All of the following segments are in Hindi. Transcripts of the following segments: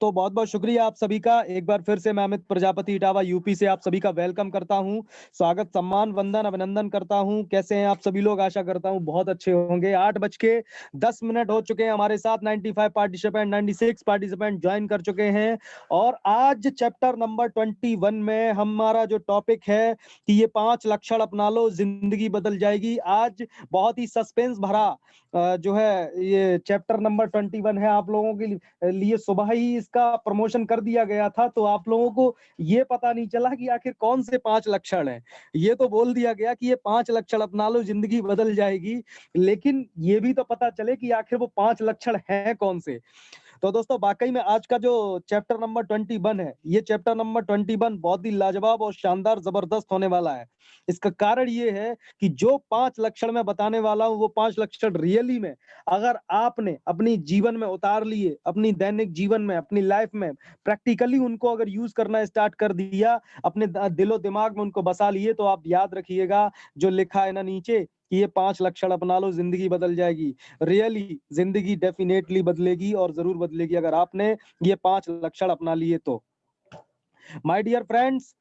तो बहुत बहुत शुक्रिया आप सभी का। एक बार फिर से मैं अमित प्रजापति इटावा यूपी से आप सभी का वेलकम करता हूं। स्वागत, सम्मान, वंदन, अभिनंदन करता हूं। कैसे हैं आप सभी लोग? आशा करता हूं बहुत अच्छे होंगे। 8:10 हो चुके हैं। हमारे साथ 95 पार्टिसिपेंट, 96 पार्टिसिपेंट ज्वाइन कर चुके हैं। और आज चैप्टर नंबर 21 में हमारा जो टॉपिक है कि ये 5 लक्षण अपना लो, जिंदगी बदल जाएगी। आज बहुत ही सस्पेंस भरा जो है ये चैप्टर नंबर 21 है। आप लोगों के लिए सुबह ही इसका प्रमोशन कर दिया गया था, तो आप लोगों को ये पता नहीं चला कि आखिर कौन से 5 लक्षण हैं। ये तो बोल दिया गया कि ये 5 लक्षण अपना लो, जिंदगी बदल जाएगी, लेकिन ये भी तो पता चले कि आखिर वो 5 लक्षण हैं कौन से। तो दोस्तों वाकई में आज का जो चैप्टर नंबर 21 है, ये चैप्टर नंबर 21 बहुत ही लाजवाब और शानदार, जबरदस्त होने वाला है। इसका कारण ये है कि जो 5 लक्षण मैं बताने वाला हूँ, वो 5 लक्षण रियली में अगर आपने अपनी जीवन में उतार लिए, अपनी दैनिक जीवन में, अपनी लाइफ में प्रैक्टिकली उनको अगर यूज करना स्टार्ट कर दिया, अपने दिलो दिमाग में उनको बसा लिए, तो आप याद रखिएगा जो लिखा है ना नीचे कि ये 5 लक्षण अपना लो, जिंदगी बदल जाएगी। रियली जिंदगी डेफिनेटली बदलेगी और जरूर बदलेगी अगर आपने ये 5 लक्षण अपना लिए तो। माय डियर फ्रेंड्स,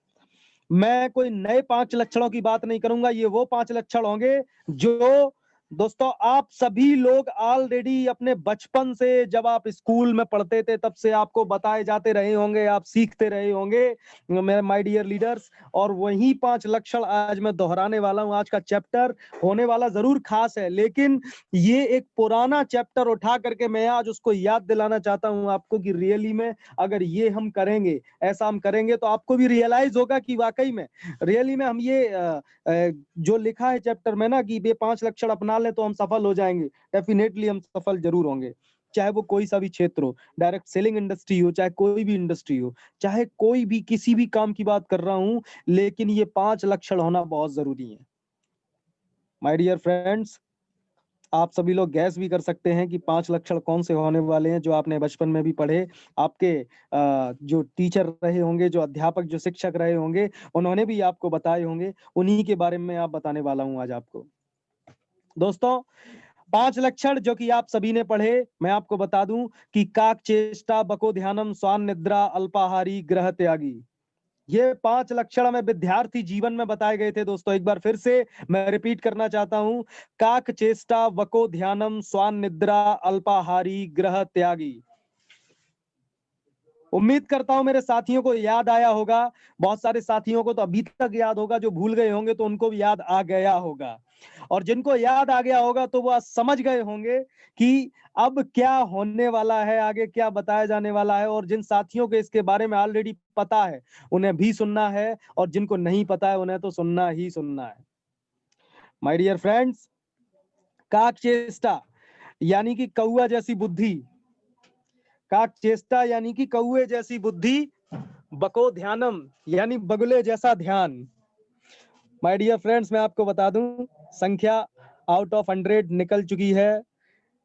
मैं कोई नए 5 लक्षणों की बात नहीं करूंगा। ये वो 5 लक्षण होंगे जो दोस्तों आप सभी लोग ऑलरेडी अपने बचपन से, जब आप स्कूल में पढ़ते थे तब से आपको बताए जाते रहे होंगे, आप सीखते रहे होंगे मेरे माय डियर लीडर्स। और वही 5 लक्षण आज मैं दोहराने वाला हूं। आज का चैप्टर होने वाला जरूर खास है, लेकिन ये एक पुराना चैप्टर उठा करके मैं आज उसको याद दिलाना चाहता हूं आपको कि रियली में अगर ये हम करेंगे, ऐसा हम करेंगे, तो आपको भी रियलाइज होगा कि वाकई में रियली में हम ये जो लिखा है चैप्टर में ना कि ये 5 लक्षण अपना ले तो हम सफल हो जाएंगे, डेफिनेटली हम सफल जरूर होंगे। चाहे वो कोई सा भी क्षेत्र हो, डायरेक्ट सेलिंग इंडस्ट्री हो, चाहे कोई भी इंडस्ट्री हो, चाहे कोई भी किसी भी काम की बात कर रहा हूं, लेकिन ये 5 लक्षण होना बहुत जरूरी है। माय डियर फ्रेंड्स, आप सभी लोग गैस भी कर सकते हैं कि 5 लक्षण कौन से होने वाले हैं जो आपने बचपन में भी पढ़े। आपके जो टीचर रहे होंगे, जो अध्यापक, जो शिक्षक रहे होंगे, उन्होंने भी आपको बताए होंगे। उन्हीं के बारे में आप बताने वाला हूं आज आपको। दोस्तों 5 लक्षण जो कि आप सभी ने पढ़े, मैं आपको बता दूं कि काक चेष्टा, बको ध्यानम, स्वान निद्रा, अल्पाहारी, ग्रह त्यागी। ये 5 लक्षण हमें विद्यार्थी जीवन में बताए गए थे। दोस्तों एक बार फिर से मैं रिपीट करना चाहता हूं, काक चेष्टा, वको ध्यानम, स्वान निद्रा, अल्पाहारी, ग्रह त्यागी। उम्मीद करता हूं मेरे साथियों को याद आया होगा। बहुत सारे साथियों को तो अभी तक याद होगा, जो भूल गए होंगे तो उनको भी याद आ गया होगा। और जिनको याद आ गया होगा तो वो आज समझ गए होंगे कि अब क्या होने वाला है, आगे क्या बताया जाने वाला है। और जिन साथियों को इसके बारे में ऑलरेडी पता है, उन्हें भी सुनना है, और जिनको नहीं पता है उन्हें तो सुनना ही सुनना है। माय डियर फ्रेंड्स, काक चेष्टा यानी कि कौआ जैसी बुद्धि, काक चेष्टा यानी कि कौए जैसी बुद्धि, बको ध्यानम यानी बगुले जैसा ध्यान। माय डियर फ्रेंड्स, मैं आपको बता दूं संख्या आउट ऑफ 100 निकल चुकी है।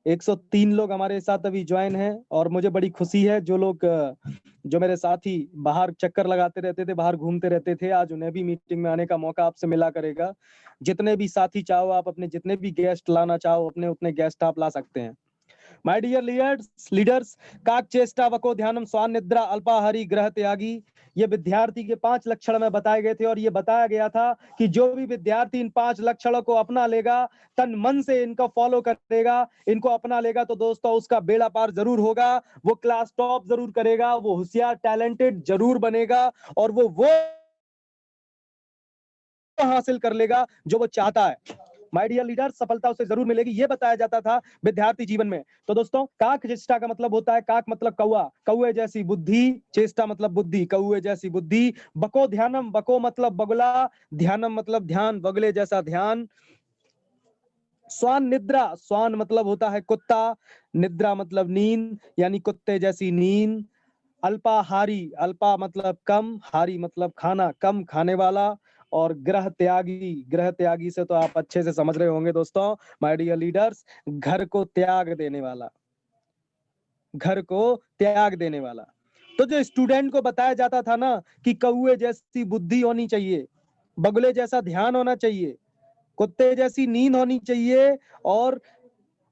103 लोग हमारे साथ अभी ज्वाइन हैं, और मुझे बड़ी खुशी है जो लोग जो मेरे साथी बाहर चक्कर लगाते रहते थे, बाहर घूमते रहते थे, आज उन्हें भी मीटिंग में आने का मौका आपसे मिला करेगा। जितने भी साथी चाहो आप, अपने जितने भी गेस्ट लाना चाहो, अपने उतने गेस्ट आप ला सकते हैं। माय डियर लीडर्स, काक चेष्टा, वको ध्यानम, स्वान निद्रा, अल्पाहारी, ग्रह त्यागी, ये विद्यार्थी के 5 लक्षण में बताए गए थे। और ये बताया गया था कि जो भी विद्यार्थी इन 5 लक्षणों को अपना लेगा, तन मन से इनको फॉलो करेगा, इनको अपना लेगा, तो दोस्तों उसका बेड़ा पार जरूर होगा। वो क्लास टॉप जरूर करेगा, वो होशियार टैलेंटेड जरूर बनेगा, और वो हासिल कर लेगा जो वो चाहता है। माय डियर लीडर, सफलता उसे जरूर मिलेगी, ये बताया जाता था विद्यार्थी जीवन में। तो दोस्तों काक चेष्टा का मतलब होता है, काक मतलब कौआ, कौए जैसी बुद्धि, चेष्टा मतलब बुद्धि, कौए जैसी बुद्धि। बको ध्यानम, बको मतलब बगुला, ध्यानम मतलब ध्यान, बगले जैसा ध्यान। स्वान निद्रा, स्वान मतलब होता है कुत्ता, निद्रा मतलब नींद यानी कुत्ते जैसी नींद। अल्पाहारी, अल्पा मतलब कम, हारी मतलब खाना, कम खाने वाला। और ग्रह त्यागी, ग्रह त्यागी से तो आप अच्छे से समझ रहे होंगे दोस्तों, माय डियर लीडर्स, घर को त्याग देने वाला, घर को त्याग देने वाला। तो जो स्टूडेंट को बताया जाता था ना कि कौए जैसी बुद्धि होनी चाहिए, बगुले जैसा ध्यान होना चाहिए, कुत्ते जैसी नींद होनी चाहिए, और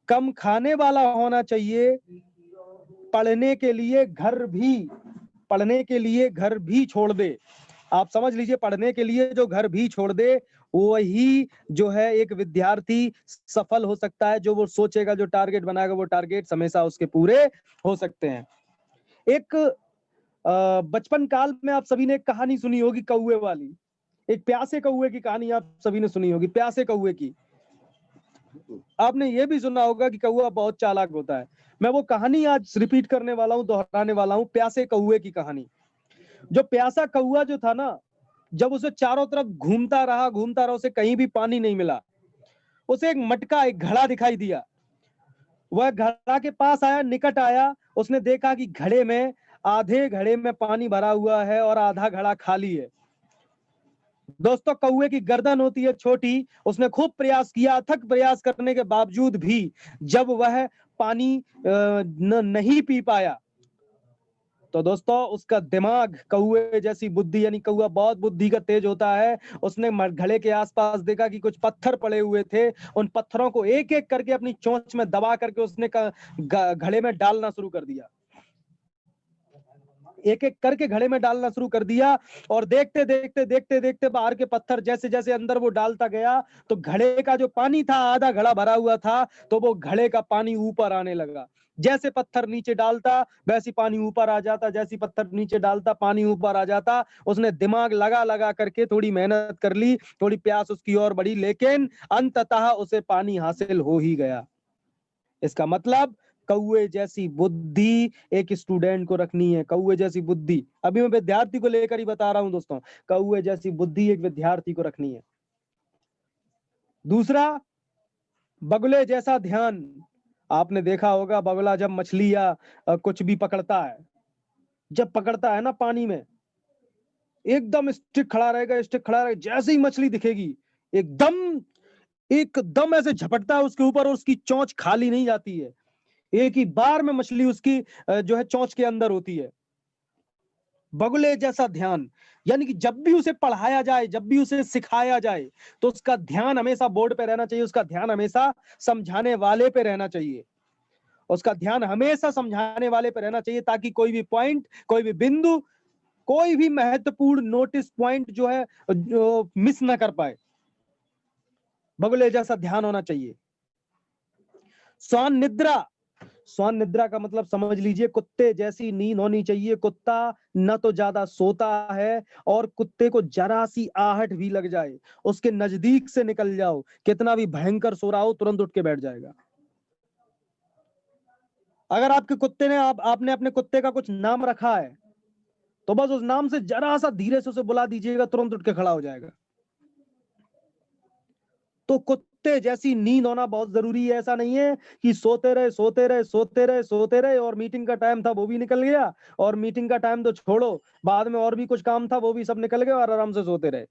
कम खाने वाला होना चाहिए, पढ़ने के लिए घर भी छोड़ दे। आप समझ लीजिए, पढ़ने के लिए जो घर भी छोड़ दे, वही जो है एक विद्यार्थी सफल हो सकता है। जो वो सोचेगा, जो टारगेट बनाएगा, वो टारगेट हमेशा उसके पूरे हो सकते हैं। एक बचपन काल में आप सभी ने एक कहानी सुनी होगी कौवे वाली। एक प्यासे कौवे की कहानी आप सभी ने सुनी होगी, प्यासे कौवे की। आपने ये भी सुना होगा कि कौवा बहुत चालाक होता है। मैं वो कहानी आज रिपीट करने वाला हूँ, दोहराने वाला हूँ, प्यासे कौवे की कहानी। जो प्यासा कौवा जो था ना, जब उसे चारों तरफ घूमता रहा, उसे कहीं भी पानी नहीं मिला। उसे एक मटका, एक घड़ा दिखाई दिया। वह घड़ा के पास आया, निकट आया। उसने देखा कि आधे घड़े में पानी भरा हुआ है और आधा घड़ा खाली है। दोस्तों, कौवे की गर्दन होती है छोटी। उसने खूब प्रयास किया, अथक प्रयास करने के बावजूद भी जब वह पानी नहीं पी पाया, तो दोस्तों उसका दिमाग, कौवे जैसी बुद्धि, यानी कौवा बहुत बुद्धि का तेज होता है। उसने घड़े के आसपास देखा कि कुछ पत्थर पड़े हुए थे। उन पत्थरों को एक एक करके अपनी चोंच में दबा करके उसने घड़े में डालना शुरू कर दिया। एक एक करके घड़े में डालना शुरू कर दिया। और देखते देखते बाहर के पत्थर जैसे जैसे अंदर वो डालता गया, तो घड़े का जो पानी था, आधा घड़ा भरा हुआ था, तो वो घड़े का पानी ऊपर आने लगा। जैसे पत्थर नीचे डालता वैसे पानी ऊपर आ जाता, जैसी पत्थर नीचे डालता पानी ऊपर आ जाता। उसने दिमाग लगा लगा करके थोड़ी मेहनत कर ली, थोड़ी प्यास उसकी और बढ़ी, लेकिन अंततः उसे पानी हासिल हो ही गया। इसका मतलब कौवे जैसी बुद्धि एक स्टूडेंट को रखनी है। कौवे जैसी बुद्धि, अभी मैं विद्यार्थी को लेकर ही बता रहा हूं दोस्तों, कौवे जैसी बुद्धि एक विद्यार्थी को रखनी है। दूसरा, बगुले जैसा ध्यान। आपने देखा होगा, बगुला जब मछली या कुछ भी पकड़ता है, जब पकड़ता है ना पानी में, एकदम स्टिक खड़ा रहेगा। जैसे ही मछली दिखेगी, एकदम एकदम ऐसे झपटता है उसके ऊपर, और उसकी चोंच खाली नहीं जाती है। एक ही बार में मछली उसकी जो है चोंच के अंदर होती है। बगुले जैसा ध्यान, यानी कि जब भी उसे पढ़ाया जाए, जब भी उसे सिखाया जाए, तो उसका ध्यान हमेशा बोर्ड पे रहना चाहिए। उसका ध्यान हमेशा समझाने वाले पे रहना चाहिए। उसका ध्यान हमेशा समझाने वाले पे रहना चाहिए, ताकि कोई भी पॉइंट, कोई भी बिंदु, कोई भी महत्वपूर्ण नोटिस पॉइंट जो है जो मिस ना कर पाए। बगुले जैसा ध्यान होना चाहिए। स्वान निद्रा। स्वान निद्रा का मतलब समझ लीजिए, कुत्ते जैसी नींद होनी चाहिए। कुत्ता न तो ज्यादा सोता है, और कुत्ते को जरा सी आहट भी लग जाए, उसके नजदीक से निकल जाओ, कितना भी भयंकर सो रहा हो, तुरंत उठ के बैठ जाएगा। अगर आपके कुत्ते ने आपने अपने कुत्ते का कुछ नाम रखा है, तो बस उस नाम से जरा सा धीरे से उसे बुला दीजिएगा, तुरंत उठ के खड़ा हो जाएगा। तो कुत्ते जैसी नींद होना बहुत जरूरी है। ऐसा नहीं है कि सोते रहे और मीटिंग का टाइम था वो भी निकल गया, और मीटिंग का टाइम तो छोड़ो, बाद में और भी कुछ काम था वो भी सब निकल गया, और आराम से सोते रहे,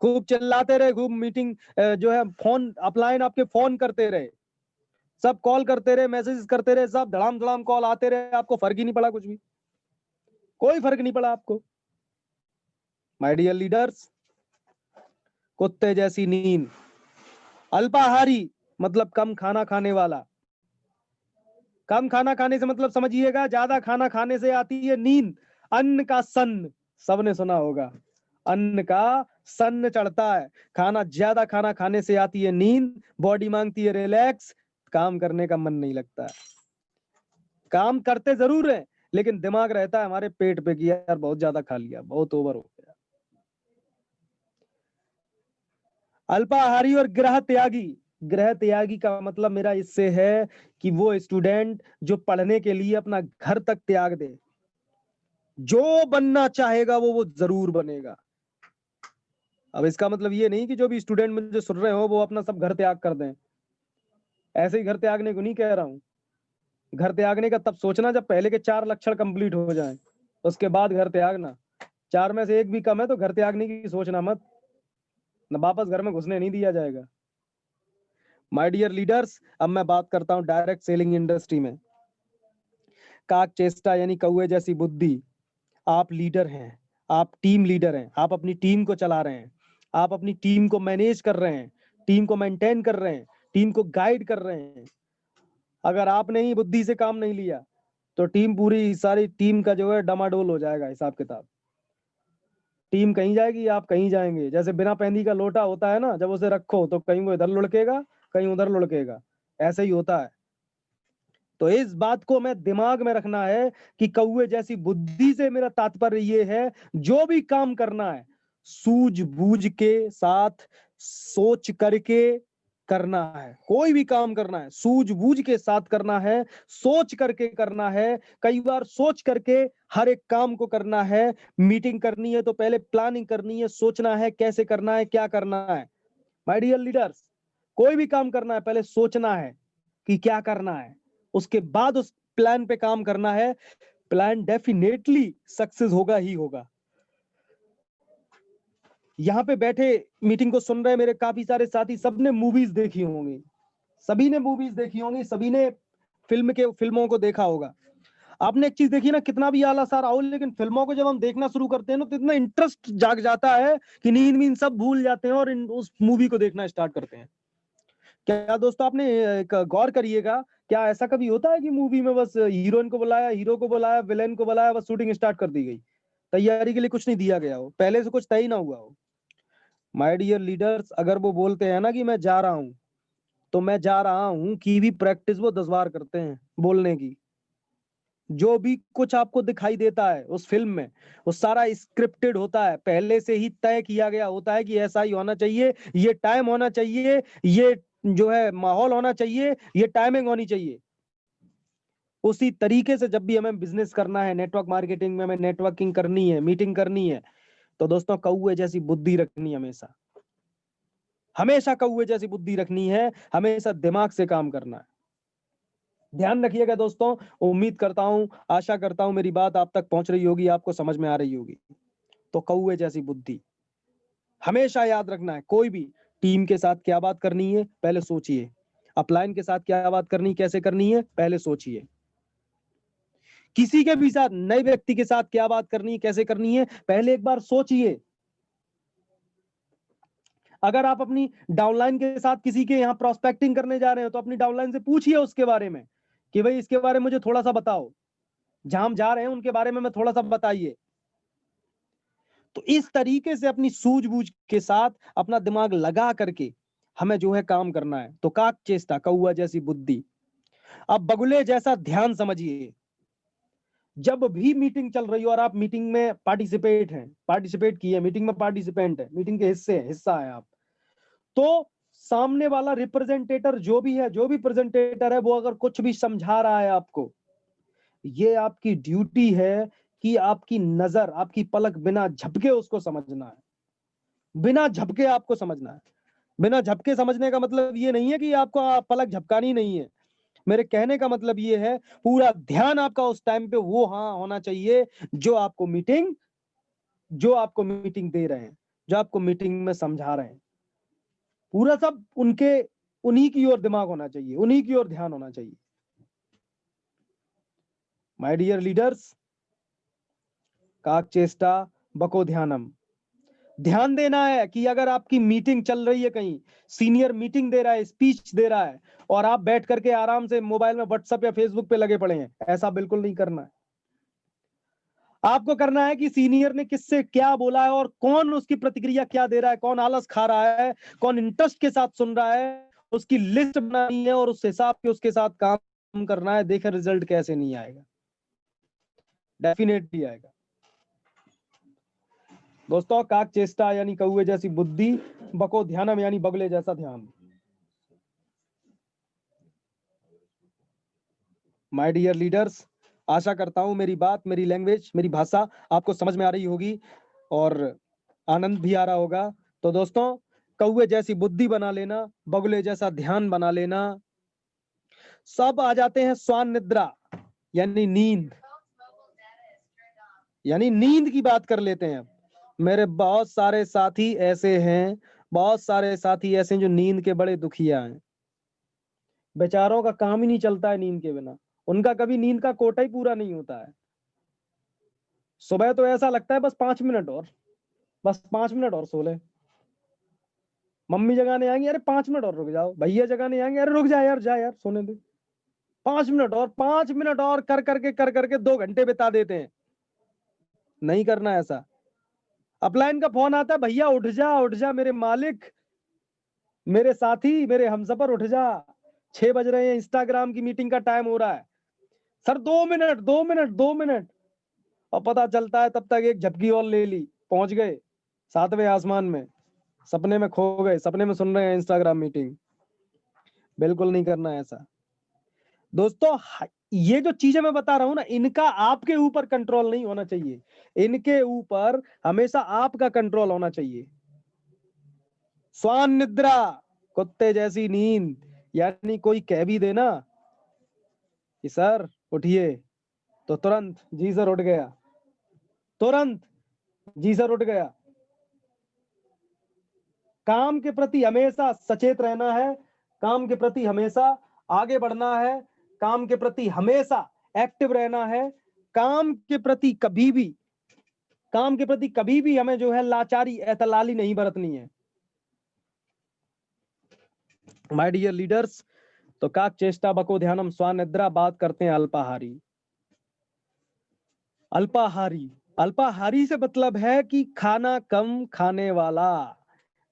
खूब चिल्लाते रहे, खूब मीटिंग जो है फोन अपलाइन आपके फोन करते रहे, सब कॉल करते रहे, मैसेज करते रहे, सब धड़ाम धड़ाम कॉल आते रहे, आपको फर्क ही नहीं पड़ा, कुछ भी कोई फर्क नहीं पड़ा आपको। माय डियर लीडर्स, कुत्ते जैसी नींद। अल्पाहारी मतलब कम खाना खाने वाला। कम खाना खाने से मतलब समझिएगा, ज्यादा खाना खाने से आती है नींद। अन्न का सन्न, सबने सुना होगा, अन्न का सन्न चढ़ता है। ज्यादा खाना खाने से आती है नींद, बॉडी मांगती है रिलैक्स, काम करने का मन नहीं लगता है। काम करते जरूर है, लेकिन दिमाग रहता है हमारे पेट पे कि यार बहुत ज्यादा खा लिया, बहुत ओवर हो गया। अल्पाहारी और गृह त्यागी। गृह त्यागी का मतलब मेरा इससे है कि वो स्टूडेंट जो पढ़ने के लिए अपना घर तक त्याग दे, जो बनना चाहेगा वो जरूर बनेगा। अब इसका मतलब ये नहीं कि जो भी स्टूडेंट मुझे सुन रहे हो वो अपना सब घर त्याग कर दें। ऐसे ही घर त्यागने को नहीं कह रहा हूं। घर त्यागने का तब सोचना जब पहले के 4 लक्षण कंप्लीट हो जाएं, उसके बाद घर त्यागना। 4 में से एक भी कम है तो घर त्यागने की सोचना मत, न वापस घर में घुसने नहीं दिया जाएगा। माय डियर लीडर्स, अब मैं बात करता हूं डायरेक्ट सेलिंग इंडस्ट्री में। काक चेष्टा यानी कौवे जैसी बुद्धि। आप लीडर हैं, आप टीम लीडर हैं, आप अपनी टीम को चला रहे हैं, आप अपनी टीम को मैनेज कर रहे हैं, टीम को मेंटेन कर रहे हैं, टीम को गाइड कर रहे हैं। अगर आपने ही बुद्धि से काम नहीं लिया, तो टीम पूरी सारी टीम का जो है डमाडोल हो जाएगा हिसाब किताब। टीम कहीं जाएगी, आप कहीं जाएंगे। जैसे बिना पैंदी का लोटा होता है ना, जब उसे रखो तो कहीं वो इधर लुढ़केगा, कहीं उधर लुढ़केगा, ऐसे ही होता है। तो इस बात को मैं दिमाग में रखना है कि कौवे जैसी बुद्धि से मेरा तात्पर्य ये है, जो भी काम करना है सूझबूझ के साथ, सोच करके करना है। कोई भी काम करना है सूझबूझ के साथ करना है, सोच करके करना है। कई बार सोच करके हर एक काम को करना है। मीटिंग करनी है तो पहले प्लानिंग करनी है, सोचना है कैसे करना है, क्या करना है। माय डियर लीडर्स, कोई भी काम करना है पहले सोचना है कि क्या करना है, उसके बाद उस प्लान पे काम करना है। प्लान डेफिनेटली सक्सेस होगा ही होगा। यहाँ पे बैठे मीटिंग को सुन रहे मेरे काफी सारे साथी, सबने मूवीज देखी होंगी, सभी ने मूवीज देखी होंगी, सभी ने फिल्मों को देखा होगा। आपने एक चीज देखी ना, कितना भी आला सारा हो, लेकिन फिल्मों को जब हम देखना शुरू करते हैं ना तो इतना इंटरेस्ट जाग जाता है कि नींद वींद सब भूल जाते हैं और उस मूवी को देखना स्टार्ट करते हैं। क्या दोस्तों आपने एक गौर करिएगा, क्या ऐसा कभी होता है कि मूवी में बस हीरोइन को बुलाया, हीरो को बुलाया, विलेन को बुलाया, बस शूटिंग स्टार्ट कर दी गई, तैयारी के लिए कुछ नहीं दिया गया हो, पहले से कुछ तय ना हुआ हो। माय डियर लीडर्स, अगर वो बोलते हैं ना कि मैं जा रहा हूं, तो मैं जा रहा हूं की भी प्रैक्टिस वो 10 बार करते हैं बोलने की। जो भी कुछ आपको दिखाई देता है उस फिल्म में, वो सारा स्क्रिप्टेड होता है, पहले से ही तय किया गया होता है कि ऐसा ही होना चाहिए, ये टाइम होना चाहिए, ये जो है माहौल होना चाहिए, ये टाइमिंग होनी चाहिए। उसी तरीके से जब भी हमें बिजनेस करना है, नेटवर्क मार्केटिंग में हमें नेटवर्किंग करनी है, मीटिंग करनी है, तो दोस्तों कौवे जैसी बुद्धि रखनी है। हमेशा हमेशा कौवे जैसी बुद्धि रखनी है, हमेशा दिमाग से काम करना है। ध्यान रखिएगा दोस्तों। उम्मीद करता हूं, आशा करता हूं मेरी बात आप तक पहुंच रही होगी, आपको समझ में आ रही होगी। तो कौवे जैसी बुद्धि हमेशा याद रखना है। कोई भी टीम के साथ क्या बात करनी है पहले सोचिए, अपलाइन के साथ क्या बात करनी, कैसे करनी है पहले सोचिए। किसी के भी साथ, नए व्यक्ति के साथ क्या बात करनी है, कैसे करनी है, पहले एक बार सोचिए। अगर आप अपनी डाउनलाइन के साथ किसी के यहाँ प्रोस्पेक्टिंग करने जा रहे हो, तो अपनी डाउनलाइन से पूछिए उसके बारे में कि भाई इसके बारे में मुझे थोड़ा सा बताओ, जहां हम जा रहे हैं उनके बारे में थोड़ा सा बताइए। तो इस तरीके से अपनी सूझबूझ के साथ अपना दिमाग लगा करके हमें जो है काम करना है। तो काक चेष्टा कौआ जैसी बुद्धि। अब बगुले जैसा ध्यान समझिए। जब भी मीटिंग चल रही हो और आप मीटिंग में पार्टिसिपेट किए, मीटिंग में पार्टिसिपेंट है, मीटिंग के हिस्सा है आप, तो सामने वाला रिप्रेजेंटेटर जो भी है, जो भी प्रेजेंटेटर है, वो अगर कुछ भी समझा रहा है आपको, ये आपकी ड्यूटी है कि आपकी नजर, आपकी पलक बिना झपके उसको समझना है। बिना झपके आपको समझना है। बिना झपके समझने का मतलब ये नहीं है कि आपको पलक झपकानी नहीं है। मेरे कहने का मतलब ये है, पूरा ध्यान आपका उस टाइम पे वो हाँ होना चाहिए जो आपको मीटिंग दे रहे हैं, जो आपको मीटिंग में समझा रहे हैं। पूरा सब उन्हीं की ओर दिमाग होना चाहिए, उन्हीं की ओर ध्यान होना चाहिए। माय डियर लीडर्स, काक चेष्टा बको ध्यानम। ध्यान देना है कि अगर आपकी मीटिंग चल रही है, कहीं सीनियर मीटिंग दे रहा है, स्पीच दे रहा है, और आप बैठ करके आराम से मोबाइल में व्हाट्सएप या फेसबुक पे लगे पड़े हैं, ऐसा बिल्कुल नहीं करना है। आपको करना है कि सीनियर ने किससे क्या बोला है और कौन उसकी प्रतिक्रिया क्या दे रहा है, कौन आलस खा रहा है, कौन इंटरेस्ट के साथ सुन रहा है, उसकी लिस्ट बनानी है और उस हिसाब से उसके साथ काम करना है। देखें रिजल्ट कैसे नहीं आएगा, डेफिनेटली आएगा। दोस्तों काक चेष्टा यानी कौवे जैसी बुद्धि, बको ध्यानम यानी बगले जैसा ध्यान। माय डियर लीडर्स, आशा करता हूं मेरी बात, मेरी लैंग्वेज, मेरी भाषा आपको समझ में आ रही होगी और आनंद भी आ रहा होगा। तो दोस्तों कौवे जैसी बुद्धि बना लेना, बगुले जैसा ध्यान बना लेना। सब आ जाते हैं स्वान निद्रा यानी नींद, यानी नींद की बात कर लेते हैं। मेरे बहुत सारे साथी ऐसे हैं, बहुत सारे साथी ऐसे हैं जो नींद के बड़े दुखिया हैं। बेचारों का काम ही नहीं चलता है नींद के बिना, उनका कभी नींद का कोटा ही पूरा नहीं होता है। सुबह तो ऐसा लगता है बस 5 मिनट और, बस 5 मिनट और सो ले। मम्मी जगाने आएंगी, अरे 5 मिनट और रुक जाओ, भैया जगाने आएंगे, अरे रुक जा यार, जा यार सोने दे। 5 मिनट और कर करके 2 घंटे बिता देते हैं। नहीं करना ऐसा। अपलाइन का फोन आता है, भैया उठ जा मेरे मालिक, मेरे साथी, मेरे हमसफर, उठ जा, 6 बज रहे हैं, इंस्टाग्राम की मीटिंग का टाइम हो रहा है। Sir 2 minute. और पता चलता है तब तक एक झपकी और ले ली, पहुंच गए 7वें आसमान में, सपने में खो गए, सपने में सुन रहे हैं इंस्टाग्राम मीटिंग। बिल्कुल नहीं करना है ऐसा दोस्तों। ये जो चीजें मैं बता रहा हूं ना, इनका आपके ऊपर कंट्रोल नहीं होना चाहिए, इनके ऊपर हमेशा आपका कंट्रोल होना चाहिए। स्वान निद्रा, कुत्ते जैसी नींद, यानी कोई कह भी देना कि सर उठिए, तो तुरंत जी सर उठ गया, तुरंत जी सर उठ गया। काम के प्रति हमेशा सचेत रहना है, काम के प्रति हमेशा आगे बढ़ना है, काम के प्रति हमेशा एक्टिव रहना है, काम के प्रति कभी भी हमें जो है लाचारी, एतलाली नहीं बरतनी है। माय डियर लीडर्स, तो काक चेष्टा बको ध्यानम स्वानिद्रा, बात करते हैं अल्पाहारी। अल्पाहारी से मतलब है कि खाना कम खाने वाला।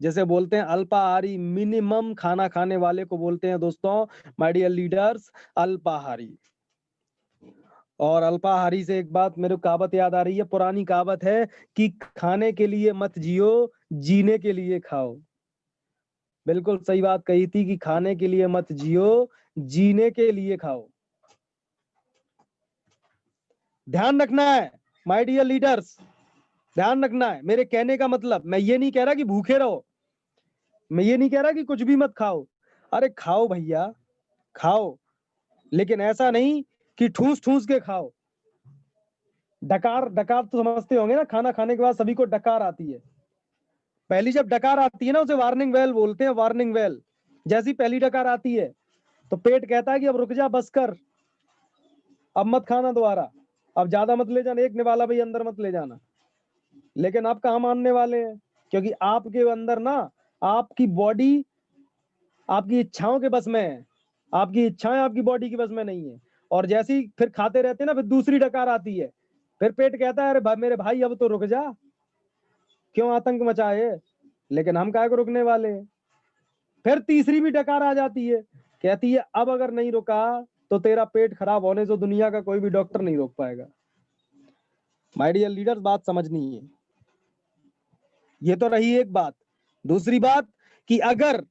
जैसे बोलते हैं अल्पाहारी, मिनिमम खाना खाने वाले को बोलते हैं दोस्तों, माय डियर लीडर्स, अल्पाहारी। और अल्पाहारी से एक बात मेरे को कहावत याद आ रही है, पुरानी कहावत है कि खाने के लिए मत जियो, जीने के लिए खाओ। बिल्कुल सही बात कही थी कि खाने के लिए मत जियो, जीने के लिए खाओ। ध्यान रखना है माय डियर लीडर्स, ध्यान रखना है। मेरे कहने का मतलब, मैं ये नहीं कह रहा कि भूखे रहो, मैं ये नहीं कह रहा कि कुछ भी मत खाओ। अरे खाओ भैया, खाओ, लेकिन ऐसा नहीं कि ठूस ठूस के खाओ। डकार, डकार तो समझते होंगे ना, खाना खाने के बाद सभी को डकार आती है। पहली जब डकार आती है ना, उसे वार्निंग बेल बोलते हैं, वार्निंग बेल। जैसी पहली डकार आती है तो पेट कहता है कि अब रुक जा, बस कर, अब मत खाना दोबारा, अब ज्यादा मत ले जाना, एक निवाला भाई अंदर मत ले जाना। लेकिन आप कहाँ मानने वाले हैं, क्योंकि आपके अंदर ना, आपकी बॉडी आपकी इच्छाओं के बस में है, आपकी इच्छाएं आपकी बॉडी की बस में नहीं है। और जैसे ही फिर खाते रहते हैं ना, फिर दूसरी डकार आती है, फिर पेट कहता है अरे मेरे भाई अब तो रुक जा, क्यों आतंक मचाए। लेकिन हम काहे को रुकने वाले हैं। फिर तीसरी भी डकार आ जाती है, कहती है अब अगर नहीं रुका तो तेरा पेट खराब होने से दुनिया का कोई भी डॉक्टर नहीं रोक पाएगा। माय डियर लीडर्स, बात समझनी है। ये तो रही एक बात। दूसरी बात कि अगर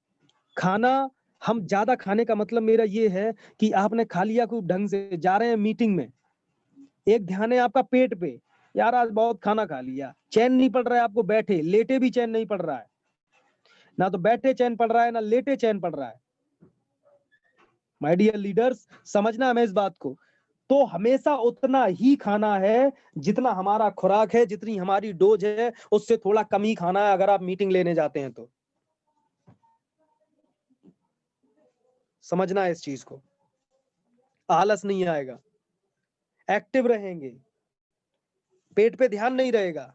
खाना हम ज्यादा खाने का मतलब मेरा ये है कि आपने खा लिया खूब ढंग से, जा रहे हैं मीटिंग में, एक ध्यान है आपका पेट पे, यार आज बहुत खाना खा लिया, चैन नहीं पड़ रहा है आपको, बैठे लेटे भी चैन नहीं पड़ रहा है, ना तो बैठे चैन पड़ रहा है ना लेटे चैन पड़ रहा है। माय डियर लीडर्स, समझना हमें इस बात को। तो हमेशा उतना ही खाना है जितना हमारा खुराक है, जितनी हमारी डोज है, उससे थोड़ा कम ही खाना है अगर आप मीटिंग लेने जाते हैं तो। समझना है इस चीज को, आलस नहीं आएगा, एक्टिव रहेंगे, पेट पे ध्यान नहीं रहेगा,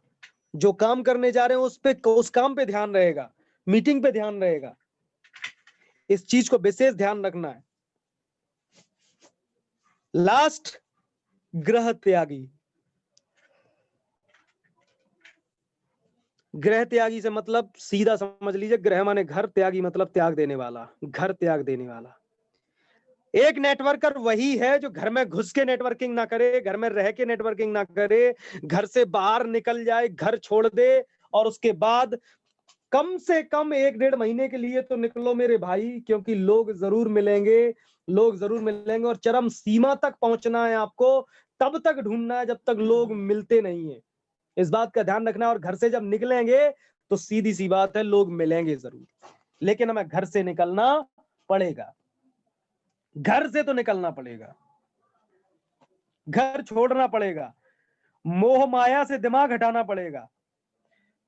जो काम करने जा रहे हैं उस काम पे ध्यान रहेगा, मीटिंग पे ध्यान रहेगा। इस चीज को विशेष ध्यान रखना है। लास्ट, ग्रह त्यागी। ग्रह त्यागी से मतलब सीधा समझ लीजिए, ग्रह माने घर, त्यागी मतलब त्याग देने वाला, घर त्याग देने वाला। एक नेटवर्कर वही है जो घर में घुस के नेटवर्किंग ना करे, घर में रह के नेटवर्किंग ना करे, घर से बाहर निकल जाए, घर छोड़ दे, और उसके बाद कम से कम 1-1.5 महीने के लिए तो निकलो मेरे भाई, क्योंकि लोग जरूर मिलेंगे, लोग जरूर मिलेंगे, और चरम सीमा तक पहुंचना है आपको, तब तक ढूंढना है जब तक लोग मिलते नहीं है। इस बात का ध्यान रखना। और घर से जब निकलेंगे तो सीधी सी बात है, लोग मिलेंगे जरूर, लेकिन हमें घर से निकलना पड़ेगा, घर से तो निकलना पड़ेगा, घर छोड़ना पड़ेगा, मोह माया से दिमाग हटाना पड़ेगा।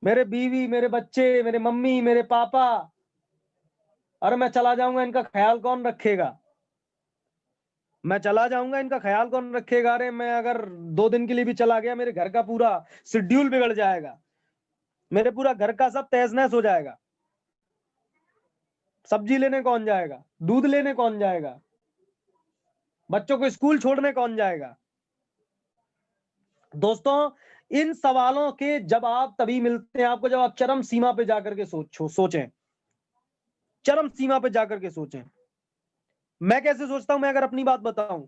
मेरे बीवी, मेरे बच्चे, मेरे मम्मी, मेरे पापा, अरे मैं चला जाऊंगा इनका ख्याल कौन रखेगा, मैं चला जाऊंगा इनका ख्याल कौन रखेगा। अरे मैं अगर 2 दिन के लिए भी चला गया, मेरे घर का पूरा शेड्यूल बिगड़ जाएगा, मेरे पूरा घर का सब तहस नहस हो जाएगा। सब्जी लेने कौन जाएगा, दूध लेने कौन जाएगा, बच्चों को स्कूल छोड़ने कौन जाएगा? दोस्तों, इन सवालों के जवाब तभी मिलते हैं आपको जब आप चरम सीमा पे जाकर के सोचें। चरम सीमा पे जाकर के सोचें। मैं कैसे सोचता हूं, मैं अगर अपनी बात बताऊं,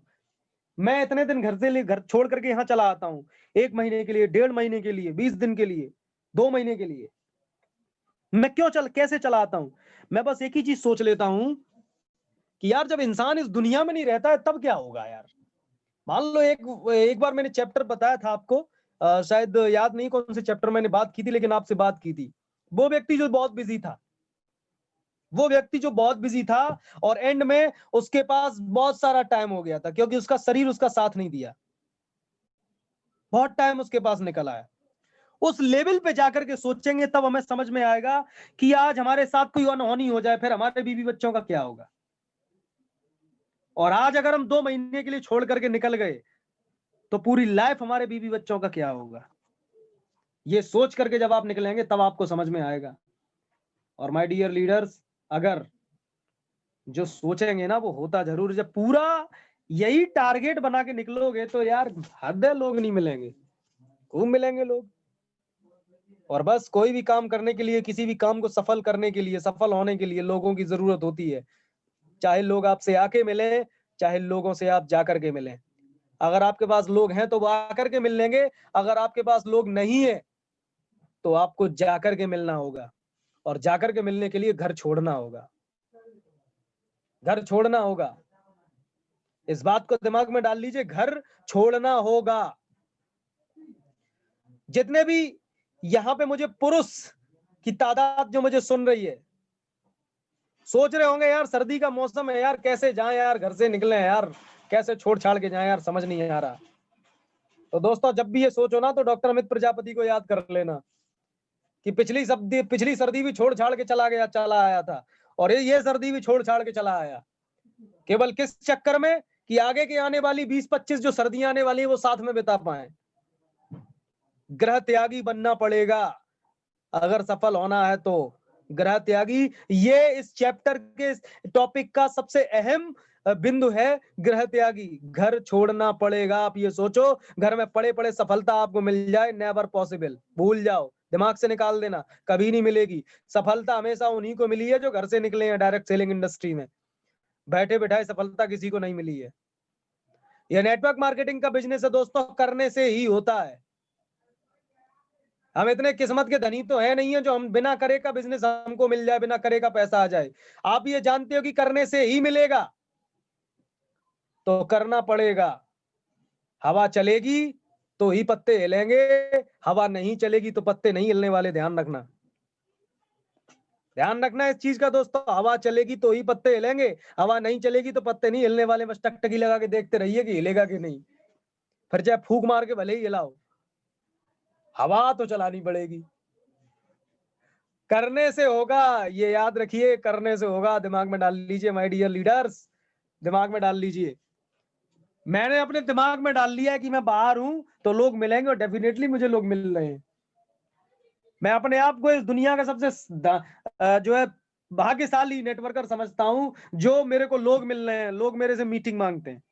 मैं इतने दिन घर छोड़ करके यहां चला आता हूं, 1 महीने के लिए, 1.5 महीने के लिए, 20 दिन के लिए, 2 महीने के लिए। मैं कैसे चला आता हूं? मैं बस एक ही चीज सोच लेता हूं कि यार जब इंसान इस दुनिया में नहीं रहता है तब क्या होगा यार। मान लो एक बार मैंने चैप्टर बताया था आपको, शायद याद नहीं कौन से चैप्टर मैंने बात की थी, लेकिन आपसे बात की थी। वो व्यक्ति जो बहुत बिजी था, और एंड में उसके पास बहुत सारा टाइम हो गया था क्योंकि उसका शरीर उसका साथ नहीं दिया। बहुत टाइम उसके पास निकल आया। उस लेवल पे जाकर के सोचेंगे तब हमें समझ में आएगा कि आज हमारे साथ कोई अनहोनी हो जाए, फिर हमारे बीवी बच्चों का क्या होगा। और आज अगर हम 2 महीने के लिए छोड़ करके निकल गए तो पूरी लाइफ हमारे बीवी बच्चों का क्या होगा। ये सोच करके जब आप निकलेंगे तब आपको समझ में आएगा। और माय डियर लीडर्स, अगर जो सोचेंगे ना वो होता जरूर। जब पूरा यही टारगेट बना के निकलोगे तो यार हद है, लोग नहीं मिलेंगे, खूब मिलेंगे लोग। और बस कोई भी काम करने के लिए, किसी भी काम को सफल करने के लिए, सफल होने के लिए लोगों की जरूरत होती है। चाहे लोग आपसे आके मिले, चाहे लोगों से आप जाकर के मिलें। अगर आपके पास लोग हैं तो वो आकर के मिल लेंगे, अगर आपके पास लोग नहीं है तो आपको जाकर के मिलना होगा। और जाकर के मिलने के लिए घर छोड़ना होगा, घर छोड़ना होगा। इस बात को दिमाग में डाल लीजिए, घर छोड़ना होगा। जितने भी यहाँ पे मुझे पुरुष की तादाद जो मुझे सुन रही है, सोच रहे होंगे यार सर्दी का मौसम है यार, कैसे जाएं यार, घर से निकले यार, कैसे छोड़ छाड़ के जाएं यार, समझ नहीं आ रहा। तो दोस्तों, जब भी ये सोचो ना तो डॉक्टर अमित प्रजापति को याद कर लेना कि पिछली सर्दी भी छोड़ छाड़ के चला आया था, और ये सर्दी भी छोड़ छाड़ के चला आया। केवल किस चक्कर में कि आगे की आने वाली 20-25 जो सर्दियां आने वाली है वो साथ में बिता पाए। ग्रह त्यागी बनना पड़ेगा अगर सफल होना है तो। ग्रह त्यागी, ये इस चैप्टर के टॉपिक का सबसे अहम बिंदु है। ग्रह त्यागी, घर छोड़ना पड़ेगा। आप ये सोचो घर में पड़े पड़े सफलता आपको मिल जाए, नेवर पॉसिबल, भूल जाओ, दिमाग से निकाल देना, कभी नहीं मिलेगी। सफलता हमेशा उन्हीं को मिली है जो घर से निकले हैं डायरेक्ट सेलिंग इंडस्ट्री में। बैठे बैठाए सफलता किसी को नहीं मिली है। यह नेटवर्क मार्केटिंग का बिजनेस है दोस्तों, करने से ही होता है। हम इतने किस्मत के धनी तो है नहीं है जो हम बिना करे का बिजनेस हमको मिल जाए, बिना करे का पैसा आ जाए। आप ये जानते हो कि करने से ही मिलेगा, तो करना पड़ेगा। हवा चलेगी तो ही पत्ते हिलेंगे, हवा नहीं चलेगी तो पत्ते नहीं हिलने वाले। ध्यान रखना, ध्यान रखना इस चीज का दोस्तों। हवा चलेगी तो ही पत्ते हिलेंगे, हवा नहीं चलेगी तो पत्ते नहीं हिलने वाले। बस टकटकी लगा के देखते रहिए कि हिलेगा कि नहीं, फिर चाहे फूंक मार के भले ही हिलाओ, हवा तो चलानी पड़ेगी। करने से होगा, ये याद रखिए, करने से होगा। दिमाग में डाल लीजिए माय डियर लीडर्स, दिमाग में डाल लीजिए। मैंने अपने दिमाग में डाल लिया है कि मैं बाहर हूं तो लोग मिलेंगे, और डेफिनेटली मुझे लोग मिल रहे हैं। मैं अपने आप को इस दुनिया का सबसे जो है भाग्यशाली नेटवर्कर समझता हूं, जो मेरे को लोग मिल रहे हैं, लोग मेरे से मीटिंग मांगते हैं।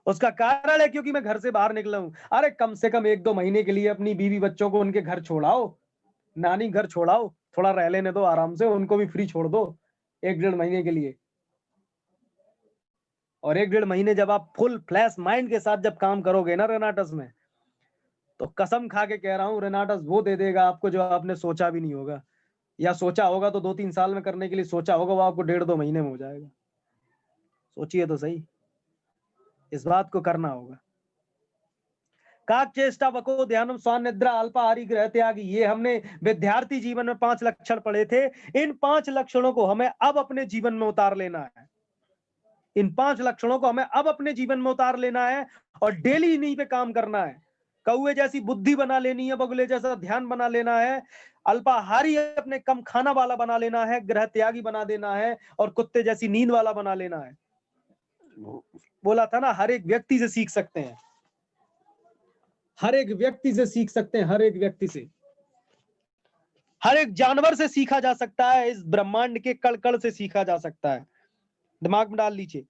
उसका कारण है क्योंकि मैं घर से बाहर निकला हूं। अरे कम से कम 1-2 महीने के लिए अपनी बीवी बच्चों को उनके घर छोड़ाओ, नानी घर छोड़ाओ, थोड़ा रह लेने दो आराम से, उनको भी फ्री छोड़ दो 1-1.5 महीने के लिए। और 1-1.5 महीने जब आप फुल फ्लैश माइंड के साथ जब काम करोगे ना रेनाटस में, तो कसम खा के कह रहा हूं रेनाटस वो दे देगा आपको जो आपने सोचा भी नहीं होगा, या सोचा होगा तो 2-3 साल में करने के लिए सोचा होगा, वो आपको 1.5-2 महीने में हो जाएगा। सोचिए तो सही, इस बात को करना होगा। काक चेष्टा वको ध्यानम स्वान निद्रा अल्पाहारी ग्रह त्यागी, ये हमने विद्यार्थी जीवन में 5 लक्षण पढ़े थे। इन 5 लक्षणों को हमें अब अपने जीवन में उतार लेना है। इन 5 लक्षणों को हमें अब अपने जीवन में उतार लेना है और डेली इन्हीं पे काम करना है। कौए जैसी बुद्धि बना लेनी है, बगुले जैसा ध्यान बना लेना है, अल्पाहारी अपने कम खाना वाला बना लेना है, ग्रह त्यागी बना देना है, और कुत्ते जैसी नींद वाला बना लेना है। बोला था ना, हर एक व्यक्ति से सीख सकते हैं, हर एक व्यक्ति से सीख सकते हैं, हर एक व्यक्ति से, हर एक जानवर से सीखा जा सकता है, इस ब्रह्मांड के कण कण से सीखा जा सकता है। दिमाग में डाल लीजिए।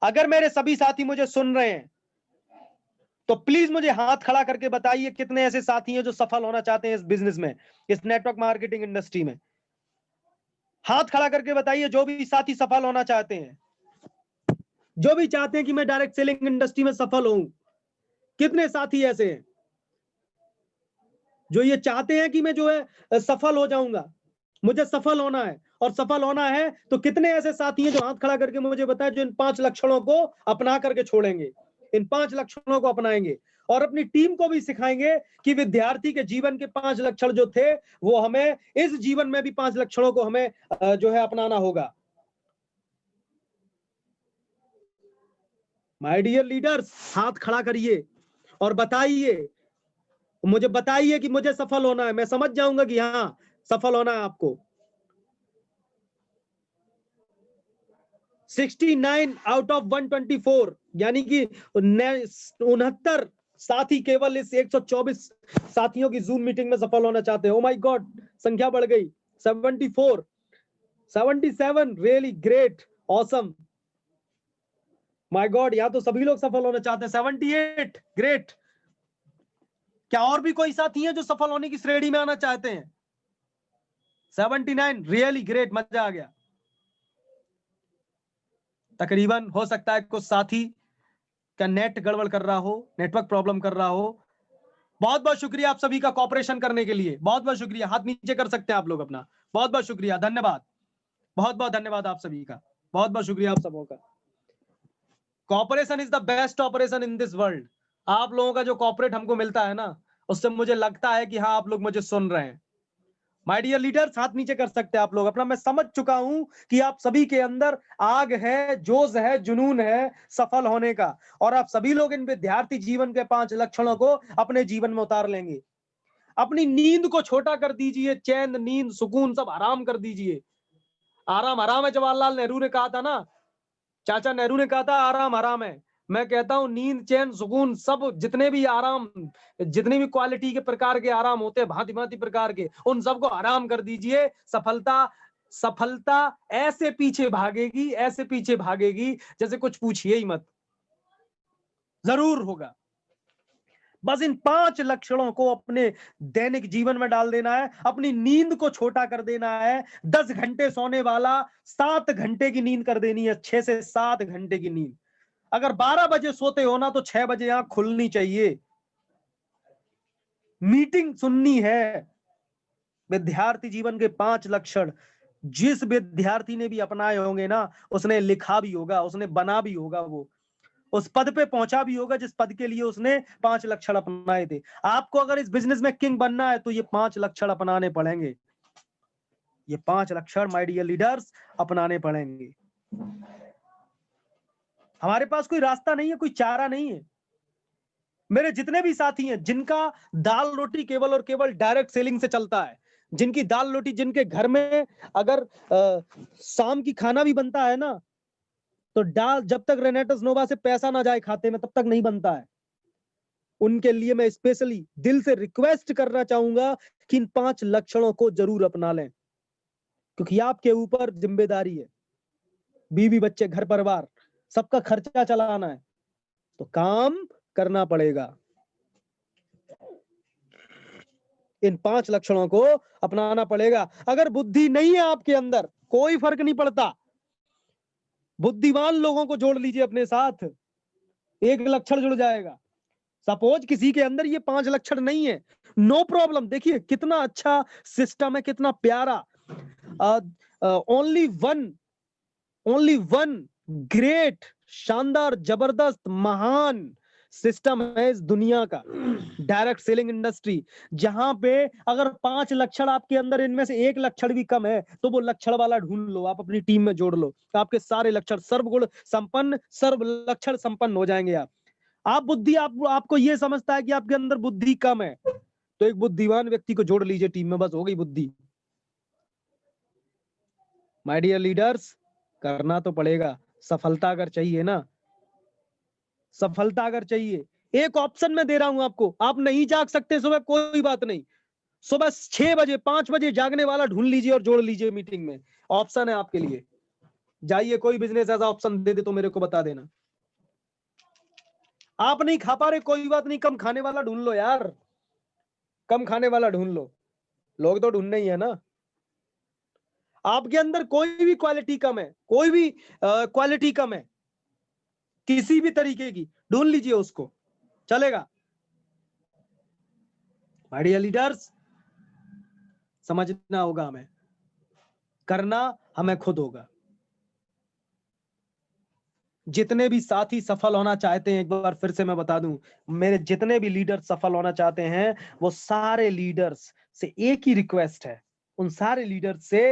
अगर मेरे सभी साथी मुझे सुन रहे हैं तो प्लीज मुझे हाथ खड़ा करके बताइए कितने ऐसे साथी हैं जो सफल होना चाहते हैं इस बिजनेस में, इस नेटवर्क मार्केटिंग इंडस्ट्री में। हाथ खड़ा करके बताइए जो भी साथी सफल होना चाहते हैं, जो भी चाहते हैं कि मैं डायरेक्ट सेलिंग इंडस्ट्री में सफल हूं। कितने साथी ऐसे हैं जो ये चाहते हैं कि मैं जो है सफल हो जाऊंगा, मुझे सफल होना है। और सफल होना है तो कितने ऐसे साथी हैं जो हाथ खड़ा करके मुझे बताएं जो इन 5 लक्षणों को अपना करके छोड़ेंगे, इन 5 लक्षणों को अपनाएंगे और अपनी टीम को भी सिखाएंगे कि विद्यार्थी के जीवन के 5 लक्षण जो थे वो हमें इस जीवन में भी 5 लक्षणों को हमें जो है अपनाना होगा। माय डियर लीडर्स, हाथ खड़ा करिए और बताइए, मुझे बताइए कि मुझे सफल होना है। मैं समझ जाऊंगा कि हाँ सफल होना है आपको। 69 आउट ऑफ 124 यानी कि 69 साथी केवल इस 124 साथियों की जूम मीटिंग में सफल होना चाहते हैं। ओ माय गॉड, संख्या बढ़ गई। 74, 77, really great, awesome. My God, या तो सभी लोग सफल होना चाहते हैं। 78, ग्रेट। क्या और भी कोई साथी है जो सफल होने की श्रेणी में आना चाहते हैं? 79, रियली ग्रेट, मजा आ गया। तकरीबन हो सकता है कुछ साथी का नेट गड़बड़ कर रहा हो, नेटवर्क प्रॉब्लम कर रहा हो। बहुत बहुत शुक्रिया आप सभी का कॉपरेशन करने के लिए, बहुत बहुत शुक्रिया। हाथ नीचे कर सकते हैं आप लोग अपना। बहुत बहुत शुक्रिया, धन्यवाद, बहुत बहुत धन्यवाद आप सभी का, बहुत बहुत शुक्रिया आप सबों का। Cooperation is the best operation in this world. आप लोगों का जो कॉपरेट हमको मिलता है ना, उससे मुझे लगता है कि हाँ आप लोग मुझे सुन रहे हैं। माय डियर लीडर्स, हाथ नीचे कर सकते हैं आप लोग अपना। मैं समझ चुका हूं कि आप सभी के अंदर आग है, जोश है, जुनून है सफल होने का, और आप सभी लोग इन विद्यार्थी जीवन के 5 लक्षणों को अपने जीवन में उतार लेंगे। अपनी नींद को छोटा कर दीजिए, चैन, नींद, सुकून सब आराम कर दीजिए। आराम आराम है, जवाहरलाल नेहरू ने कहा था ना, चाचा नेहरू ने कहा था आराम आराम है। मैं कहता हूं नींद, चैन, सुकून सब जितने भी आराम, जितने भी क्वालिटी के प्रकार के आराम होते हैं, भांति भांति प्रकार के, उन सबको आराम कर दीजिए। सफलता सफलता ऐसे पीछे भागेगी, ऐसे पीछे भागेगी जैसे कुछ पूछिए ही मत, जरूर होगा। बस इन 5 लक्षणों को अपने दैनिक जीवन में डाल देना है। अपनी नींद को छोटा कर देना है। 10 घंटे सोने वाला 7 घंटे की नींद कर देनी है, 6 से 7 घंटे की नींद। अगर 12 बजे सोते हो ना तो 6 बजे आंख खुलनी चाहिए। मीटिंग सुननी है। विद्यार्थी जीवन के 5 लक्षण जिस विद्यार्थी ने भी अपनाए होंगे ना, उसने लिखा भी होगा, उसने बना भी होगा, वो उस पद पे पहुंचा भी होगा जिस पद के लिए उसने 5 लक्षण अपनाए थे। आपको अगर इस बिजनेस में किंग बनना है तो ये 5 लक्षण अपनाने पड़ेंगे। ये 5 लक्षण माय डियर लीडर्स अपनाने पड़ेंगे। हमारे पास कोई रास्ता नहीं है, कोई चारा नहीं है। मेरे जितने भी साथी हैं जिनका दाल रोटी केवल और केवल डायरेक्ट सेलिंग से चलता है, जिनकी दाल रोटी, जिनके घर में अगर शाम की खाना भी बनता है ना, तो डाल जब तक रेनेटस नोवा से पैसा ना जाए खाते में तब तक नहीं बनता है। उनके लिए मैं स्पेशली दिल से रिक्वेस्ट करना चाहूंगा कि इन 5 लक्षणों को जरूर अपना लें, क्योंकि आपके ऊपर जिम्मेदारी है। बीवी बच्चे, घर परिवार, सबका खर्चा चलाना है, तो काम करना पड़ेगा। इन 5 लक्षणों को अपनाना पड़ेगा। अगर बुद्धि नहीं है आपके अंदर, कोई फर्क नहीं पड़ता, बुद्धिमान लोगों को जोड़ लीजिए अपने साथ, एक लक्षण जुड़ जाएगा। सपोज किसी के अंदर ये 5 लक्षण नहीं है, नो प्रॉब्लम। देखिए कितना अच्छा सिस्टम है, कितना प्यारा। ओनली वन ग्रेट, शानदार, जबरदस्त, महान सिस्टम है इस दुनिया का, डायरेक्ट सेलिंग इंडस्ट्री, जहां पे अगर 5 लक्षण आपके अंदर, इनमें से एक लक्षण भी कम है तो वो लक्षण वाला ढूंढ लो, आप अपनी टीम में जोड़ लो, तो आपके सारे लक्षण सर्वगुण संपन्न, सर्व लक्षण संपन्न हो जाएंगे। आप बुद्धि, आपको ये समझता है कि आपके अंदर बुद्धि कम है, तो एक बुद्धिमान व्यक्ति को जोड़ लीजिए टीम में, बस हो गई बुद्धि। माय डियर लीडर्स, करना तो पड़ेगा। सफलता अगर चाहिए ना, सफलता अगर चाहिए, एक ऑप्शन मैं दे रहा हूं आपको। आप नहीं जाग सकते सुबह, कोई बात नहीं, सुबह 6 बजे 5 बजे जागने वाला ढूंढ लीजिए और जोड़ लीजिए मीटिंग में। ऑप्शन है आपके लिए, जाइए, कोई बिजनेस ऐसा ऑप्शन दे दे तो मेरे को बता देना। आप नहीं खा पा रहे, कोई बात नहीं, कम खाने वाला ढूंढ लो यार, कम खाने वाला ढूंढ लो, लोग तो ढूंढने ही है ना। आपके अंदर कोई भी क्वालिटी कम है, कोई भी क्वालिटी कम है किसी भी तरीके की, ढूंढ लीजिए उसको, चलेगा। माय डियर लीडर्स, समझना होगा हमें, करना हमें खुद होगा। जितने भी साथी सफल होना चाहते हैं, एक बार फिर से मैं बता दूं, मेरे जितने भी लीडर सफल होना चाहते हैं, वो सारे लीडर्स से एक ही रिक्वेस्ट है, उन सारे लीडर्स से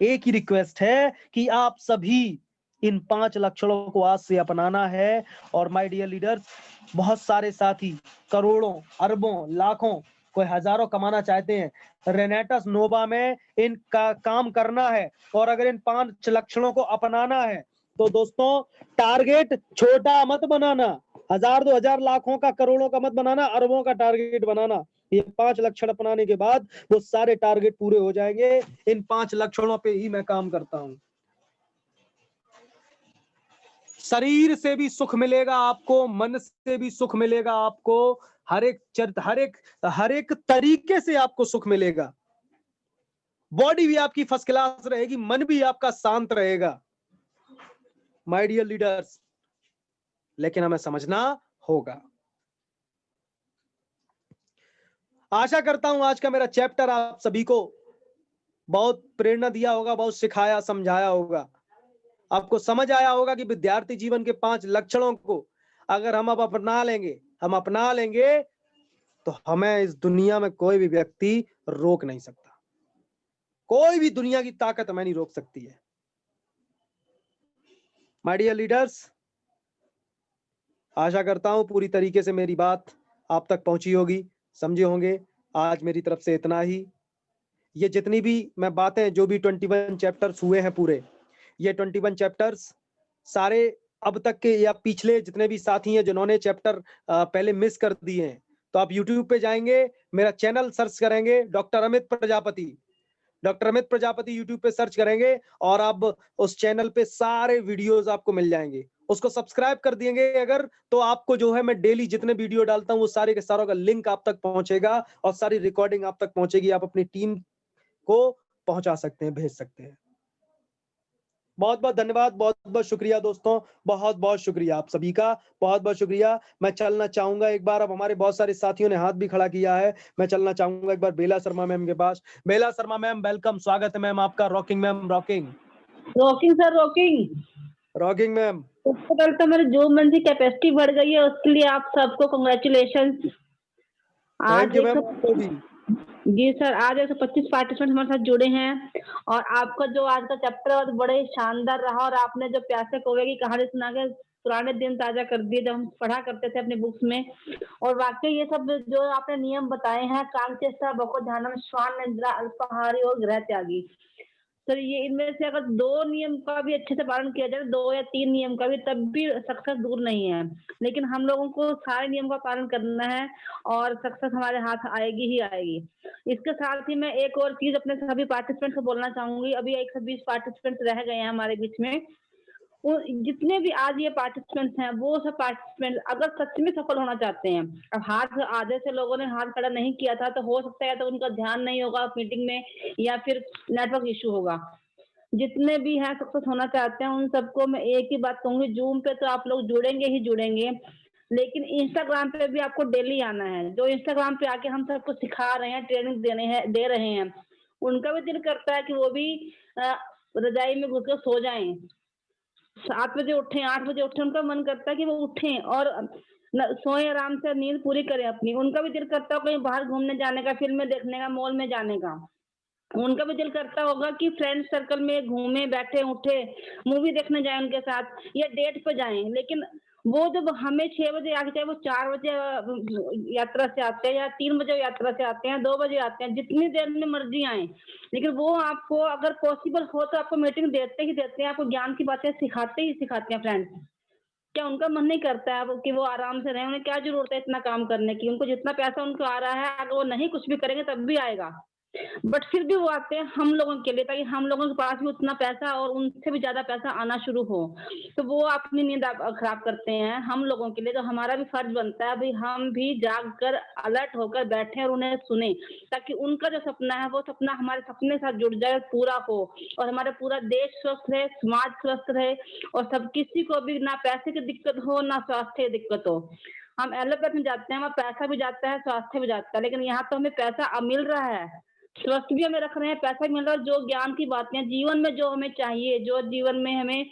एक ही रिक्वेस्ट है कि आप सभी इन 5 लक्षणों को आज से अपनाना है। और माय डियर लीडर्स, बहुत सारे साथी करोड़ों, अरबों, लाखों, कोई हजारों कमाना चाहते हैं, रेनेटस नोवा में इनका काम करना है। और अगर इन 5 लक्षणों को अपनाना है तो दोस्तों, टारगेट छोटा मत बनाना, 1000, 2000, लाखों का, करोड़ों का मत बनाना, अरबों का टारगेट बनाना। ये 5 लक्षण अपनाने के बाद वो सारे टारगेट पूरे हो जाएंगे। इन 5 लक्षणों पे ही मैं काम करता हूं। शरीर से भी सुख मिलेगा आपको, मन से भी सुख मिलेगा आपको, हर एक तरीके से आपको सुख मिलेगा। बॉडी भी आपकी फर्स्ट क्लास रहेगी, मन भी आपका शांत रहेगा माय डियर लीडर्स, लेकिन हमें समझना होगा। आशा करता हूं आज का मेरा चैप्टर आप सभी को बहुत प्रेरणा दिया होगा, बहुत सिखाया, समझाया होगा, आपको समझ आया होगा कि विद्यार्थी जीवन के 5 लक्षणों को अगर हम अब अपना लेंगे तो हमें इस दुनिया में कोई भी व्यक्ति रोक नहीं सकता, कोई भी दुनिया की ताकत हमें नहीं रोक सकती है। माय डियर लीडर्स, आशा करता हूं पूरी तरीके से मेरी बात आप तक पहुंची होगी, समझे होंगे। आज मेरी तरफ से इतना ही। ये जितनी भी मैं बातें, जो भी 21 चैप्टर्स हुए हैं पूरे, ये 21 चैप्टर्स सारे अब तक के या पिछले जितने भी साथी हैं जिन्होंने चैप्टर पहले मिस कर दिए हैं, तो आप YouTube पे जाएंगे, मेरा चैनल सर्च करेंगे डॉक्टर अमित प्रजापति यूट्यूब पे सर्च करेंगे और आप उस चैनल पे सारे वीडियोस आपको मिल जाएंगे। उसको सब्सक्राइब कर दिएंगे अगर, तो आपको जो है मैं डेली जितने वीडियो डालता हूँ वो सारे के सारों का लिंक आप तक पहुंचेगा और सारी रिकॉर्डिंग आप तक पहुंचेगी, आप अपनी टीम को पहुंचा सकते हैं, भेज सकते हैं। बहुत बहुत धन्यवाद, बहुत बहुत शुक्रिया दोस्तों, बहुत बहुत शुक्रिया आप सभी का, बहुत बहुत शुक्रिया। मैं चलना चाहूंगा एक बार, अब हमारे बहुत सारे साथियों ने हाथ भी खड़ा किया है, मैं चलना चाहूंगा एक बार बेला शर्मा मैम के पास। बेला शर्मा मैम, वेलकम, स्वागत है मैम आपका। Rocking ma'am, rocking sir rocking rocking ma'am. सबसे पहले तो मेरी जो मंथ की कैपेसिटी बढ़ गई है उसके लिए आप सबको कांग्रेचुलेशन। थैंक आज यू मैम, आपको भी। जी सर, आज 125 पार्टिसिपेंट हमारे साथ जुड़े हैं और आपका जो आज का चैप्टर बड़े शानदार रहा और आपने जो प्यासे कौवे की कहानी सुना के पुराने दिन ताजा कर दिए जब हम पढ़ा करते थे अपने बुक्स में। और वाकई ये सब जो आपने नियम बताए हैं, कांचेस्ता, बको ध्यानम, श्वान निद्रा, अल्पाहारी और ग्रह त्यागी, सर ये इनमें से अगर 2 नियम का भी अच्छे से पालन किया जाए, 2 या 3 नियम का भी, तब भी सक्सेस दूर नहीं है। लेकिन हम लोगों को सारे नियम का पालन करना है और सक्सेस हमारे हाथ आएगी ही आएगी। इसके साथ ही मैं एक और चीज अपने सभी पार्टिसिपेंट्स को बोलना चाहूंगी। अभी 120 पार्टिसिपेंट्स रह गए हैं हमारे बीच में। जितने भी आज ये पार्टिसिपेंट्स हैं, वो सब पार्टिसिपेंट अगर सच में सफल होना चाहते हैं, अब हाथ आधे से लोगों ने हाथ खड़ा नहीं किया था तो हो सकता है तो उनका ध्यान नहीं होगा मीटिंग में या फिर नेटवर्क इशू होगा। जितने भी हैं सक्सेस होना चाहते हैं उन सबको मैं एक ही बात कहूंगी, जूम पे तो आप लोग जुड़ेंगे ही जुड़ेंगे, लेकिन इंस्टाग्राम पे भी आपको डेली आना है। जो इंस्टाग्राम पे आके हम सबको सिखा रहे हैं, ट्रेनिंग दे रहे हैं, उनका भी दिल करता है कि वो भी रजाई में घुस कर सो जाएं, 7 बजे उठे, 8 बजे उठे, उनका मन करता है कि वो उठें और सोए आराम से, नींद पूरी करें अपनी। उनका भी दिल करता है कहीं बाहर घूमने जाने का, फिल्में देखने का, मॉल में जाने का। उनका भी दिल करता होगा कि फ्रेंड सर्कल में घूमे, बैठे उठे, मूवी देखने जाए उनके साथ या डेट पे जाएं। लेकिन वो जब हमें 6 बजे आके, चाहे वो 4 बजे यात्रा से आते हैं या 3 बजे यात्रा से आते हैं, 2 बजे आते हैं, जितनी देर में मर्जी आए, लेकिन वो आपको अगर पॉसिबल हो तो आपको मीटिंग देते ही देते हैं, आपको ज्ञान की बातें सिखाते ही सिखाते हैं फ्रेंड्स। क्या उनका मन नहीं करता है कि वो आराम से रहें? उन्हें क्या जरूरत है इतना काम करने की? उनको जितना पैसा उनको आ रहा है, अगर वो नहीं कुछ भी करेंगे तब भी आएगा। बट फिर भी वो आते हैं हम लोगों के लिए, ताकि हम लोगों के पास भी उतना पैसा और उनसे भी ज़्यादा पैसा आना शुरू हो। तो वो अपनी नींद खराब करते हैं हम लोगों के लिए, तो हमारा भी फर्ज़ बनता है भई हम भी जाग कर अलर्ट होकर बैठें और उन्हें सुनें, ताकि उनका जो सपना है वो सपना हमारे सपने के साथ जुड़ जाए, पूरा हो और हमारा पूरा देश स्वस्थ रहे, समाज स्वस्थ रहे और सब किसी को भी ना पैसे की दिक्कत हो, ना स्वास्थ्य की दिक्कत हो। हम एलोपैथ में जाते हैं, वहाँ पैसा भी जाता है, स्वास्थ्य भी जाता है, लेकिन यहाँ तो हमें पैसा मिल रहा है, स्वस्थ भी हमें रख रहे हैं, पैसा भी मिल रहा है, जो ज्ञान की बातें हैं, जीवन में जो हमें चाहिए, जो जीवन में हमें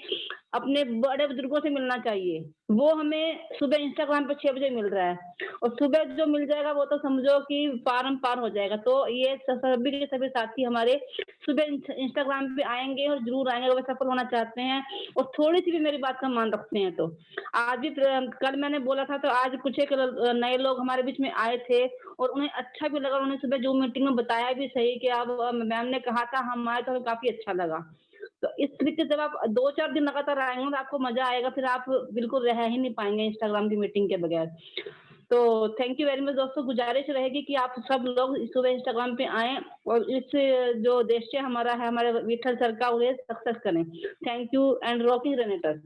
अपने बड़े बुजुर्गों से मिलना चाहिए, वो हमें सुबह इंस्टाग्राम पे 6 बजे मिल रहा है और सुबह जो मिल जाएगा वो तो समझो कि पार हो जाएगा। तो ये सभी के सभी साथी हमारे सुबह इंस्टाग्राम पे आएँगे और ज़रूर आएँगे अगर वो सफल होना चाहते हैं और थोड़ी-सी भी मेरी बात का मान रखते हैं तो। आज भी कल मैंने बोला था तो आज कुछ एक नए लोग हमारे बीच में आए थे और उन्हें अच्छा भी लगा, उन्होंने सुबह ज़ूम मीटिंग में बताया भी सही कि अब मैम ने कहा था हम आए तो हमें काफ़ी अच्छा लगा। तो इस तरीके से जब आप 2-4 दिन लगातार आएँगे तो आपको मज़ा आएगा, फिर आप बिल्कुल रह ही नहीं पाएँगे इंस्टाग्राम की मीटिंग के बगैर। तो थैंक यू वेरी मच दोस्तों, गुज़ारिश रहेगी कि आप सब लोग सुबह इंस्टाग्राम पे आएँ और इस जो उद्देश्य हमारा है, हमारे विठल सर का, उन्हें सक्सेस करें। थैंक यू एंड रॉकिंग रेनेटर।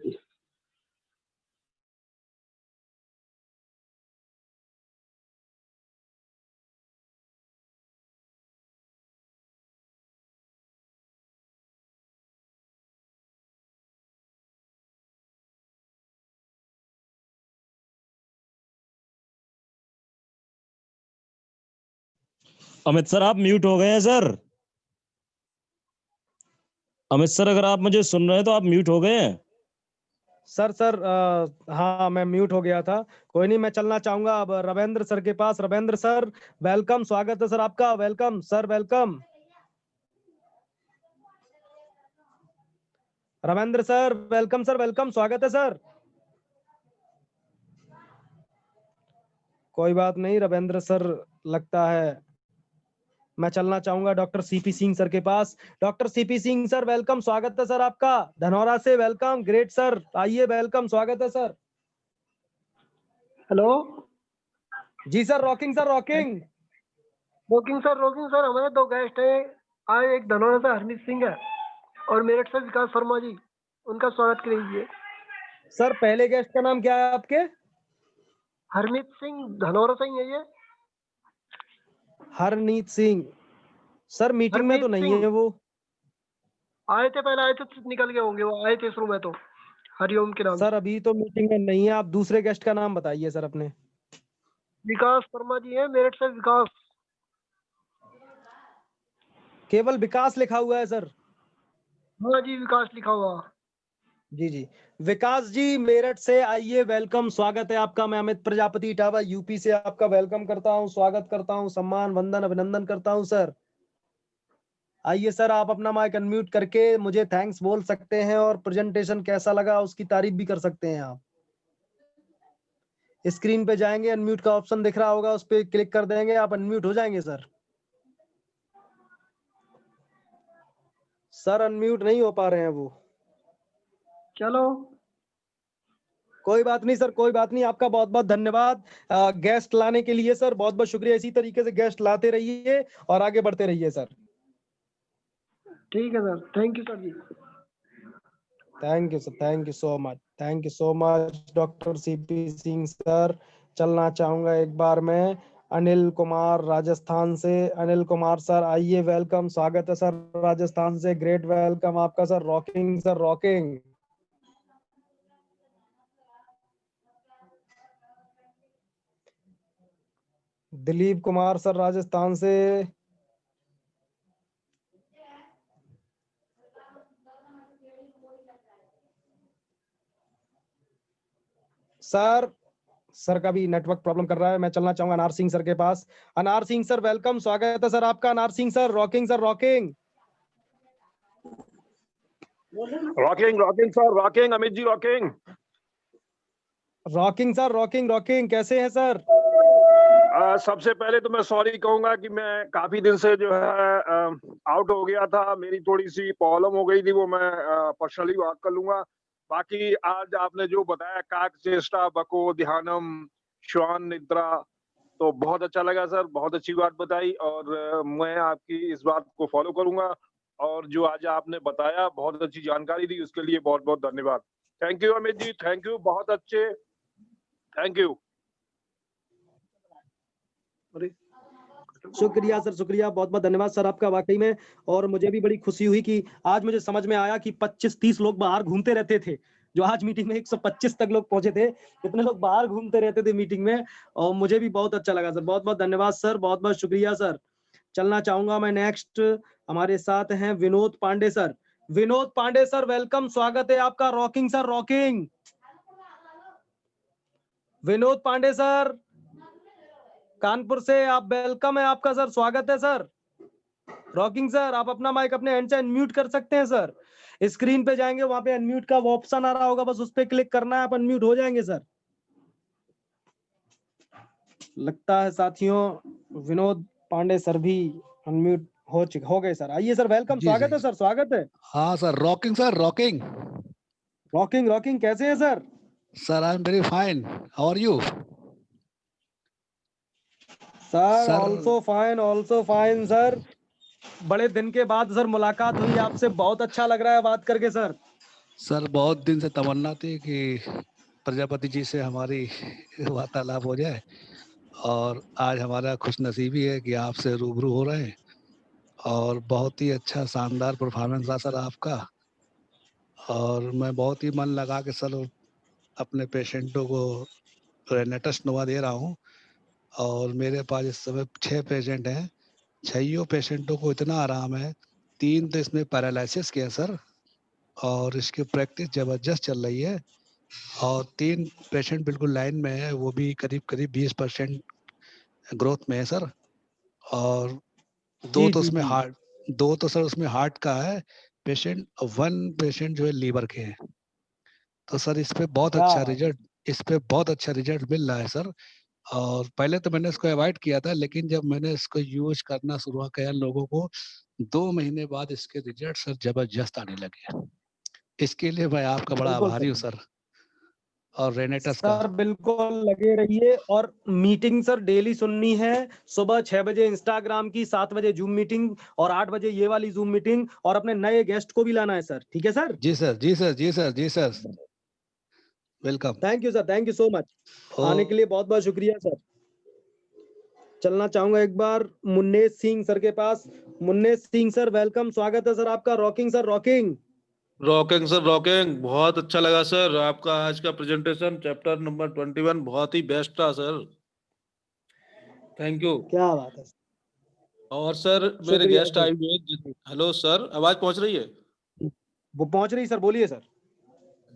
अमित सर आप म्यूट हो गए हैं सर। अमित सर अगर आप मुझे सुन रहे हैं तो आप म्यूट हो गए हैं। सर हाँ मैं म्यूट हो गया था। कोई नहीं, मैं चलना चाहूंगा अब रविंद्र सर के पास। रविंद्र सर वेलकम, स्वागत है सर आपका। Welcome sir, welcome. Ravindra sir welcome, sir welcome, स्वागत है सर। कोई बात नहीं रविंद्र सर, लगता है मैं चलना चाहूंगा डॉक्टर सीपी सिंह सर के पास। Doctor CP Singh sir welcome, स्वागत है सर आपका धनौरा से। वेलकम, ग्रेट सर, आइए, वेलकम, स्वागत है sir. Hello ji sir, rocking sir, rocking. Rocking sir हमारे दो गेस्ट हैं आए, एक धनौरा से हरमीत सिंह है और मेरठ से विकास शर्मा जी, उनका स्वागत कीजिए। सर पहले गेस्ट का नाम क्या है आपके? हरमीत सिंह, धनौरा से ही है ये। हरनीत सिंह सर, मीटिंग में तो हरमीत नहीं सिंह है वो। आए थे, पहले आए थे तो निकल गए होंगे, वो आए थे शुरू में तो हरिओम के नाम सर से। अभी तो मीटिंग में नहीं है, आप दूसरे गेस्ट का नाम बताइए सर अपने। विकास शर्मा जी है, मेरठ से विकास। केवल विकास लिखा हुआ है सर। हाँ जी, विकास लिखा हुआ। जी जी, विकास जी मेरठ से, आइए, वेलकम, स्वागत है आपका। मैं अमित प्रजापति इटावा यूपी से आपका वेलकम करता हूं, स्वागत करता हूं, सम्मान वंदन अभिनंदन करता हूं सर। आइए सर, आप अपना माइक अनम्यूट करके मुझे थैंक्स बोल सकते हैं और प्रेजेंटेशन कैसा लगा उसकी तारीफ भी कर सकते हैं आप। स्क्रीन पे जाएंगे, अनम्यूट का ऑप्शन दिख रहा होगा, उस पर क्लिक कर देंगे, आप अनम्यूट हो जाएंगे सर। सर अनम्यूट नहीं हो पा रहे हैं वो। चलो कोई बात नहीं सर, कोई बात नहीं, आपका बहुत बहुत धन्यवाद गेस्ट लाने के लिए सर, बहुत बहुत शुक्रिया। इसी तरीके से गेस्ट लाते रहिए और आगे बढ़ते रहिए सर। ठीक है sir, thank you sir ji. Thank you sir, thank you so much, thank you so much doctor CP Singh sir. चलना चाहूंगा एक बार मैं अनिल कुमार राजस्थान से। अनिल कुमार सर आइए, वेलकम, स्वागत है सर राजस्थान से, ग्रेट वेलकम आपका sir. Rocking sir, rocking. Dilip Kumar sir Rajasthan से। सर का भी नेटवर्क प्रॉब्लम कर रहा है। मैं चलना चाहूंगा अनार सिंह सर के पास। अनार सिंह सर वेलकम, स्वागत है सर आपका। Anar Singh sir, rocking sir, rocking. Rocking rocking sir, rocking Amit ji, rocking. Rocking sir, rocking, rocking, कैसे हैं सर? सबसे पहले तो मैं सॉरी कहूंगा कि मैं काफी दिन से जो है आउट हो गया था, मेरी थोड़ी सी प्रॉब्लम हो गई थी, वो मैं पर्सनली बात कर लूंगा। बाकी आज आपने जो बताया, काक चेष्टा बको ध्यानम श्वान निद्रा, तो बहुत अच्छा लगा सर, बहुत अच्छी बात बताई और मैं आपकी इस बात को फॉलो करूंगा और जो आज आपने बताया बहुत अच्छी जानकारी दी उसके लिए बहुत बहुत धन्यवाद। Thank you Amit ji, thank you, बहुत अच्छे, थैंक यू। शुक्रिया सर, शुक्रिया, बहुत बहुत धन्यवाद सर आपका वाकई में। और मुझे भी बड़ी खुशी हुई कि आज मुझे समझ में आया कि 25-30 लोग बाहर घूमते रहते थे, जो आज मीटिंग में 125 तक लोग पहुंचे थे, इतने लोग बाहर घूमते रहते थे मीटिंग में, और मुझे भी बहुत अच्छा लगा सर। बहुत बहुत धन्यवाद सर, बहुत बहुत शुक्रिया सर। चलना चाहूंगा मैं नेक्स्ट, हमारे साथ हैं Vinod Pande sir. Vinod Pande sir, welcome, स्वागत है आपका। Rocking sir, rocking. Vinod Pande sir Kanpur से, आप वेलकम है आपका सर, स्वागत है सर। रॉकिंग सर, आप अपना माइक अपने एंड से अनम्यूट कर सकते हैं सर। स्क्रीन पे जाएंगे, वहां पे अनम्यूट का वो ऑप्शन आ रहा होगा, बस उस पे क्लिक करना है, आप अनम्यूट हो जाएंगे सर। लगता है साथियों विनोद पांडे सर भी अनम्यूट हो गए सर। आइए सर, वेलकम, जी स्वागत जी है सर, स्वागत है। हाँ sir, rocking sir, rocking rocking, rocking, कैसे हैं sir? Sir. I am very fine, how are you sir sir? Also fine sir. बड़े दिन के बाद सर मुलाकात हुई आपसे, बहुत अच्छा लग रहा है बात करके सर। सर बहुत दिन से तमन्ना थी कि प्रजापति जी से हमारी वार्तालाप हो जाए और आज हमारा खुशनसीबी है कि आपसे रूबरू हो रहे हैं। और बहुत ही अच्छा शानदार परफॉर्मेंस रहा सर आपका। और मैं बहुत ही मन लगा के सर अपने पेशेंटों को रेनेटस नोवा दे रहा हूँ। और मेरे पास इस समय 6 पेशेंट हैं। 6 पेशेंटों को इतना आराम है। 3 तो इसमें पैरालिसिस के हैं सर, और इसकी प्रैक्टिस जबरदस्त चल रही है। और 3 पेशेंट बिल्कुल लाइन में है, वो भी करीब करीब 20% ग्रोथ में है सर। और जी जी जी। दो तो सर उसमें हार्ट का है पेशेंट, और 1 पेशेंट जो है लीवर के हैं। तो सर इस पे बहुत क्या अच्छा बात है। रिजल्ट मिल रहा है सर। और पहले तो मैंने इसको अवॉइड किया था, लेकिन जब मैंने इसको यूज करना शुरू किया लोगों को, 2 महीने बाद इसके रिजल्ट सर जबरदस्त आने लगे। इसके लिए मैं आपका बड़ा बिल्कुल आभारी सर, हूँ सर, और रेनेटस का। सर बिल्कुल लगे रहिए। और मीटिंग सर डेली सुननी है, सुबह 6 बजे इंस्टाग्राम की, 7 बजे जूम मीटिंग, और 8 बजे ये वाली जूम मीटिंग, और अपने नए गेस्ट को भी लाना है सर, ठीक है sir? Ji sir, ji sir, ji sir, ji sir, welcome. Thank you sir, thank you so much. ओ आने के लिए बहुत बहुत शुक्रिया सर। चलना चाहूंगा एक बार मुन्नेश सिंह सर के पास। मुन्नेश सिंह सर, वेलकम, स्वागत है सर आपका। Rocking sir, rocking. Rocking sir, rocking. बहुत अच्छा लगा सर आपका आज का प्रेजेंटेशन, चैप्टर नंबर 21 बहुत ही बेस्ट था सर। Thank you. क्या बात है, और सर मेरे शुक्रिया गेस्ट सर। आए हुए हैं। हेलो सर, आवाज पहुंच रही है? वो पहुंच रही सर, बोलिए सर।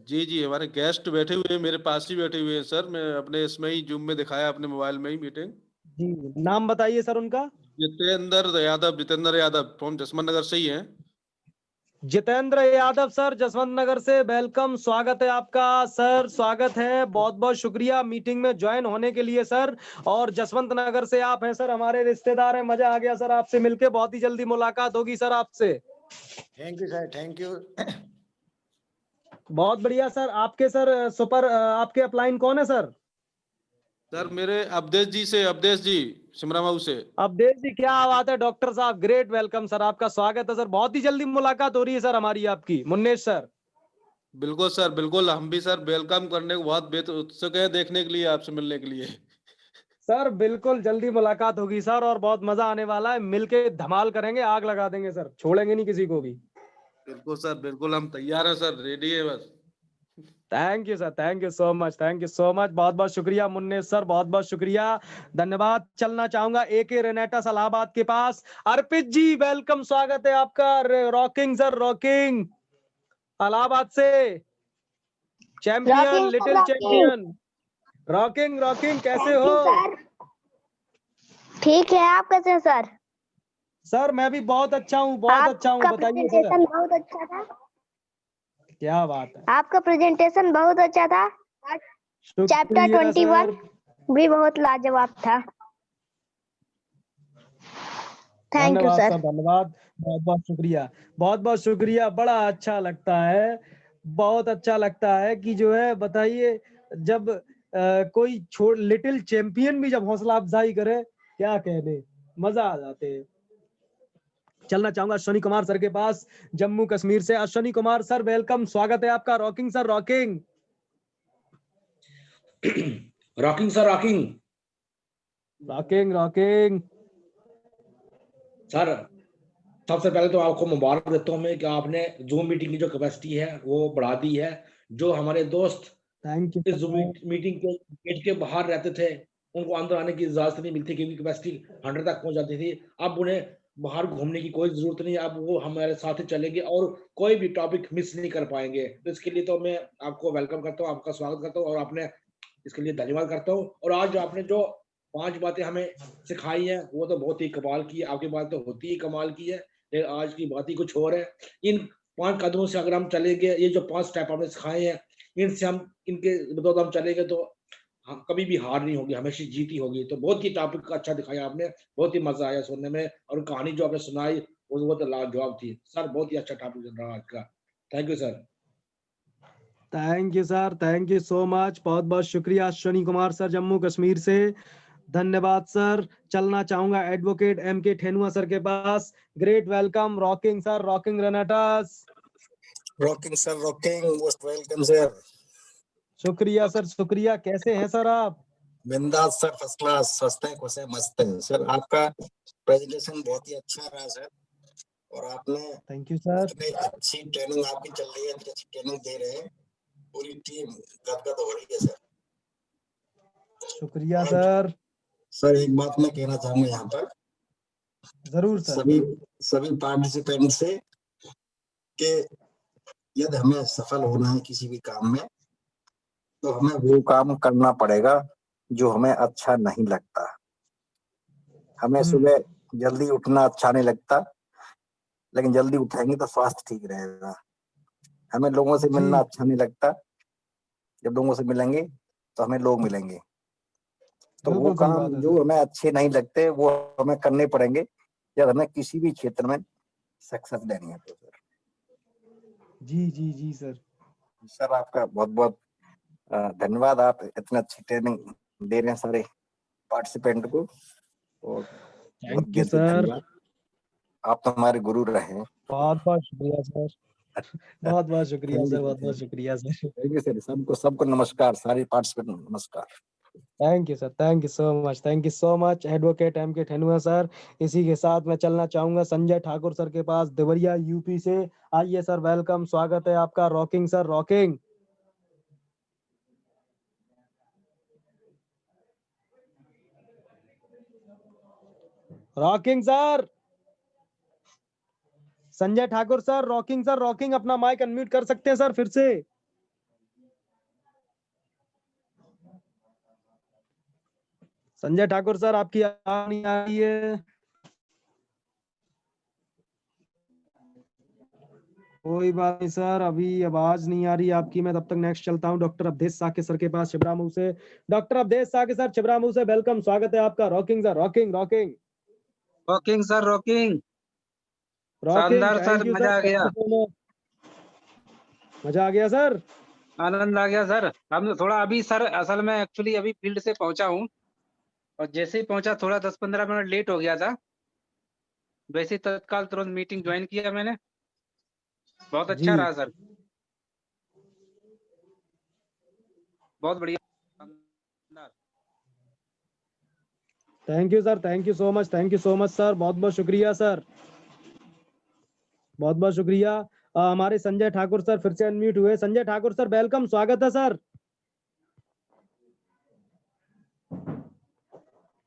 जी जी, हमारे गेस्ट बैठे हुए हैं, मेरे पास ही बैठे हुए हैं सर। मैं अपने इसमें ही जूम में दिखाया, अपने मोबाइल में ही मीटिंग। जी, नाम बताइए सर उनका। जितेंद्र यादव फ्रॉम जसवंत नगर से ही है। जितेंद्र यादव सर, जसवंत नगर से, वेलकम, स्वागत है आपका सर, स्वागत है, बहुत बहुत शुक्रिया मीटिंग में ज्वाइन होने के लिए सर। और जसवंत नगर से आप हैं सर, हमारे रिश्तेदार हैं, मजा आ गया सर आपसे मिलके, बहुत ही जल्दी मुलाकात होगी सर आपसे। Thank you sir, thank you. बहुत बढ़िया सर। आपके सर आपके अपलाइन कौन है सर? सर मेरे अवधेश जी सिमरा मऊ से। अवधेश जी, क्या बात है डॉक्टर साहब, ग्रेट, वेलकम सर, आपका स्वागत है सर। बहुत ही जल्दी मुलाकात हो रही है सर हमारी आपकी, मुन्नेश सर। बिल्कुल सर, बिल्कुल। हम भी सर वेलकम करने को बहुत बेउत्सुक है, देखने के लिए, आपसे मिलने के लिए। सर बिल्कुल जल्दी मुलाकात होगी सर, और बहुत मजा आने वाला है, मिलके धमाल करेंगे, आग लगा देंगे सर, छोड़ेंगे नहीं किसी को भी। बिल्कुल सर, बिल्कुल। हम तैयार हैं सर, रेडी है बस। Thank you sir, thank you so much, thank you so much, बहुत बहुत शुक्रिया मुन्नेश सर, बहुत बहुत शुक्रिया, धन्यवाद। चलना चाहूंगा एके रेनेटस इलाहाबाद के पास। अर्पित जी, वेलकम, स्वागत है आपका। रॉकिंग सर, रॉकिंग, इलाहाबाद से, champion, little champion. Rocking, rocking, कैसे हो? ठीक है, आप कैसे हैं सर? सर मैं भी बहुत अच्छा हूँ, बहुत अच्छा हूँ, आपका बताइए सर। प्रेजेंटेशन बहुत अच्छा था। क्या बात है, आपका प्रेजेंटेशन बहुत अच्छा था। चैप्टर शुक्रिया 21 सर, भी बहुत लाजवाब था। थैंक यू धन्यवाद सर। सर, धन्यवाद, बहुत बहुत शुक्रिया, बहुत बहुत शुक्रिया। बड़ा अच्छा लगता है, बहुत अच्छा लगता है कि जो है, बताइए, जब कोई लिटिल चैंपियन भी जब हौसला अफजाई करे, क्या कहने, मजा आ जाते हैं। चलना चाहूंगा अश्विनी कुमार सर के पास, जम्मू कश्मीर से। अश्विनी कुमार सर वेलकम, स्वागत है आपका। Rocking sir rocking. Rocking sir rocking. Rocking rocking sir सबसे पहले तो आपको मुबारक देता हूं मैं कि आपने जूम मीटिंग की जो कैपेसिटी है वो बढ़ा दी है। जो हमारे दोस्त थैंक यू इस जूम मीटिंग के गेट के बाहर रहते थे, उनको अंदर आने की इजाजत नहीं मिलती क्योंकि कैपेसिटी 100 तक पहुंच जाती थी। अब उन्हें बाहर घूमने की कोई जरूरत नहीं है, अब वो हमारे साथ ही चलेंगे और कोई भी टॉपिक मिस नहीं कर पाएंगे। तो इसके लिए तो मैं आपको वेलकम करता हूँ, आपका स्वागत करता हूँ और आपने इसके लिए धन्यवाद करता हूँ। और आज आपने जो 5 बातें हमें सिखाई हैं वो तो बहुत ही कमाल की है। आपकी बात तो होती ही कमाल की है, लेकिन आज की बात ही कुछ और है। इन 5 कदमों से अगर हम चलेंगे, ये जो 5 स्टेप आपने सिखाए हैं, इनसे हम इनके बदौलत हम चलेंगे तो हम कभी भी हार नहीं होगी, हमेशा जीती होगी। तो बहुत ही टॉपिक अच्छा दिखाया आपने, बहुत ही मजा आया सुनने में, और कहानी जो आपने सुनाई वो तो लाजवाब थी सर। बहुत ही अच्छा टॉपिक चल रहा आज का। Thank you sir. Thank you sir, thank you so much, बहुत बहुत शुक्रिया अश्विनी कुमार सर जम्मू कश्मीर से, धन्यवाद सर। चलना चाहूंगा एडवोकेट MK ठेनुआ सर के पास। Great welcome rocking sir, rocking रनाटास। Rocking sir rocking, most welcome sir. शुक्रिया सर शुक्रिया, कैसे हैं सर आप? बिंदास सर, फर्स्ट क्लास, स्वस्थ हैं, खुश हैं, मस्त हैं सर। आपका प्रेजेंटेशन बहुत ही अच्छा रहा सर, और आपने थैंक यू सर। इतनी अच्छी ट्रेनिंग आपकी चल रही है, इतनी अच्छी ट्रेनिंग दे रहे हैं, पूरी टीम गदगद हो रही है सर। शुक्रिया सर। सर एक बात मैं कहना चाहूंगा यहाँ पर जरूर सर। सभी पार्टिसिपेंट से कि यदि हमें सफल होना है किसी भी काम में, तो हमें वो काम करना पड़ेगा जो हमें अच्छा नहीं लगता। हमें सुबह जल्दी उठना अच्छा नहीं लगता, लेकिन जल्दी उठेंगे तो स्वास्थ्य ठीक रहेगा। हमें लोगों से मिलना अच्छा नहीं लगता, जब लोगों से मिलेंगे तो हमें लोग मिलेंगे। तो वो काम जो हमें अच्छे नहीं लगते वो हमें करने पड़ेंगे जब हमें किसी भी क्षेत्र में सक्सेस लेनी है तो सर। जी जी जी सर। सर आपका बहुत बहुत धन्यवाद, आप इतनी अच्छी ट्रेनिंग दे रहे हैं सारे पार्टिसिपेंट को, और थैंक यू सर। आप तो हमारे गुरु रहे। बहुत बहुत शुक्रिया सर, बहुत बहुत शुक्रिया सर, बहुत बहुत शुक्रिया सर। Thank you sir. सबको नमस्कार, सारे पार्टिसिपेंट नमस्कार। Thank you sir, thank you so much, thank you so much advocate MK Thenua sir. इसी के साथ मैं चलना चाहूंगा संजय ठाकुर सर के पास, देवरिया UP से। आइए सर, वेलकम, स्वागत है आपका। Rocking sir rocking. Rocking sir, Sanjay Thakur sir, rocking sir rocking, अपना माइक अनम्यूट कर सकते हैं सर फिर से। संजय ठाकुर सर आपकी आवाज नहीं आ रही है। कोई बात नहीं सर, अभी आवाज नहीं आ रही आपकी, मैं तब तक नेक्स्ट चलता हूं डॉक्टर अवधेश साके सर के पास, छिबरामऊ से। डॉक्टर अवधेश साके सर छिबरामऊ से, वेलकम, स्वागत है आपका। Rocking sir rocking rocking rocking sir rocking. Rocking, शानदार सर, मजा आ गया। मजा आ गया सर, आनंद आ गया सर। हम थोड़ा अभी सर, असल में एक्चुअली अभी फील्ड से पहुंचा हूं, और जैसे ही पहुंचा थोड़ा 10-15 मिनट लेट हो गया था, वैसे तत्काल तुरंत मीटिंग ज्वाइन किया मैंने। बहुत अच्छा रहा सर, बहुत बढ़िया। Thank you sir, thank you so much, thank you so much sir, बहुत बहुत शुक्रिया सर, बहुत बहुत शुक्रिया। हमारे संजय ठाकुर सर फिर से अनम्यूट हुए। संजय ठाकुर सर वेलकम, स्वागत है सर।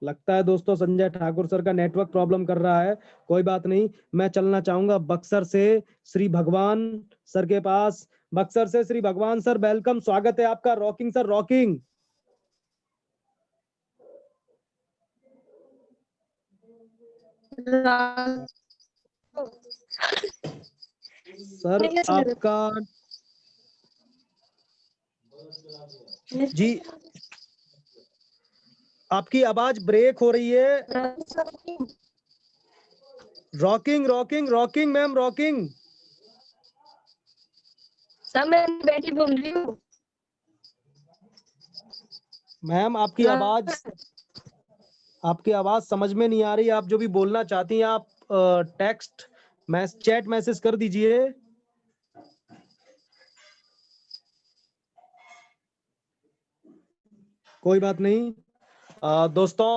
लगता है दोस्तों संजय ठाकुर सर का नेटवर्क प्रॉब्लम कर रहा है, कोई बात नहीं। मैं चलना चाहूंगा बक्सर से श्री भगवान सर के पास। बक्सर से श्री भगवान सर वेलकम, स्वागत है आपका। Rocking sir rocking. सर आपका जी, आपकी आवाज ब्रेक हो रही है। Rocking rocking rocking ma'am, rocking. Sir मैं बैठी बोल रही हूँ। मैम आपकी आवाज समझ में नहीं आ रही। आप जो भी बोलना चाहती हैं आप टेक्स्ट चैट मैसेज कर दीजिए। कोई बात नहीं। दोस्तों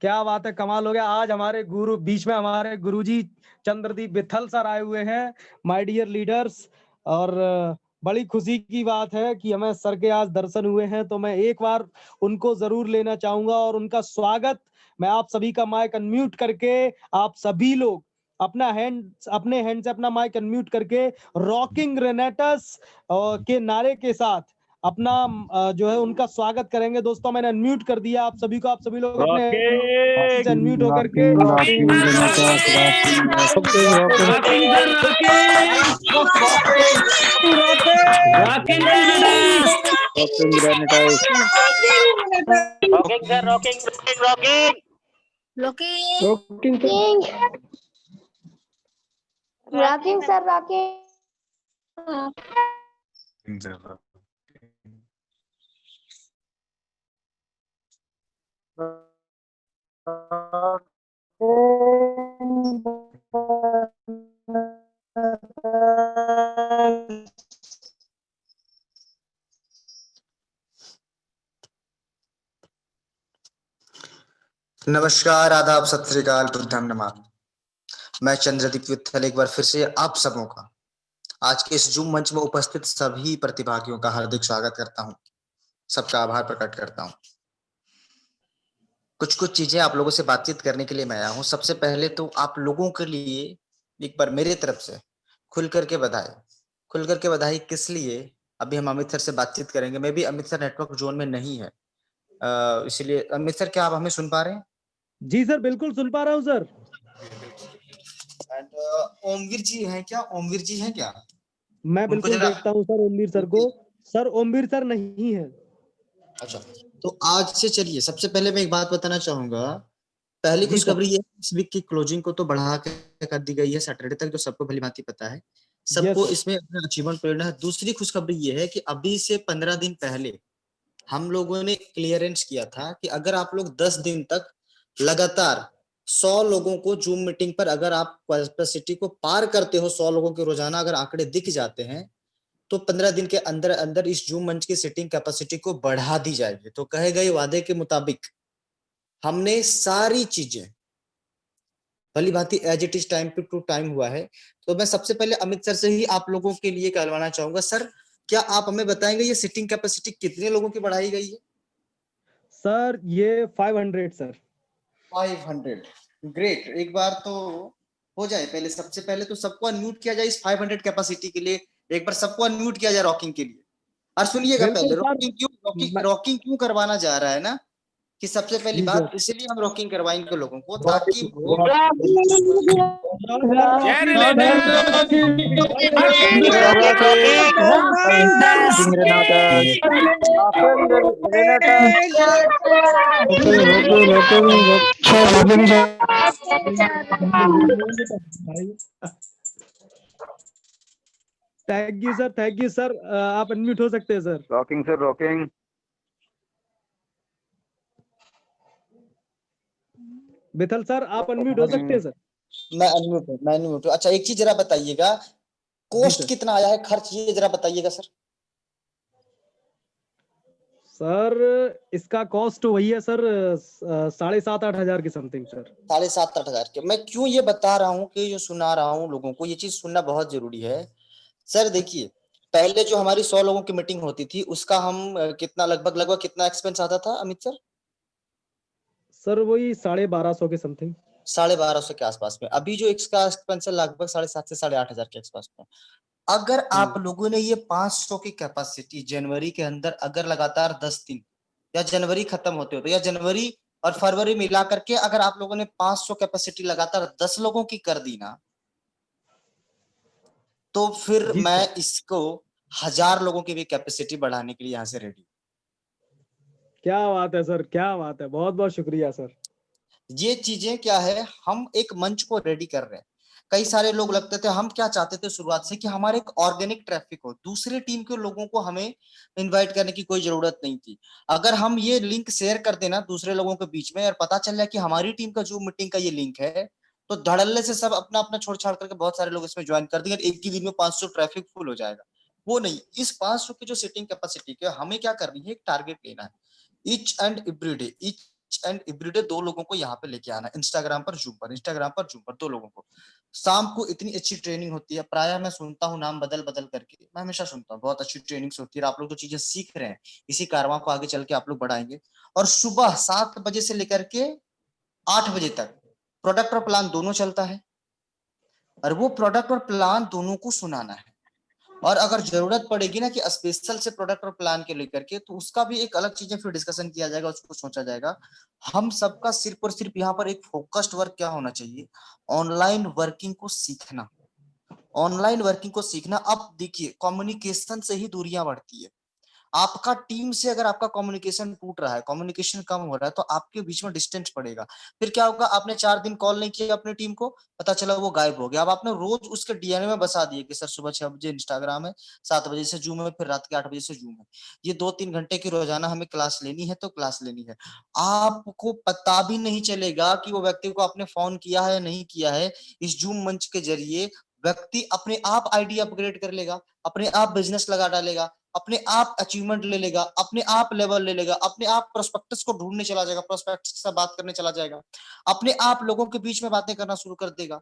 क्या बात है, कमाल हो गया। आज हमारे बीच में हमारे गुरुजी चंद्रदीप विठल सर आए हुए हैं, माय डियर लीडर्स। और बड़ी खुशी की बात है कि हमें सर के आज दर्शन हुए हैं, तो मैं एक बार उनको जरूर लेना चाहूंगा और उनका स्वागत मैं आप सभी का माइक अनम्यूट करके आप सभी लोग अपने हैंड से अपना माइक अनम्यूट करके रॉकिंग रेनेटस के नारे के साथ अपना जो है उनका स्वागत करेंगे। दोस्तों मैंने अनम्यूट कर दिया आप सभी को। आप सभी लोग अपने अनम्यूट होकर के रॉकिंग सर रॉकिंग। नमस्कार, आदाब, सत श्री अकाल, बुद्धम नमः। मैं चंद्रदीप विठल एक बार फिर से आप सबों का आज के इस जूम मंच में उपस्थित सभी प्रतिभागियों का हार्दिक स्वागत करता हूं, सबका आभार प्रकट करता हूं। कुछ चीजें आप लोगों से बातचीत करने के लिए मैं आया हूं। सबसे पहले तो आप लोगों के लिए एक बार मेरे तरफ से खुल करके बधाई किस लिए, अभी हम अमित सर से बातचीत करेंगे। मैं भी अमित सर नेटवर्क जोन में नहीं है, इसलिए अमित सर क्या आप हमें सुन पा रहे हैं? जी सर, बिल्कुल सुन पा रहा हूँ सर। एंड ओमवीर जी हैं क्या? ओमवीर जी हैं क्या? मैं बिल्कुल देखता हूँ सर ओमवीर सर को। सर ओमवीर सर नहीं है। अच्छा, तो आज से चलिए सबसे पहले मैं एक बात बताना चाहूंगा। पहली खुशखबरी ये इस वीक की क्लोजिंग को तो बढ़ा के कर दी गई है सैटरडे तक, जो सबको भली भांति पता है, सबको इसमें अपना अचीवमेंट मिलना है। दूसरी खुशखबरी ये है कि अभी से 15 दिन पहले हम लोगों ने क्लियरेंस किया था कि अगर आप लोग 10 दिन तक लगातार 100 लोगों को जूम मीटिंग पर अगर आप कैपेसिटी को पार करते हो, 100 लोगों के रोजाना अगर आंकड़े दिख जाते हैं, तो 15 दिन के अंदर अंदर इस जूम मंच की सिटिंग कैपेसिटी को बढ़ा दी जाएगी। तो कहे गए वादे के मुताबिक हमने सारी चीजें भली भांति as it is time to time हुआ है। तो मैं सबसे पहले अमित सर से ही आप लोगों के लिए कहलवाना चाहूंगा। सर, क्या आप हमें बताएंगे ये सिटिंग कैपेसिटी कितने लोगों की बढ़ाई गई है? सर ये 500 सर। 500, ग्रेट। एक बार तो हो जाए, पहले सबसे पहले तो सबको अनम्यूट किया जाए इस 500 कैपेसिटी के लिए। एक बार सबको अनम्यूट किया जाए रॉकिंग के लिए। और सुनिएगा पहले रॉकिंग क्यों करवाना जा रहा है ना, कि सबसे पहली बात इसलिए हम रॉकिंग करवाएंगे लोगों को ताकि थैंक यू सर। आप अनम्यूट हो सकते हैं sir. Rocking sir rocking. Vitthal sir आप अनम्यूट हो सकते हैं सर। मैं अनम्यूट हूँ। अच्छा, एक चीज जरा बताइएगा, कॉस्ट कितना आया है, खर्च ये जरा बताइएगा सर। सर इसका कॉस्ट वही है सर 7,500-8 हजार के समथिंग सर। 7,500-8 हजार के। मैं क्यों ये बता रहा हूँ कि जो सुना रहा हूँ लोगों को, ये चीज सुनना बहुत जरूरी है। सर देखिए, पहले जो हमारी 100 लोगों की मीटिंग होती थी उसका हम कितना लगभग कितना एक्सपेंस आता था अमित सर? सर वही 1250 के समथिंग, 1250 के आसपास में। अभी जो इसका एक्सपेंस है लगभग 7,500 से 8,500 के आसपास में। अगर आप लोगों ने ये 500 की कैपेसिटी जनवरी के अंदर अगर लगातार 10 दिन या जनवरी खत्म होते या जनवरी और फरवरी मिला करके अगर आप लोगों ने 500 कैपेसिटी लगातार 10 लोगों की कर दी ना, तो फिर मैं इसको 1000 लोगों की भी कैपेसिटी बढ़ाने के लिए यहाँ से रेडी। क्या बात है सर, क्या बात है, बहुत बहुत शुक्रिया सर। ये चीजें क्या है, हम एक मंच को रेडी कर रहे हैं। कई सारे लोग लगते थे, हम क्या चाहते थे शुरुआत से कि हमारे एक ऑर्गेनिक ट्रैफिक हो, दूसरे टीम के लोगों को हमें इनवाइट करने की कोई जरूरत नहीं थी। अगर हम ये लिंक शेयर कर देना दूसरे लोगों के बीच में और पता चल जाए कि हमारी टीम का जूम मीटिंग का ये लिंक है, तो धड़ल्ले से सब अपना अपना छोड़ छाड़ करके बहुत सारे लोग इसमें ज्वाइन कर देंगे, एक ही दिन में 500 ट्रैफिक फुल हो जाएगा। वो नहीं, इस 500 की जो सीटिंग कैपेसिटी है हमें क्या करनी है, एक टारगेट लेना है। ईच एंड एवरी डे 2 लोगों को यहाँ पे लेके आना, इंस्टाग्राम पर जूम पर 2 लोगों को। शाम को इतनी अच्छी ट्रेनिंग होती है, प्रायः मैं सुनता हूँ नाम बदल बदल करके, मैं हमेशा सुनता हूँ, बहुत अच्छी ट्रेनिंग्स होती है। आप लोग जो चीजें सीख रहे हैं इसी कारवां को आगे चल के आप लोग बढ़ाएंगे। और सुबह 7 बजे से लेकर के 8 बजे तक प्रोडक्ट और प्लान दोनों चलता है, और वो प्रोडक्ट और प्लान दोनों को सुनाना है। और अगर जरूरत पड़ेगी ना कि स्पेशल से प्रोडक्ट और प्लान के लेकर के, तो उसका भी एक अलग चीजें फिर डिस्कशन किया जाएगा, उसको सोचा जाएगा। हम सबका सिर्फ और सिर्फ यहाँ पर एक फोकस्ड वर्क क्या होना चाहिए, ऑनलाइन वर्किंग को सीखना। ऑनलाइन वर्किंग को सीखना। अब देखिए, कम्युनिकेशन से ही दूरियां बढ़ती है। आपका टीम से अगर आपका कम्युनिकेशन टूट रहा है, कम्युनिकेशन कम हो रहा है, तो आपके बीच में डिस्टेंस पड़ेगा। फिर क्या होगा, आपने 4 दिन कॉल नहीं किया अपने टीम को, पता चला वो गायब हो गया। अब आपने रोज उसके डीएनए में बसा दिए कि सर सुबह 6 बजे इंस्टाग्राम है, 7 बजे से जूम है, फिर रात के 8 बजे से जूम है। ये 2-3 घंटे की रोजाना हमें क्लास लेनी है तो क्लास लेनी है। आपको पता भी नहीं चलेगा कि वो व्यक्ति को आपने फोन किया है या नहीं किया है। इस जूम मंच के जरिए व्यक्ति अपने आप आईडी अपग्रेड कर लेगा, अपने आप बिजनेस लगा डालेगा, अपने आप अचीवमेंट ले लेगा, अपने आप लेवल ले लेगा, अपने आप प्रोस्पेक्टस को ढूंढने चला जाएगा, प्रोस्पेक्टस के साथ बात करने चला जाएगा, अपने आप लोगों के बीच में बातें करना शुरू कर देगा।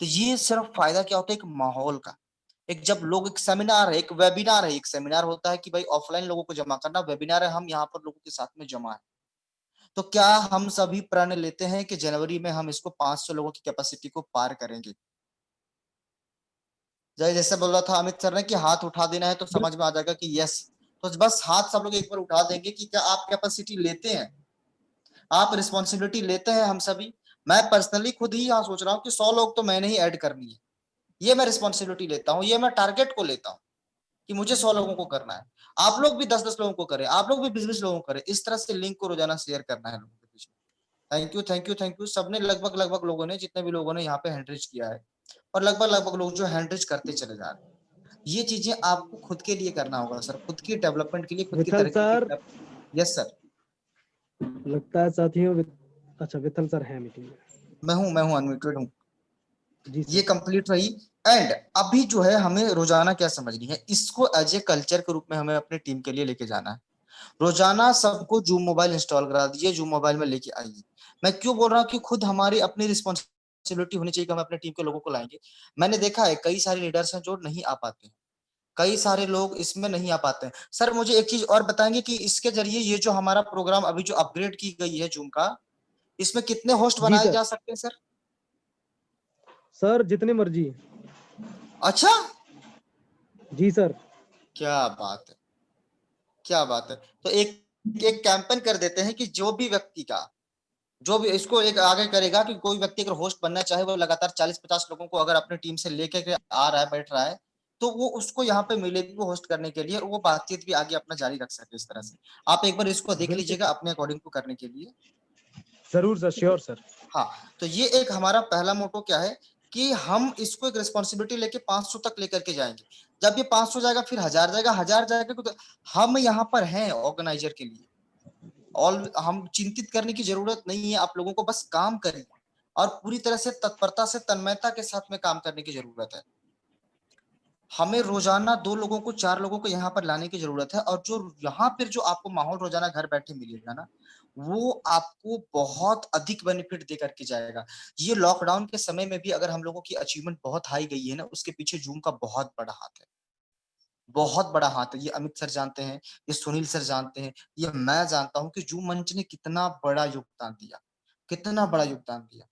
तो ये सिर्फ फायदा क्या होता है, एक माहौल का। एक जब लोग, एक सेमिनार है, एक वेबिनार है, एक सेमिनार होता है कि भाई ऑफलाइन लोगों को जमा करना, वेबिनार है हम यहाँ पर लोगों के साथ में जमा है। तो क्या हम सभी प्रण लेते हैं कि जनवरी में हम इसको 500 लोगों की कैपेसिटी को पार करेंगे? जैसे बोल रहा था अमित सर ने कि हाथ उठा देना है तो समझ में आ जाएगा कि यस। तो बस हाथ सब लोग एक बार उठा देंगे कि क्या आप कैपेसिटी लेते हैं, आप रिस्पॉन्सिबिलिटी लेते हैं। हम सभी, मैं पर्सनली खुद ही यहाँ सोच रहा हूँ कि 100 लोग तो मैंने ही ऐड करनी है। ये मैं रिस्पॉन्सिबिलिटी लेता हूँ, ये मैं टारगेट को लेता हूँ कि मुझे 100 लोगों को करना है। आप लोग भी 10-10 लोगों को करें, आप लोग भी 20-20 लोगों को करें। इस तरह से लिंक को रोजाना शेयर करना है लोगों के बीच में। थैंक यू सबने, लगभग लोगों ने, जितने भी लोगों ने यहाँ पे हैंड रेज किया है, और लगभग लोग जो हैंड रेज करते चले जा रहे हैं। ये चीजें आपको खुद के लिए करना होगा सर, खुद की डेवलपमेंट के लिए, खुद की विठल तरक्की सर, के लिए। Yes sir. लगता है साथियों अच्छा विठल सर है मीटिंग में। मैं हूँ अनम्यूटेड हूँ जी। ये कंप्लीट रही। एंड अभी जो है हमें रोजाना क्या समझनी है, इसको एज ए कल्चर के रूप में हमें अपने टीम के लिए लेके जाना है। रोजाना सबको जूम मोबाइल इंस्टॉल करा दीजिए, जूम मोबाइल में लेके आइए। मैं क्यों बोल रहा हूँ कि खुद हमारी अपनी रिस्पॉन्सिबिलिटी होनी चाहिए कि हम अपने टीम के लोगों को लाएंगे। मैंने देखा है कई सारे लीडर्स हैं जो नहीं आ पाते हैं, कई सारे लोग इसमें नहीं आ पाते हैं। सर मुझे एक चीज और बताएंगे कि इसके जरिए ये जो हमारा प्रोग्राम अभी जो अपग्रेड की गई है जूम का, इसमें कितने होस्ट बनाए जा सकते हैं सर? सर जितनी मर्जी। अच्छा जी सर। क्या बात है, क्या बात है। तो एक कैंपेन कर देते हैं कि जो भी व्यक्ति का, जो भी इसको एक आगे करेगा कि कोई व्यक्ति अगर होस्ट बनना चाहे, वो लगातार 40-50 लोगों को अगर अपनी टीम से लेके आ रहा है, बैठ रहा है, तो वो उसको यहाँ पे मिलेगी वो होस्ट करने के लिए, और वो बातचीत भी आगे अपना जारी रख सके। इस तरह से आप एक बार इसको देख लीजिएगा अपने अकॉर्डिंग को करने के लिए। जरूर सर, श्योर सर। हाँ, तो ये एक हमारा पहला मोटो क्या है कि हम इसको एक रिस्पॉन्सिबिलिटी लेके 500 तक लेकर के जाएंगे। जब ये 500 जाएगा, फिर 1000 जाएगा, 1000 जाएगा, तो हम यहाँ पर हैं ऑर्गेनाइजर के लिए। और हम चिंतित करने की जरूरत नहीं है, आप लोगों को बस काम करिए और पूरी तरह से तत्परता से, तन्मयता के साथ में काम करने की जरूरत है। हमें रोजाना 2 लोगों को, 4 लोगों को यहाँ पर लाने की जरूरत है। और जो यहाँ पर जो आपको माहौल रोजाना घर बैठे मिलेगा ना, वो आपको बहुत अधिक बेनिफिट दे करके जाएगा। ये लॉकडाउन के समय में भी अगर हम लोगों की अचीवमेंट बहुत हाई गई है ना, उसके पीछे जूम का बहुत बड़ा हाथ है, बहुत बड़ा हाथ है। ये अमित सर जानते हैं, ये सुनील सर जानते हैं, ये मैं जानता हूं कि जूम मंच ने कितना बड़ा योगदान दिया, कितना बड़ा योगदान दिया।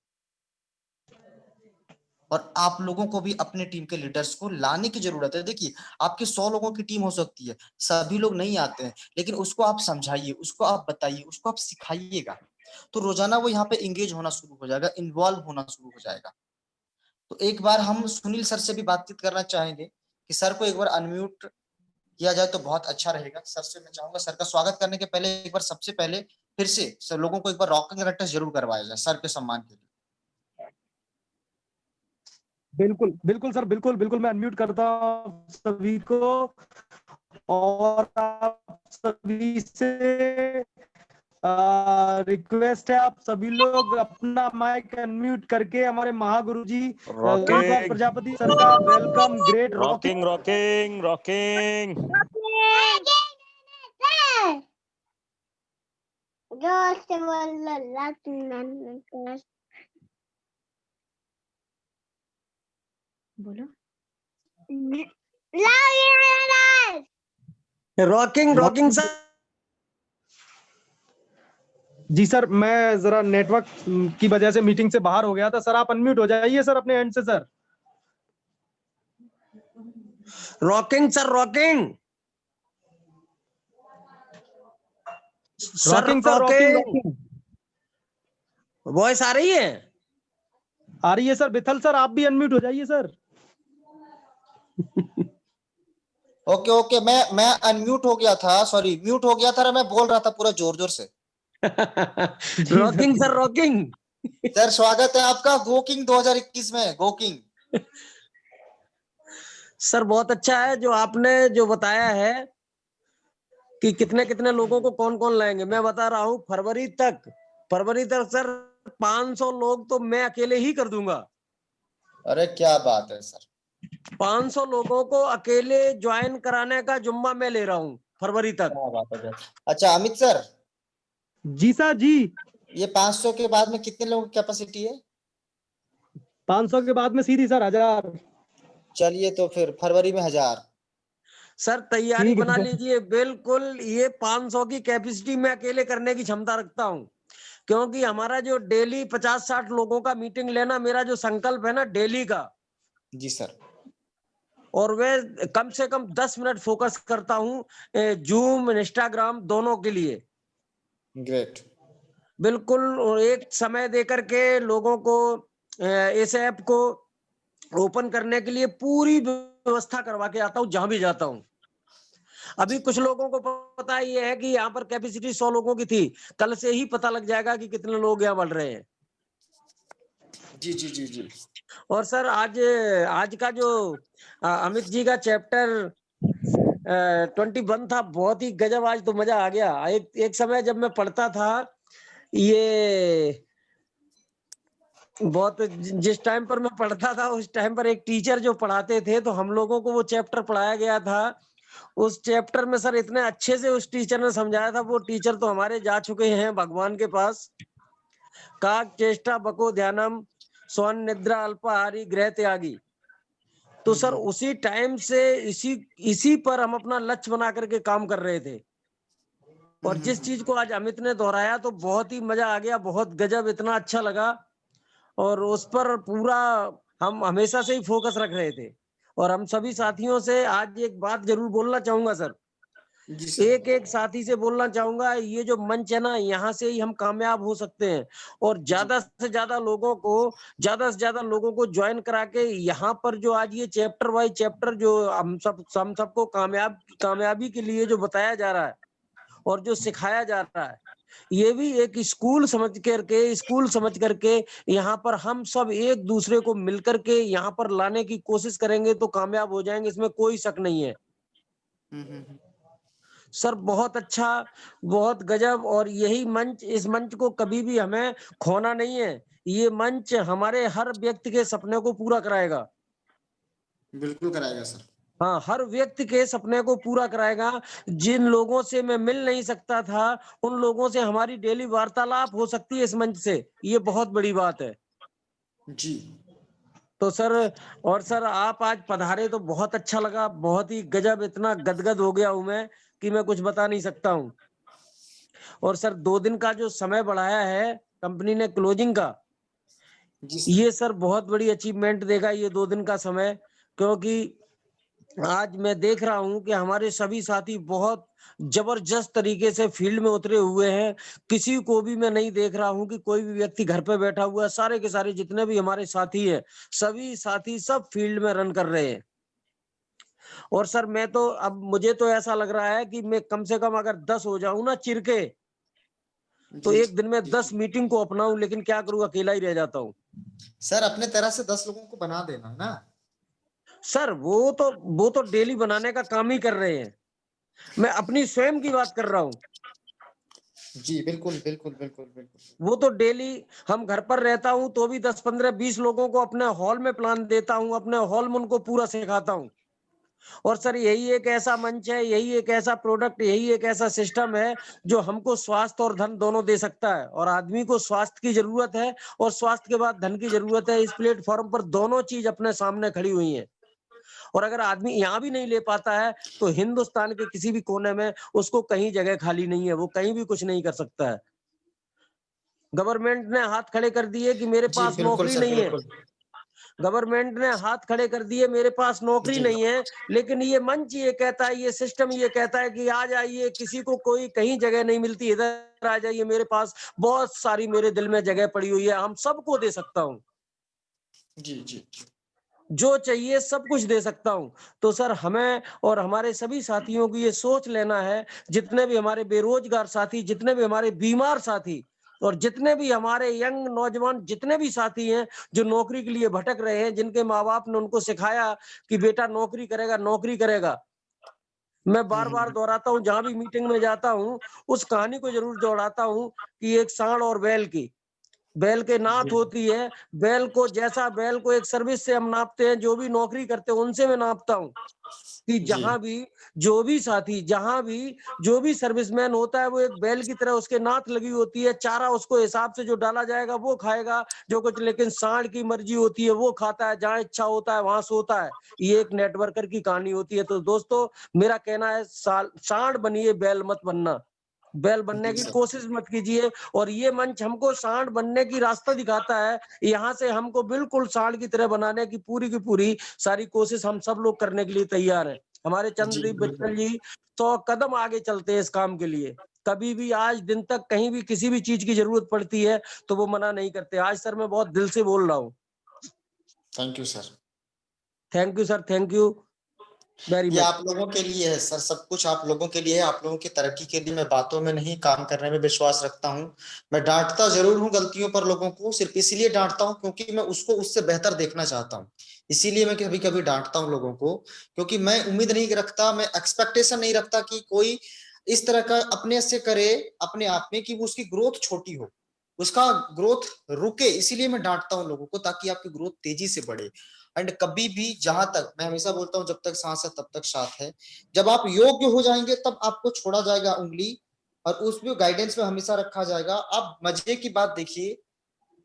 और आप लोगों को भी अपने टीम के लीडर्स को लाने की जरूरत है। देखिए, आपके 100 लोगों की टीम हो सकती है, सभी लोग नहीं आते हैं, लेकिन उसको आप समझाइए, उसको आप बताइए, उसको आप सिखाइएगा, तो रोजाना वो यहाँ पे इंगेज होना शुरू हो जाएगा, इन्वॉल्व होना शुरू हो जाएगा। तो एक बार हम सुनील सर से भी बातचीत करना चाहेंगे कि सर को एक बार अनम्यूट किया जाए तो बहुत अच्छा रहेगा। सर से मैं चाहूंगा, सर का स्वागत करने के पहले एक बार सबसे पहले फिर से सर लोगों को एक बार रॉकिंग रैक्टस जरूर करवाया जाए सर के सम्मान के लिए। बिल्कुल बिल्कुल सर, बिल्कुल बिल्कुल, मैं अनम्यूट करता हूँ सभी को और आप सभी से रिक्वेस्ट है, आप सभी लोग अपना माइक अनम्यूट करके हमारे महागुरु जी ओमकार प्रजापति सर का welcome. Great rocking rocking rocking. बोलो rocking rocking sir. Ji sir, मैं जरा नेटवर्क की वजह से मीटिंग से बाहर हो गया था सर, आप अनम्यूट हो जाइए सर अपने एंड से sir. Rocking sir, rocking sir, rocking sir, rocking. Voice आ रही है? आ रही है सर। विथल सर आप भी अनम्यूट हो जाइए सर। ओके ओके, मैं अनम्यूट हो गया था, सॉरी म्यूट हो गया था, मैं बोल रहा था पूरा जोर जोर से। रॉकिंग सर, रॉकिंग सर स्वागत है आपका गोकिंग 2021 में, गोकिंग। सर बहुत अच्छा है जो आपने जो बताया है कि कितने कितने लोगों को कौन कौन लाएंगे। मैं बता रहा हूँ फरवरी तक सर 500 लोग तो मैं अकेले ही कर दूंगा। अरे क्या बात है सर, 500 लोगों को अकेले ज्वाइन कराने का जुम्मा मैं ले रहा हूँ फरवरी तक। क्या बात है। अच्छा अमित सर। जी सर जी। ये 500 के बाद में कितने लोगों की कैपेसिटी है? 500 के बाद में सीधी सर 1000। चलिए तो फिर फरवरी में 1000। सर तैयारी बना लीजिए बिल्कुल। ये 500 की कैपेसिटी में अकेले करने की क्षमता रखता हूँ, क्योंकि हमारा जो डेली 50-60 लोगों का मीटिंग लेना मेरा जो संकल्प है ना डेली का। जी सर। और वे कम से कम 10 मिनट फोकस करता हूँ जूम इंस्टाग्राम दोनों के लिए। ग्रेट। बिल्कुल एक समय देकर के लोगों को इस ऐप को ओपन करने के लिए पूरी व्यवस्था करवा के आता हूँ जहां भी जाता हूँ। अभी कुछ लोगों को पता ही है कि यहाँ पर कैपेसिटी 100 लोगों की थी, कल से ही पता लग जाएगा कि कितने लोग यहाँ बढ़ रहे हैं। जी जी जी जी। और सर आज का जो अमित जी का चैप्टर 21 था, बहुत ही गजब, आज तो मजा आ गया। एक समय जब मैं पढ़ता था, ये बहुत जिस टाइम पर मैं पढ़ता था उस टाइम पर एक टीचर जो पढ़ाते थे तो हम लोगों को वो चैप्टर पढ़ाया गया था। उस चैप्टर में सर इतने अच्छे से उस टीचर ने समझाया था। वो टीचर तो हमारे जा चुके हैं भगवान के पास। काक चेष्टा बको ध्यानम स्वर्ण निद्रा अल्पाहारी गृह त्यागी। तो सर उसी टाइम से इसी पर हम अपना लक्ष्य बना करके काम कर रहे थे। और जिस चीज को आज अमित ने दोहराया तो बहुत ही मजा आ गया, बहुत गजब, इतना अच्छा लगा। और उस पर पूरा हम हमेशा से ही फोकस रख रहे थे। और हम सभी साथियों से आज एक बात जरूर बोलना चाहूंगा सर, एक एक साथी से बोलना चाहूंगा, ये जो मंच है ना, यहाँ से ही हम कामयाब हो सकते हैं। और ज्यादा से ज्यादा लोगों को ज्वाइन करा के यहाँ पर जो आज ये चैप्टर बाय चैप्टर जो हम सबको कामयाबी के लिए जो बताया जा रहा है और जो सिखाया जा रहा है, ये भी एक स्कूल समझ करके यहाँ पर हम सब एक दूसरे को मिलकर के यहाँ पर लाने की कोशिश करेंगे तो कामयाब हो जाएंगे, इसमें कोई शक नहीं है। सर बहुत अच्छा, बहुत गजब। और यही मंच, इस मंच को कभी भी हमें खोना नहीं है। ये मंच हमारे हर व्यक्ति के सपने को पूरा कराएगा। बिल्कुल कराएगा सर। हाँ, हर व्यक्ति के सपने को पूरा कराएगा। जिन लोगों से मैं मिल नहीं सकता था उन लोगों से हमारी डेली वार्तालाप हो सकती है इस मंच से, ये बहुत बड़ी बात है जी। तो सर, और सर आप आज पधारे तो बहुत अच्छा लगा, बहुत ही गजब, इतना गदगद हो गया हूं मैं कि मैं कुछ बता नहीं सकता हूं। और सर 2 दिन का जो समय बढ़ाया है कंपनी ने क्लोजिंग का, ये सर बहुत बड़ी अचीवमेंट देगा ये 2 दिन का समय। क्योंकि आज मैं देख रहा हूं कि हमारे सभी साथी बहुत जबरदस्त तरीके से फील्ड में उतरे हुए हैं। किसी को भी मैं नहीं देख रहा हूं कि कोई भी व्यक्ति घर पे बैठा हुआ है। सारे के सारे जितने भी हमारे साथी हैं, सभी साथी सब फील्ड में रन कर रहे हैं। और सर अब मुझे तो ऐसा लग रहा है कि मैं कम से कम अगर 10 हो जाऊं ना चिरके, तो एक दिन में 10 मीटिंग को अपनाऊं, लेकिन क्या करूं, अकेला ही रह जाता हूं। सर अपने तरह से 10 लोगों को बना देना ना। सर वो तो डेली बनाने का काम ही कर रहे हैं, मैं अपनी स्वयं की बात कर रहा हूँ। जी बिल्कुल बिल्कुल बिल्कुल बिल्कुल। वो तो डेली हम घर पर रहता हूँ तो भी 10 15 20 लोगों को अपने हॉल में प्लान देता हूँ, अपने हॉल में उनको पूरा सिखाता हूँ। और सर यही एक ऐसा मंच है, यही एक ऐसा प्रोडक्ट, यही एक ऐसा सिस्टम है जो हमको स्वास्थ्य और धन दोनों दे सकता है। और आदमी को स्वास्थ्य की जरूरत है और स्वास्थ्य के बाद धन की जरूरत है। इस प्लेटफॉर्म पर दोनों चीज अपने सामने खड़ी हुई है। और अगर आदमी यहाँ भी नहीं ले पाता है तो हिंदुस्तान के किसी भी कोने में उसको कहीं जगह खाली नहीं है, वो कहीं भी कुछ नहीं कर सकता है। गवर्नमेंट ने हाथ खड़े कर दिए कि मेरे जी पास बिल्कुल नौकरी सर नहीं है, बिल्कुल। गवर्नमेंट ने हाथ खड़े कर दिए मेरे पास नौकरी जी नहीं है, लेकिन ये मंच ये कहता है, ये सिस्टम ये कहता है कि आ जाइए, किसी को कोई कहीं जगह नहीं मिलती, इधर आ जाइए, मेरे पास बहुत सारी मेरे दिल में जगह पड़ी हुई है, हम सबको दे सकता हूँ, जी जी जी। जो चाहिए सब कुछ दे सकता हूँ। तो सर हमें और हमारे सभी साथियों को ये सोच लेना है, जितने भी हमारे बेरोजगार साथी, जितने भी हमारे बीमार साथी और जितने भी हमारे यंग नौजवान, जितने भी साथी हैं जो नौकरी के लिए भटक रहे हैं, जिनके माँ बाप ने उनको सिखाया कि बेटा नौकरी करेगा, नौकरी करेगा। मैं बार बार दोहराता हूँ, जहां भी मीटिंग में जाता हूँ उस कहानी को जरूर दोहराता हूँ कि एक सांड और बैल की, बैल के नाथ होती है, बैल को जैसा बैल को एक सर्विस से हम नापते हैं, जो भी नौकरी करते हैं उनसे मैं नापता हूँ कि जहां भी जो भी साथी, जहां भी जो भी सर्विसमैन होता है वो एक बैल की तरह उसके नाथ लगी होती है, चारा उसको हिसाब से जो डाला जाएगा वो खाएगा जो कुछ, लेकिन सांड की मर्जी होती है, वो खाता है, जहां इच्छा होता है वहां सोता है। ये एक नेटवर्कर की कहानी होती है। तो दोस्तों मेरा कहना है सांड बनिए, बैल मत बनना, बैल बनने की कोशिश मत कीजिए। और ये मंच हमको सांड बनने की रास्ता दिखाता है, यहाँ से हमको बिल्कुल सांड की तरह बनाने की पूरी सारी कोशिश हम सब लोग करने के लिए तैयार हैं। हमारे चंद्रदीप बिट्टल जी 100 कदम आगे चलते हैं इस काम के लिए, कभी भी आज दिन तक कहीं भी किसी भी चीज की जरूरत पड़ती है तो वो मना नहीं करते। आज सर मैं बहुत दिल से बोल रहा हूँ। Thank you sir. Thank you sir, thank you very ये मच। आप लोगों के लिए है सर, सब कुछ आप लोगों के लिए है, आप लोगों की तरक्की के लिए। मैं बातों में नहीं, काम करने में विश्वास रखता हूँ। मैं डांटता जरूर हूँ गलतियों पर लोगों को, सिर्फ इसीलिए डांटता हूँ क्योंकि मैं उसको उससे बेहतर देखना चाहता हूँ। इसीलिए मैं कभी कभी डांटता हूँ लोगों को, क्योंकि मैं उम्मीद नहीं रखता, मैं एक्सपेक्टेशन नहीं रखता कि कोई इस तरह का अपने से करे अपने आप में कि वो उसकी ग्रोथ छोटी हो, उसका ग्रोथ रुके। इसीलिए मैं डांटता हूँ लोगों को, ताकि आपकी ग्रोथ तेजी से बढ़े। एंड कभी भी, जहां तक मैं हमेशा बोलता हूँ, जब तक सांस है तब तक साथ है। जब आप योग्य हो जाएंगे तब आपको छोड़ा जाएगा उंगली, और उसमें गाइडेंस में हमेशा रखा जाएगा। अब मजे की बात देखिए,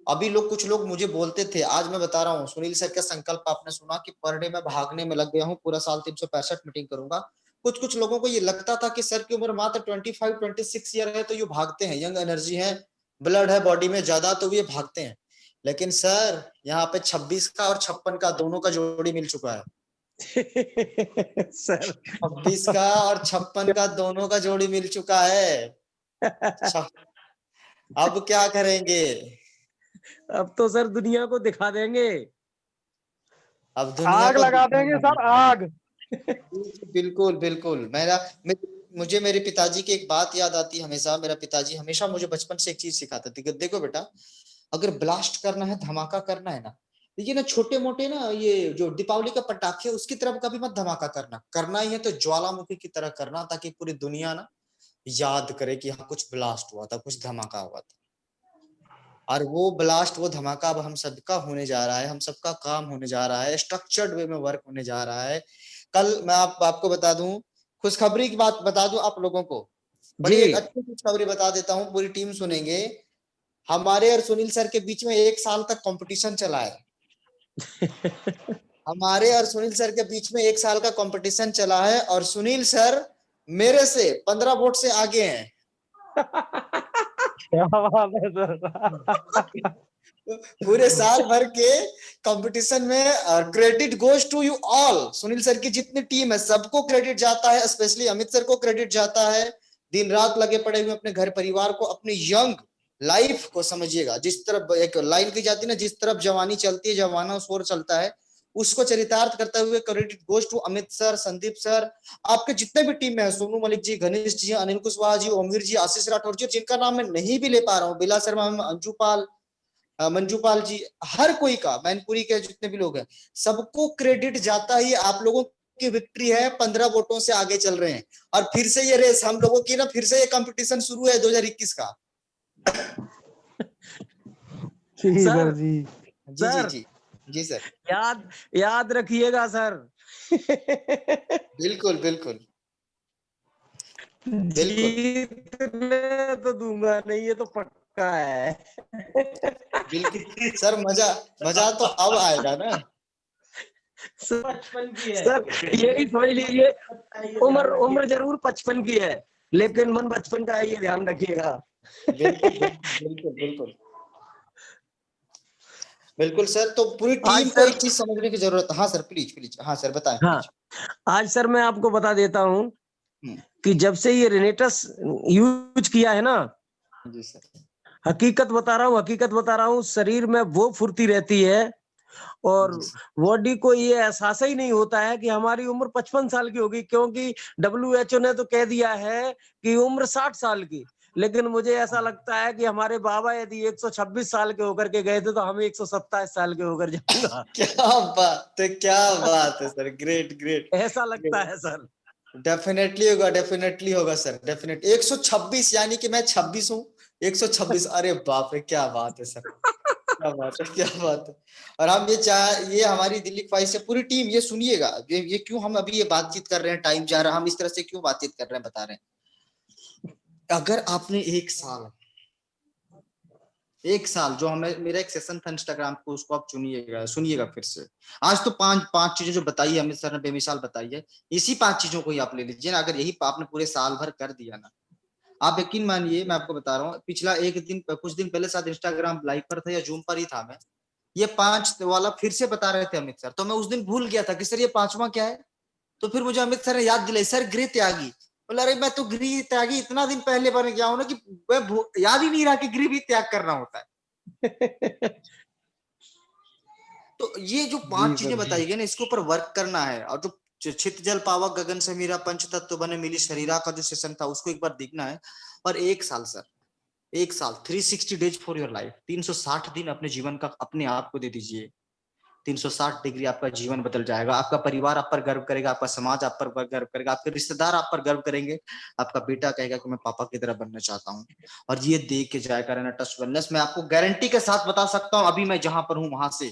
अभी लोग, कुछ लोग मुझे बोलते थे, आज मैं बता रहा हूँ, सुनील सर का संकल्प आपने सुना कि पर डे में भागने में लग गया हूँ, पूरा साल 365 मीटिंग करूंगा। कुछ कुछ लोगों को ये लगता था कि सर की उम्र मात्र 25-26 ईयर है तो ये भागते हैं, यंग एनर्जी है, ब्लड है बॉडी में ज्यादा, तो ये भागते हैं। लेकिन सर यहाँ पे 26 का और 56 का दोनों का जोड़ी मिल चुका है सर 26 का और 56 का दोनों का जोड़ी मिल चुका है। अब क्या करेंगे? अब तो सर दुनिया को दिखा देंगे, अब दुनिया आग को लगा देंगे सर, आग। बिल्कुल बिल्कुल। मुझे मेरे पिताजी की एक बात याद आती है हमेशा। मेरा पिताजी हमेशा मुझे बचपन से एक चीज सिखाते थे कि देखो बेटा, अगर ब्लास्ट करना है, धमाका करना है ना, देखिए ना, छोटे मोटे ना, ये जो दीपावली का पटाखे उसकी तरफ कभी मत धमाका करना ही है तो ज्वालामुखी की तरह करना, ताकि पूरी दुनिया ना याद करे कि हाँ कुछ ब्लास्ट हुआ था, कुछ धमाका हुआ था। और वो ब्लास्ट, वो धमाका अब हम सबका होने जा रहा है, हम सबका काम होने जा रहा है, स्ट्रक्चर्ड वे में वर्क होने जा रहा है। कल मैं आपको बता दूं, खुशखबरी की बात बता दूं आप लोगों को, बड़ी एक अच्छी खुशखबरी बता देता हूं, पूरी टीम सुनेंगे। हमारे और सुनील सर के बीच में 1 साल तक कंपटीशन चला है हमारे और सुनील सर के बीच में 1 साल का कंपटीशन चला है, और सुनील सर मेरे से 15 वोट से आगे हैं क्या बात है सर। पूरे साल भर के कंपटीशन में। Credit goes to you all. Sunil sir की जितनी टीम है सबको क्रेडिट जाता है, स्पेशली अमित सर को क्रेडिट जाता है। दिन रात लगे पड़े हुए अपने घर परिवार को, अपनी यंग लाइफ को समझिएगा। जिस तरफ एक लाइन की जाती है ना, जिस तरफ जवानी चलती है, जवाना शोर चलता है, उसको चरितार्थ करते हुए credit goes to Amit sir, Sandeep sir, आपके जितने भी टीम में है, सोनू मलिक जी, गणेश जी, अनिल कुशवाहा जी, ओमवीर जी, आशीष राठौर जी, जिनका नाम मैं नहीं भी ले पा रहा हूँ, बिला शर्मा, अंजू पाल, मंजूपाल जी, हर कोई का, मैनपुरी के जितने भी लोग हैं, सबको क्रेडिट जाता ही आप लोगों की विक्ट्री है। 15 वोटों से आगे चल रहे हैं और फिर से ये रेस हम लोगों की ना, फिर से ये कंपटीशन शुरू है 2021 का। सर जी जी जी जी जी सर, याद रखिएगा सर। बिल्कुल बिल्कुल बिल्कुल जीतने तो दूंगा नहीं, ये तो पक्का है। बिल्कुल सर, मजा तो अब आएगा ना। सर यही समझ लीजिए, उम्र जरूर 55 की है, लेकिन मन बचपन का है, ये ध्यान रखिएगा। बिल्कुल बिल्कुल बिल्कुल सर। तो पूरी टीम को एक चीज समझने की जरूरत है। हाँ सर प्लीज, हाँ सर बताएं। हाँ, आज सर मैं आपको बता देता हूँ कि जब से ये रेनेटस यूज किया है ना, जी सर, हकीकत बता रहा हूँ, शरीर में वो फुर्ती रहती है और बॉडी को ये एहसास ही नहीं होता है कि हमारी उम्र 55 साल की होगी, क्योंकि WHO ने तो कह दिया है कि उम्र 60 साल की। लेकिन मुझे ऐसा लगता है कि हमारे बाबा यदि 126 साल के होकर के गए थे तो हमें 127 साल के होकर जाऊंगा। क्या बात है सर, ग्रेट। ऐसा लगता है सर। डेफिनेटली होगा सर, डेफिनेटली। 126 यानी कि मैं 26 हूँ, 126। अरे बाप रे, क्या बात है सर, क्या बात है। और हम ये हमारी दिल्ली ख्वाहिश से पूरी टीम, ये सुनिएगा, ये क्यों हम अभी ये बातचीत कर रहे हैं, टाइम जा रहा है, हम इस तरह से क्यों बातचीत कर रहे हैं, बता रहे हैं। अगर आपने एक साल जो हमें, मेरा एक सेशन था इंस्टाग्राम पे, उसको आप सुनिएगा फिर से। आज तो पांच चीजें जो बताई है अमित सर ने, बेमिसाल बताई है, इसी 5 चीजों को ही आप ले लीजिए ना। अगर यही आपने पूरे साल भर कर दिया ना, आप यकीन मानिए, मैं आपको बता रहा हूँ, पिछला कुछ दिन पहले शायद इंस्टाग्राम लाइव पर था या जूम पर ही था मैं, ये 5 वाला फिर से बता रहे थे अमित सर, तो मैं उस दिन भूल गया था कि सर ये 5वां क्या है। तो फिर मुझे अमित सर ने याद दिलाई, सर गृह त्यागी। बोला अरे मैं तो गृह त्यागी इतना दिन पहले बन गया हूं ना कि मैं याद ही नहीं रहा कि गृह भी त्याग करना होता है। तो ये जो 5 चीजें बताई गई ना, इसके ऊपर वर्क करना है। और जो छित जल पावक गगन से मीरा पंच तत्व बने मिली शरीरा का जो सेशन था, उसको एक बार देखना है। और 1 साल सर, 1 साल 360 डेज फॉर योर लाइफ, 360 दिन अपने जीवन का अपने आप को दे दीजिए। 360 डिग्री आपका जीवन बदल जाएगा। आपका परिवार आप पर गर्व करेगा, आपका समाज आप पर गर्व करेगा, आपके रिश्तेदार आप पर गर्व करेंगे। आपका बेटा कहेगा कि मैं पापा की तरह बनना चाहता हूँ। और ये देख के जाएगा रेनेटस वेलनेस। मैं आपको गारंटी के साथ बता सकता हूँ, अभी मैं जहां पर हूँ वहां से,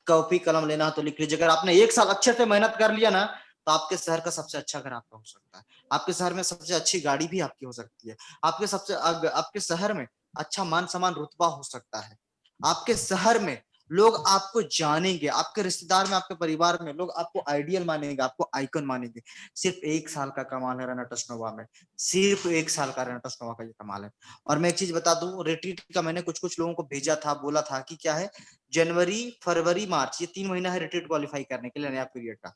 कॉपी कलम लेना तो लिख लीजिए। अगर आपने 1 साल अच्छे से मेहनत कर लिया ना, तो आपके शहर का सबसे अच्छा घर आपका हो सकता है। आपके शहर में सबसे अच्छी गाड़ी भी आपकी हो सकती है। आपके शहर में अच्छा मान सम्मान रुतबा हो सकता है। आपके शहर में लोग आपको जानेंगे, आपके रिश्तेदार में, आपके परिवार में लोग आपको आइडियल मानेंगे, आपको आइकन मानेंगे। सिर्फ 1 साल का कमाल है रेनेटस नोवा में, सिर्फ 1 साल का रेनेटस नोवा का ये कमाल है। और मैं एक चीज बता दूं, रिट्रीट का मैंने कुछ लोगों को भेजा था, बोला था कि क्या है, जनवरी फरवरी मार्च, ये 3 महीना है रिट्रीट क्वालिफाई करने के लिए, नया पीरियड का।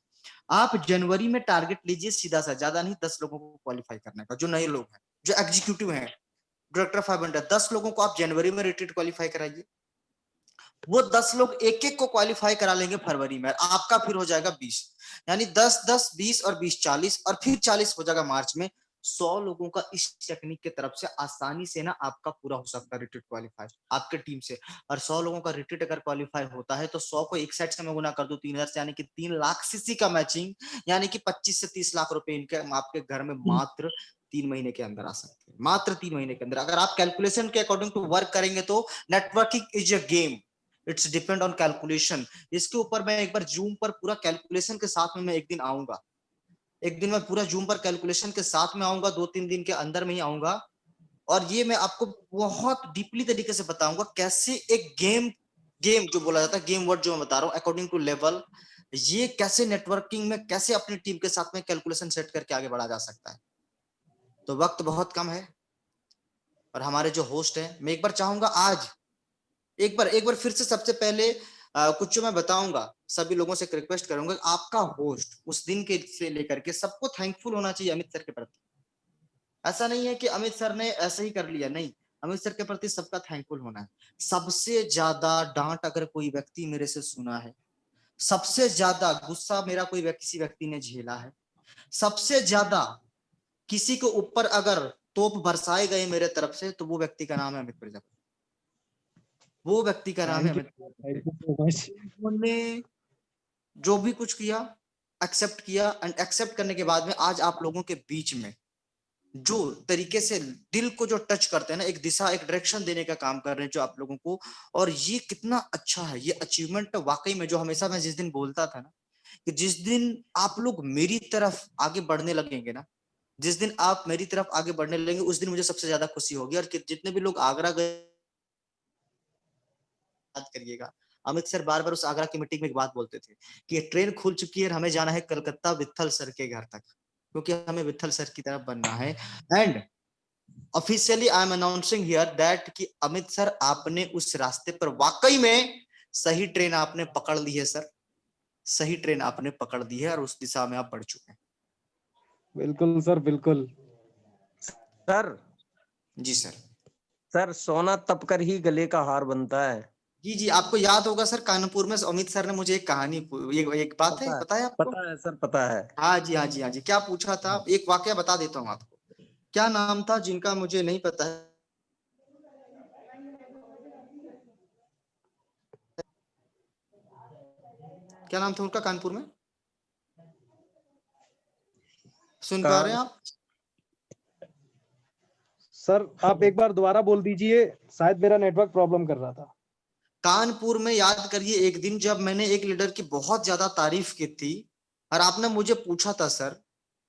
आप जनवरी में टारगेट लीजिए सीधा सा, ज्यादा नहीं, 10 लोगों को क्वालिफाई करने का, जो नए लोग हैं, जो एग्जीक्यूटिव हैं, डायरेक्टर 500, 10 लोगों को आप जनवरी में रिट्रीट क्वालिफाई कराइए। वो 10 लोग एक को क्वालिफाई करा लेंगे फरवरी में, आपका फिर हो जाएगा 20, यानी 10-10 20 और 20 40, और फिर 40 हो जाएगा मार्च में। 100 लोगों का इस टेक्निक के तरफ से आसानी से ना आपका पूरा हो सकता है रिट्रीट क्वालिफाई आपके टीम से। और 100 लोगों का रिट्रीट अगर क्वालिफाई होता है तो 100 को एक साइड से मैं गुना कर दूं 3000 से, यानी कि 3 लाख सीसी का मैचिंग, यानी कि 25 से 30 लाख रुपए इनके आपके घर में मात्र 3 महीने के अंदर आ सकते हैं, मात्र 3 महीने के अंदर। अगर आप कैलकुलेशन के अकॉर्डिंग टू वर्क करेंगे तो networking is a game, it's depend on calculation. इसके ऊपर मैं एक बार जूम पर पूरा कैलकुलेशन के साथ में मैं एक दिन आऊंगा, एक दिन मैं पूरा जूम पर कैलकुलेशन के साथ में आऊंगा, 2-3 दिन के अंदर में ही आऊंगा। और ये मैं आपको बहुत डीपली तरीके से बताऊंगा कैसे एक गेम जो बोला जाता है, गेम वर्ड जो मैं बता रहा हूँ, अकॉर्डिंग टू लेवल, ये कैसे नेटवर्किंग में कैसे अपनी टीम के साथ में कैलकुलेशन सेट करके आगे बढ़ा जा सकता है। तो वक्त बहुत कम है और हमारे जो होस्ट है, मैं एक बार चाहूंगा आज एक बार फिर से सबसे पहले कुछ जो मैं बताऊंगा, सभी लोगों से रिक्वेस्ट करूंगा, आपका होस्ट उस दिन के से लेकर के सबको थैंकफुल होना चाहिए अमित सर के प्रति। ऐसा नहीं है कि अमित सर ने ऐसे ही कर लिया, नहीं, अमित सर के प्रति सबका थैंकफुल होना है। सबसे ज्यादा डांट अगर कोई व्यक्ति मेरे से सुना है, सबसे ज्यादा गुस्सा मेरा किसी व्यक्ति ने झेला है, सबसे ज्यादा किसी के ऊपर अगर तोप बरसाए गए मेरे तरफ से, तो वो व्यक्ति का नाम है अमित प्रजापति। वो व्यक्ति का नाम है thank you, Amit. Thank you so much. उन्होंने जो भी कुछ किया एक्सेप्ट किया, एंड एक्सेप्ट करने के बाद में आज आप लोगों के बीच में जो तरीके से दिल को जो टच करते हैं ना, एक दिशा एक डायरेक्शन देने का काम कर रहे हैं जो आप लोगों को, और ये कितना अच्छा है ये अचीवमेंट वाकई में। जो हमेशा मैं जिस दिन बोलता था ना कि जिस दिन आप लोग मेरी तरफ आगे बढ़ने लगेंगे ना, जिस दिन आप मेरी तरफ आगे बढ़ने लगेंगे, उस दिन मुझे सबसे ज्यादा खुशी होगी। और जितने भी लोग आगरा गए याद करिएगा, अमित सर बार बार उस आगरा की मीटिंग में एक बात बोलते थे कि ये ट्रेन खुल चुकी है और हमें जाना है कलकत्ता विट्ठल सर के घर तक, क्योंकि हमें विट्ठल सर की तरफ बनना है। And officially I am announcing here that कि अमित सर आपने उस रास्ते पर वाकई में सही ट्रेन आपने पकड़ ली है सर, सही ट्रेन आपने पकड़ ली है और उस दिशा में आप बढ़ चुके हैं। बिल्कुल सर, बिल्कुल। Sir ji sir. सर सोना तप कर ही गले का हार बनता है। जी जी, आपको याद होगा सर कानपुर में अमित सर ने मुझे एक कहानी, एक बात है पता है आपको? पता है सर, पता है। हाँ जी, हाँ जी, हाँ जी। क्या पूछा था? एक वाकया बता देता हूँ आपको। क्या नाम था जिनका मुझे नहीं पता है, क्या नाम था उनका कानपुर में? सुन पा रहे हैं आप? सर आप एक बार दोबारा बोल दीजिए, शायद मेरा नेटवर्क प्रॉब्लम कर रहा था। कानपुर में याद करिए एक दिन जब मैंने एक लीडर की बहुत ज्यादा तारीफ की थी और आपने मुझे पूछा था सर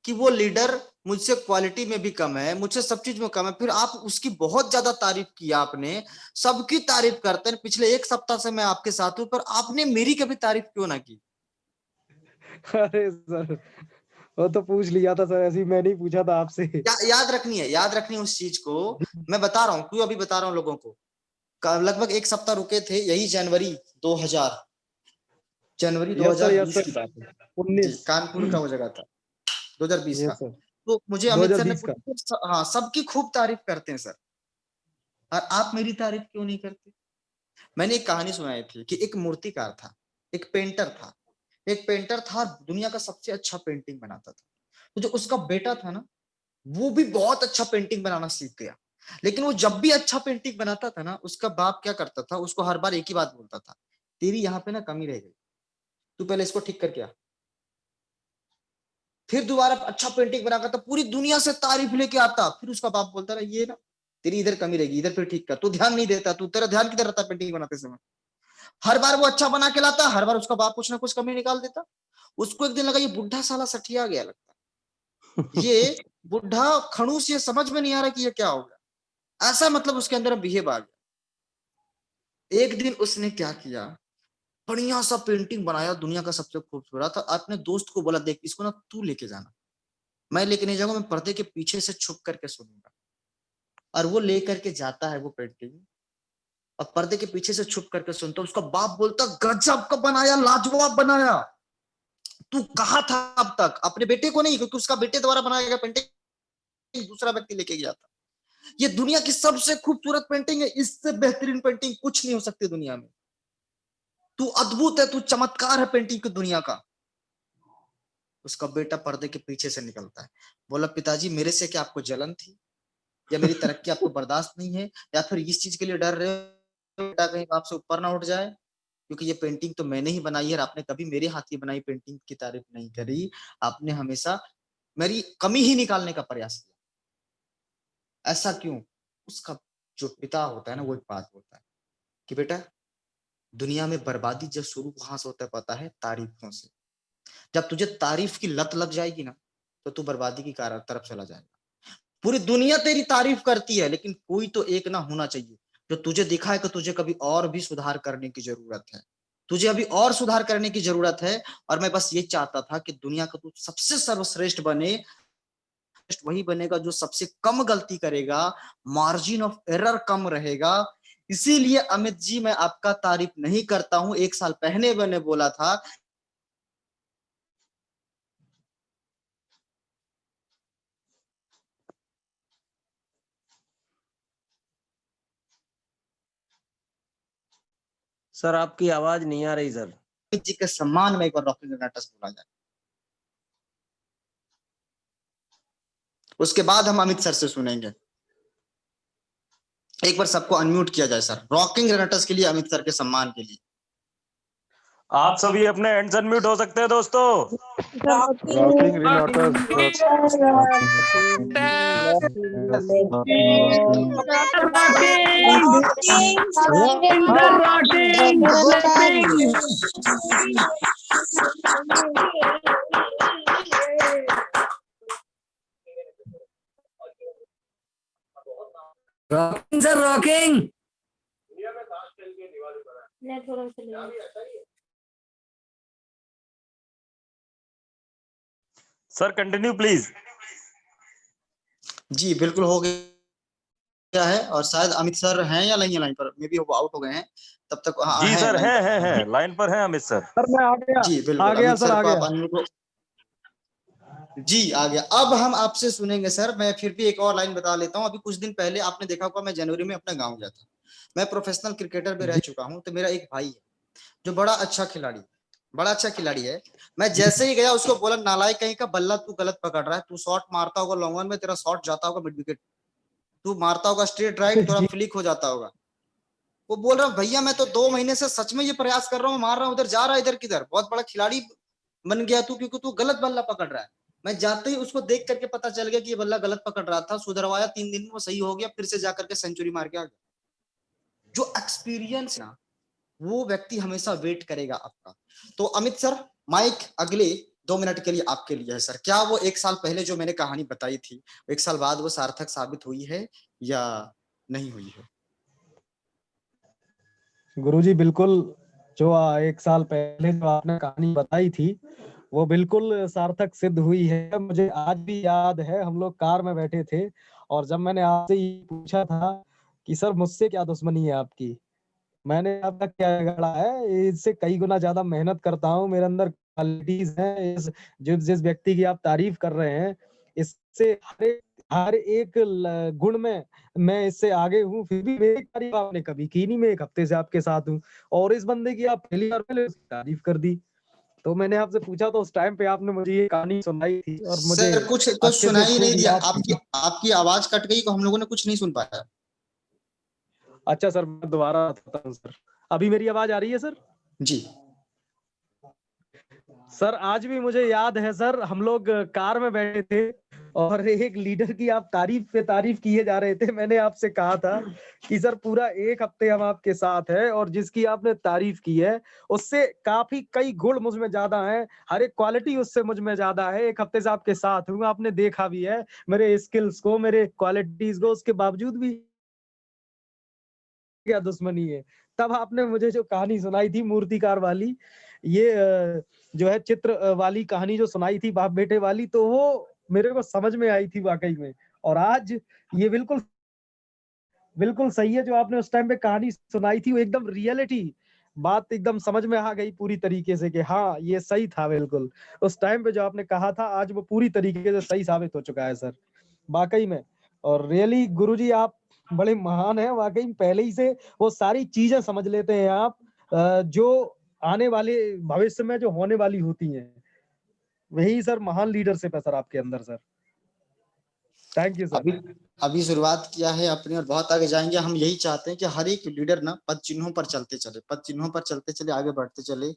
कि वो लीडर मुझसे क्वालिटी में भी कम है, मुझसे सब चीज में कम है, फिर आप उसकी बहुत ज्यादा तारीफ की आपने। सबकी तारीफ करते हैं, पिछले एक सप्ताह से मैं आपके साथ हूं, पर आपने मेरी कभी तारीफ क्यों ना की? अरे सर वो तो पूछ लिया था सर, ऐसे ही मैंने ही पूछा था आपसे। याद रखनी है, याद रखनी है उस चीज को। मैं बता रहा हूँ क्यों अभी बता रहा हूँ लोगों को। लगभग एक सप्ताह रुके थे, यही जनवरी 2020 की बात है। 19 कानपुर का वो जगह था 2020 का। सर, तो मुझे अमित सर ने 2020 का। पूछा, हाँ सबकी खूब तारीफ करते हैं सर, और आप मेरी तारीफ क्यों नहीं करते? मैंने एक कहानी सुनाई थी कि एक मूर्तिकार था, एक पेंटर था, एक पेंटर था, दुनिया का सबसे अच्छा पेंटिंग बनाता था। तो जो उसका बेटा था ना, वो भी बहुत अच्छा पेंटिंग बनाना सीख गया। लेकिन वो जब भी अच्छा पेंटिंग बनाता था ना, उसका बाप क्या करता था, उसको हर बार एक ही बात बोलता था, तेरी यहाँ पे ना कमी रह गई, तू पहले इसको ठीक करके आ। फिर दोबारा अच्छा पेंटिंग बनाता था, पूरी दुनिया से तारीफ लेके आता, फिर उसका बाप बोलता रहा ये ना तेरी इधर कमी रहेगी, इधर फिर ठीक कर, तू ध्यान नहीं देता, तू तेरा ध्यान किधर रहता पेंटिंग बनाते समय? हर बार वो अच्छा बना के लाता, हर बार उसका बाप कुछ ना कुछ कमी निकाल देता। उसको एक दिन लगा ये बुढ़ा साला सठिया गया लगता, ये बुढ़ा खड़ूस, ये समझ में नहीं आ रहा कि ये क्या हो गया, ऐसा मतलब उसके अंदर बिहेव आ गया। एक दिन उसने क्या किया, बढ़िया सा पेंटिंग बनाया, दुनिया का सबसे खूबसूरत। अपने दोस्त को बोला देख इसको ना तू लेके जाना, मैं लेके नहीं जाऊंगा, मैं पर्दे के पीछे से छुप करके सुनूंगा। और वो लेकर के जाता है वो पेंटिंग, और पर्दे के पीछे से छुप करके सुनता। उसका बाप बोलता गजब का बनाया, लाजवाब बनाया, तू कहाँ था अब तक? अपने बेटे को नहीं, क्योंकि उसका बेटे द्वारा बनाया गया पेंटिंग दूसरा व्यक्ति लेके गया था। ये दुनिया की सबसे खूबसूरत पेंटिंग है, इससे बेहतरीन पेंटिंग कुछ नहीं हो सकती दुनिया में, तू अद्भुत है, तू चमत्कार है पेंटिंग की दुनिया का। उसका बेटा पर्दे के पीछे से निकलता है, बोला पिताजी मेरे से क्या आपको जलन थी, या मेरी तरक्की आपको बर्दाश्त नहीं है, या फिर इस चीज के लिए डर रहे हो बेटा कहीं आपसे ऊपर ना उठ जाए? क्योंकि ये पेंटिंग तो मैंने ही बनाई है, और आपने कभी मेरे हाथ की बनाई पेंटिंग की तारीफ नहीं करी, आपने हमेशा मेरी कमी ही निकालने का प्रयास किया। ऐसा क्यों? उसका जो पिता होता है ना, वो एक बात बोलता है कि बेटा दुनिया में बर्बादी जब शुरू कहां से होता है पता है? तारीफों से। जब तुझे तारीफ की लत लग जाएगी ना, तो तू बर्बादी की तरफ चला जाएगा। पूरी दुनिया तेरी तारीफ करती है, लेकिन कोई तो एक ना होना चाहिए जो तुझे दिखाए कि तुझे कभी और भी सुधार करने की जरूरत है, तुझे अभी और सुधार करने की जरूरत है। और मैं बस ये चाहता था कि दुनिया का तू सबसे सर्वश्रेष्ठ बने, वही बनेगा जो सबसे कम गलती करेगा, मार्जिन ऑफ एरर कम रहेगा। इसीलिए अमित जी मैं आपका तारीफ नहीं करता हूं। एक साल पहले मैंने बोला था सर आपकी आवाज नहीं आ रही सर। अमित जी के सम्मान में एक बार रॉकिंग कर्नाटक बोला जाए, उसके बाद हम अमित सर से सुनेंगे। एक बार सबको अनम्यूट किया जाए सर, रॉकिंग रेनेटर्स के लिए, अमित सर के सम्मान के लिए। आप सभी अपने एंड अनम्यूट हो सकते हैं दोस्तों। Rocking rocking sir, rocking. Sir continue please. जी बिल्कुल हो गया है, और शायद अमित सर हैं या नहीं है लाइन पर, मे बी वो आउट हो गए हैं तब तक। जी हैं सर, लाइन है लाइन पर है अमित सर। सर मैं आ गया। जी बिल्कुल, आ गया अमित सर, आ को आप गया। अनम्यूट को। जी आ गया। अब हम आपसे सुनेंगे सर। मैं फिर भी एक और लाइन बता लेता हूँ। अभी कुछ दिन पहले आपने देखा होगा, मैं जनवरी में अपने गाँव गया था। मैं प्रोफेशनल क्रिकेटर भी रह चुका हूँ। तो मेरा एक भाई है जो बड़ा अच्छा खिलाड़ी है। मैं जैसे ही गया उसको बोला, नालायक कहीं का बल्ला, तू गलत पकड़ रहा है, तू शॉट मारता होगा लॉन्ग वन में, तेरा शॉट जाता होगा मिड विकेट, तू मारता होगा स्ट्रेट राइट, तेरा फ्लिक हो जाता होगा। वो बोल रहा भैया मैं तो 2 महीने से सच में ये प्रयास कर रहा हूँ, मार रहा हूँ, उधर जा रहा है, इधर किधर, बहुत बड़ा खिलाड़ी बन गया तू, क्योंकि तू गलत बल्ला पकड़ रहा है। मैं जाते ही उसको देख करके पता चल गया कि ये बल्ला गलत पकड़ रहा था, सुधरवाया, 3 दिन में वो सही हो गया, फिर से जाकर के सेंचुरी मार के आ गया। जो एक्सपीरियंस ना, वो व्यक्ति हमेशा वेट करेगा आपका। तो अमित सर, माइक अगले 2 मिनट के लिए आपके लिए है सर। क्या वो 1 साल पहले जो मैंने कहानी बताई थी, 1 साल बाद वो सार्थक साबित हुई है या नहीं हुई है? गुरुजी बिल्कुल, जो 1 साल पहले जो आपने कहानी बताई थी वो बिल्कुल सार्थक सिद्ध हुई है। मुझे आज भी याद है, हम लोग कार में बैठे थे और जब मैंने आपसे ये पूछा था कि सर मुझसे क्या दुश्मनी है आपकी, मैंने आपका क्या बिगाड़ा है, इससे कई गुना ज्यादा मेहनत करता हूँ, मेरे अंदर क्वालिटीज हैं, जिस व्यक्ति की आप तारीफ कर रहे हैं, इससे हर एक गुण में मैं इससे आगे हूँ, फिर भी मेरी तारीफ आपने कभी की नहीं। मैं 1 हफ्ते से आपके साथ हूँ और इस बंदे की आप पहली बार पहले उसकी तारीफ कर दी। तो मैंने आपसे पूछा तो उस टाइम पे आपने मुझे ये कहानी सुनाई थी और मुझे सर कुछ अच्छे से सुनाई नहीं खूब दिया, याद थी। आपकी आवाज कट गई तो हम लोगों ने कुछ नहीं सुन पाया। अच्छा सर, मैं दोबारा बताता हूँ सर। अभी मेरी आवाज आ रही है सर? जी सर आज भी मुझे याद है सर, हम लोग कार में बैठे थे और एक लीडर की आप तारीफ पे तारीफ किए जा रहे थे। मैंने आपसे कहा था कि सर पूरा 1 हफ्ते हम आपके साथ हैं और जिसकी आपने तारीफ की है उससे काफी कई गुण मुझ में ज्यादा हैं, हर एक क्वालिटी उससे मुझ में ज्यादा है। 1 हफ्ते से आपके साथ हूँ, आपने देखा भी है मेरे स्किल्स को, मेरे क्वालिटीज को, उसके बावजूद भी क्या दुश्मनी है। तब आपने मुझे जो कहानी सुनाई थी मूर्तिकार वाली, ये जो है चित्र वाली कहानी जो सुनाई थी बाप बेटे वाली, तो वो मेरे को समझ में आई थी वाकई में। और आज ये बिल्कुल बिल्कुल सही है जो आपने उस टाइम पे कहानी सुनाई थी, वो एकदम रियलिटी बात एकदम समझ में आ गई पूरी तरीके से कि हाँ ये सही था। बिल्कुल उस टाइम पे जो आपने कहा था आज वो पूरी तरीके से सही साबित हो चुका है सर, वाकई में। और रियली गुरुजी आप बड़े महान हैं वाकई में, पहले ही से वो सारी चीजें समझ लेते हैं आप, जो आने वाले भविष्य में जो होने वाली होती हैं। वही सर महान लीडरशिप है सर आपके अंदर सर। Thank you sir. अभी शुरुआत किया है आपने और बहुत आगे जाएंगे। हम यही चाहते हैं कि हर एक लीडर ना पद चिन्हों पर चलते चले, आगे बढ़ते चले।